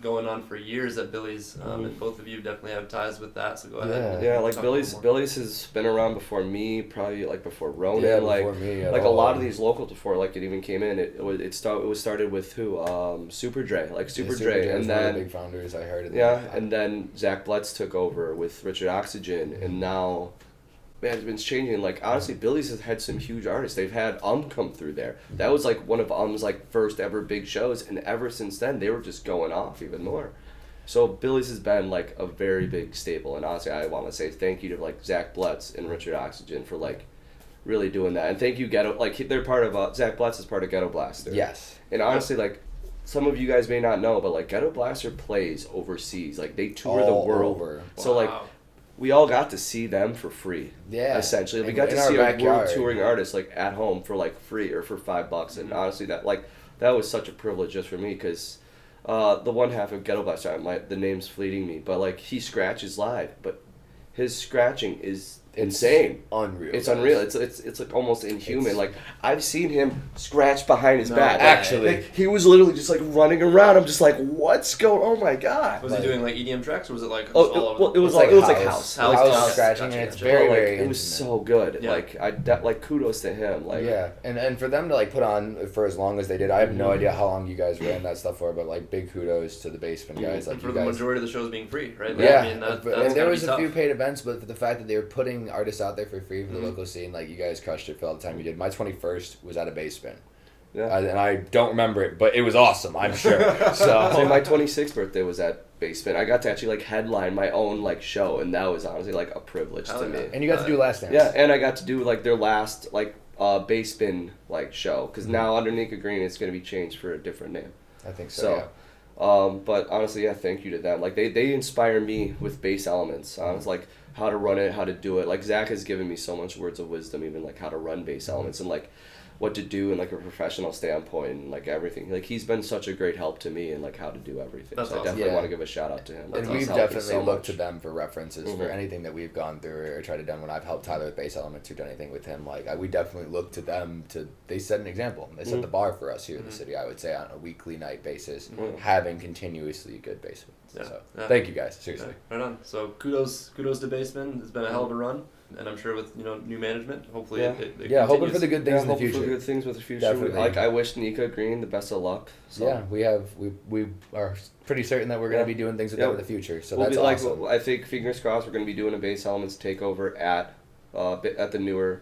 [SPEAKER 2] going on for years at Billy's, and both of you definitely have ties with that. So go ahead. and
[SPEAKER 3] Yeah, like
[SPEAKER 2] talk
[SPEAKER 3] Billy's.
[SPEAKER 2] a little more.
[SPEAKER 3] Billy's has been around before me, probably like before Rønan.
[SPEAKER 9] Yeah,
[SPEAKER 3] like
[SPEAKER 9] before me at
[SPEAKER 3] like
[SPEAKER 9] all.
[SPEAKER 3] a lot of these locals before like it even came in. It was started with who? Super Dre, like Super Dre,
[SPEAKER 9] Dre
[SPEAKER 3] and
[SPEAKER 9] was one of
[SPEAKER 3] then
[SPEAKER 9] the big founders I heard.
[SPEAKER 3] and then Zach Blitz took over with Richard Oxygen, and now. Man, it's been changing. Like honestly, Billy's has had some huge artists. They've had come through there. That was like one of like first ever big shows, and ever since then they were just going off even more. So Billy's has been like a very big staple, and honestly, I want to say thank you to like Zach Blitz and Richard Oxygen for like really doing that, and thank you Ghetto. Like they're part of Zach Blitz is part of Ghetto Blaster.
[SPEAKER 9] Yes.
[SPEAKER 3] And honestly, like some of you guys may not know, but like Ghetto Blaster plays overseas. Like they tour
[SPEAKER 9] All
[SPEAKER 3] the world.
[SPEAKER 9] over.
[SPEAKER 3] So like
[SPEAKER 2] Wow.
[SPEAKER 3] we all got to see them for free.
[SPEAKER 9] Yeah.
[SPEAKER 3] Essentially, we
[SPEAKER 9] In-
[SPEAKER 3] got to
[SPEAKER 9] in our
[SPEAKER 3] see a world
[SPEAKER 9] backyard.
[SPEAKER 3] touring artist like at home for like free or for $5, and honestly, that was such a privilege just for me because the one half of Ghetto Blaster, the name's fleeting me, but like he scratches live, but his scratching is insane.
[SPEAKER 9] Unreal.
[SPEAKER 3] It's unreal. It's like almost inhuman.
[SPEAKER 9] It's-
[SPEAKER 3] Like I've seen him scratch behind his
[SPEAKER 2] No
[SPEAKER 3] back.
[SPEAKER 2] way.
[SPEAKER 9] Actually.
[SPEAKER 3] Like, he was literally just like running around. I'm just like, what's going? Oh my god!
[SPEAKER 2] Was
[SPEAKER 9] Like-
[SPEAKER 2] he doing like EDM tracks, or was it like just
[SPEAKER 3] Oh,
[SPEAKER 2] all over?
[SPEAKER 3] well, it was
[SPEAKER 9] It's
[SPEAKER 3] like house.
[SPEAKER 2] House.
[SPEAKER 3] Like
[SPEAKER 2] House.
[SPEAKER 9] scratching,
[SPEAKER 2] Gotcha,
[SPEAKER 9] and it's
[SPEAKER 2] gotcha.
[SPEAKER 9] very,
[SPEAKER 3] like,
[SPEAKER 9] very
[SPEAKER 3] it was
[SPEAKER 9] intimate.
[SPEAKER 3] so good.
[SPEAKER 2] Yeah.
[SPEAKER 3] Like kudos to him. Like
[SPEAKER 9] Yeah, and for them to like put on for as long as they did, I have no idea how long you guys ran that stuff for, but like big kudos to the Basement guys. Like
[SPEAKER 2] And for
[SPEAKER 9] you
[SPEAKER 2] the
[SPEAKER 9] guys,
[SPEAKER 2] majority of the shows being free, right? Like,
[SPEAKER 9] yeah,
[SPEAKER 2] I mean, that's
[SPEAKER 9] and
[SPEAKER 2] gotta
[SPEAKER 9] there
[SPEAKER 2] be
[SPEAKER 9] was a
[SPEAKER 2] tough.
[SPEAKER 9] few paid events, but for the fact that they were putting artists out there for free for the local scene, like you guys crushed it for all the time you did. My 21st was at a Basement.
[SPEAKER 3] Yeah.
[SPEAKER 9] And I don't remember it, but it was awesome, I'm sure.
[SPEAKER 3] So
[SPEAKER 9] So
[SPEAKER 3] my 26th birthday was at Basement. I got to actually like headline my own like show, and that was honestly like a privilege
[SPEAKER 2] Hell
[SPEAKER 3] to
[SPEAKER 2] yeah.
[SPEAKER 3] me.
[SPEAKER 9] and you got to do Last Dance.
[SPEAKER 3] Yeah, and I got to do like their last like Basement like show because now underneath Green it's gonna be changed for a different name.
[SPEAKER 9] I think so.
[SPEAKER 3] So,
[SPEAKER 9] yeah.
[SPEAKER 3] but honestly, yeah, thank you to them. Like they inspire me with bass elements. It's like how to run it, how to do it. Like Zach has given me so much words of wisdom, even like how to run bass elements and like what to do in like a professional standpoint and like everything. Like he's been such a great help to me and like how to do everything.
[SPEAKER 2] That's
[SPEAKER 3] so I
[SPEAKER 2] awesome.
[SPEAKER 3] definitely
[SPEAKER 9] Yeah.
[SPEAKER 3] want to give a shout out to him.
[SPEAKER 9] And
[SPEAKER 3] Like,
[SPEAKER 9] we've
[SPEAKER 3] he's helped me
[SPEAKER 9] definitely
[SPEAKER 3] so
[SPEAKER 9] looked to
[SPEAKER 3] much.
[SPEAKER 9] them for references for anything that we've gone through or tried to done. When I've helped Tyler with bass elements or done anything with him, like we definitely look to them to. They set an example. They set the bar for us here in the city. I would say on a weekly night basis, having continuously good bass.
[SPEAKER 2] Yeah.
[SPEAKER 9] So
[SPEAKER 2] Yeah.
[SPEAKER 9] thank you guys, seriously.
[SPEAKER 2] Yeah, right on. So kudos to Basement. It's been a hell of a run, and I'm sure with new management, hopefully
[SPEAKER 3] Yeah.
[SPEAKER 2] it
[SPEAKER 9] Yeah, hoping
[SPEAKER 2] continues.
[SPEAKER 9] for the good things in the
[SPEAKER 3] hoping for
[SPEAKER 9] future.
[SPEAKER 3] good things with the future.
[SPEAKER 9] Definitely.
[SPEAKER 3] Like I wish Nika Green the best of luck. So.
[SPEAKER 9] Yeah, we are pretty certain that we're going to be doing things with them in the future. So
[SPEAKER 3] we'll
[SPEAKER 9] that's
[SPEAKER 3] be, like,
[SPEAKER 9] awesome.
[SPEAKER 3] I think fingers crossed we're going to be doing a bass elements takeover at the newer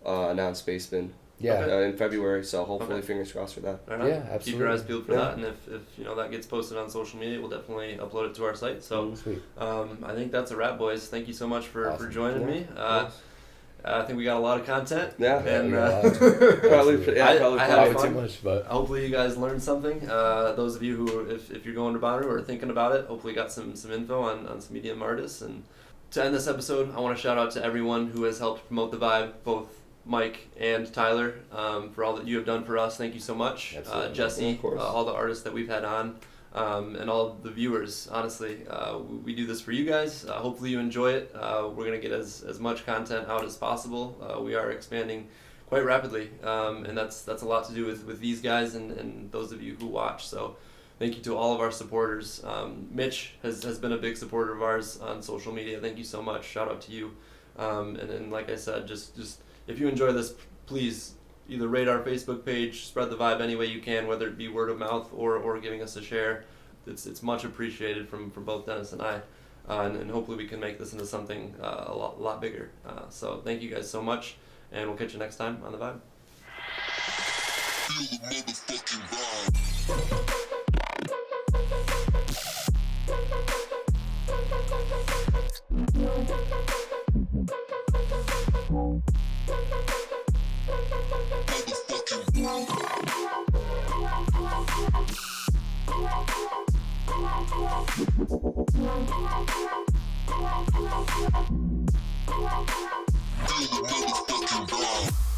[SPEAKER 3] announced Basement
[SPEAKER 9] Yeah.
[SPEAKER 3] in February. So hopefully,
[SPEAKER 2] Okay.
[SPEAKER 3] fingers crossed for that.
[SPEAKER 2] Right on.
[SPEAKER 9] Yeah,
[SPEAKER 2] Keep
[SPEAKER 9] absolutely.
[SPEAKER 2] your eyes peeled for
[SPEAKER 3] Yeah.
[SPEAKER 2] that, and if that gets posted on social media, we'll definitely upload it to our site. So
[SPEAKER 9] Sweet.
[SPEAKER 2] I think that's a wrap, boys. Thank you so much for
[SPEAKER 9] Awesome.
[SPEAKER 2] joining me. I think we got a lot of content.
[SPEAKER 3] Yeah.
[SPEAKER 2] And
[SPEAKER 3] Probably,
[SPEAKER 2] I
[SPEAKER 3] probably
[SPEAKER 2] had
[SPEAKER 9] Probably
[SPEAKER 2] fun.
[SPEAKER 9] too much, but
[SPEAKER 2] Hopefully you guys learned something. Those of you who, if you're going to Bonnaroo or thinking about it, hopefully got some info on some EDM artists. And to end this episode, I want to shout out to everyone who has helped promote the vibe, both Mike and Tyler, for all that you have done for us. Thank you so much.
[SPEAKER 9] Absolutely.
[SPEAKER 2] Jesse,
[SPEAKER 3] Of course.
[SPEAKER 2] all the artists that we've had on, and all the viewers. Honestly, we do this for you guys. Hopefully you enjoy it. We're going to get as much content out as possible. We are expanding quite rapidly, and that's a lot to do with these guys and those of you who watch. So thank you to all of our supporters. Mitch has been a big supporter of ours on social media. Thank you so much. Shout out to you. And like I said, just if you enjoy this, please either rate our Facebook page, spread the vibe any way you can, whether it be word of mouth or giving us a share. It's much appreciated from both Dennis and I. And hopefully we can make this into something a lot bigger. So thank you guys so much, and we'll catch you next time on The Vibe.
[SPEAKER 6] Feel the motherfucking vibe. Feel the motherfucking vibe.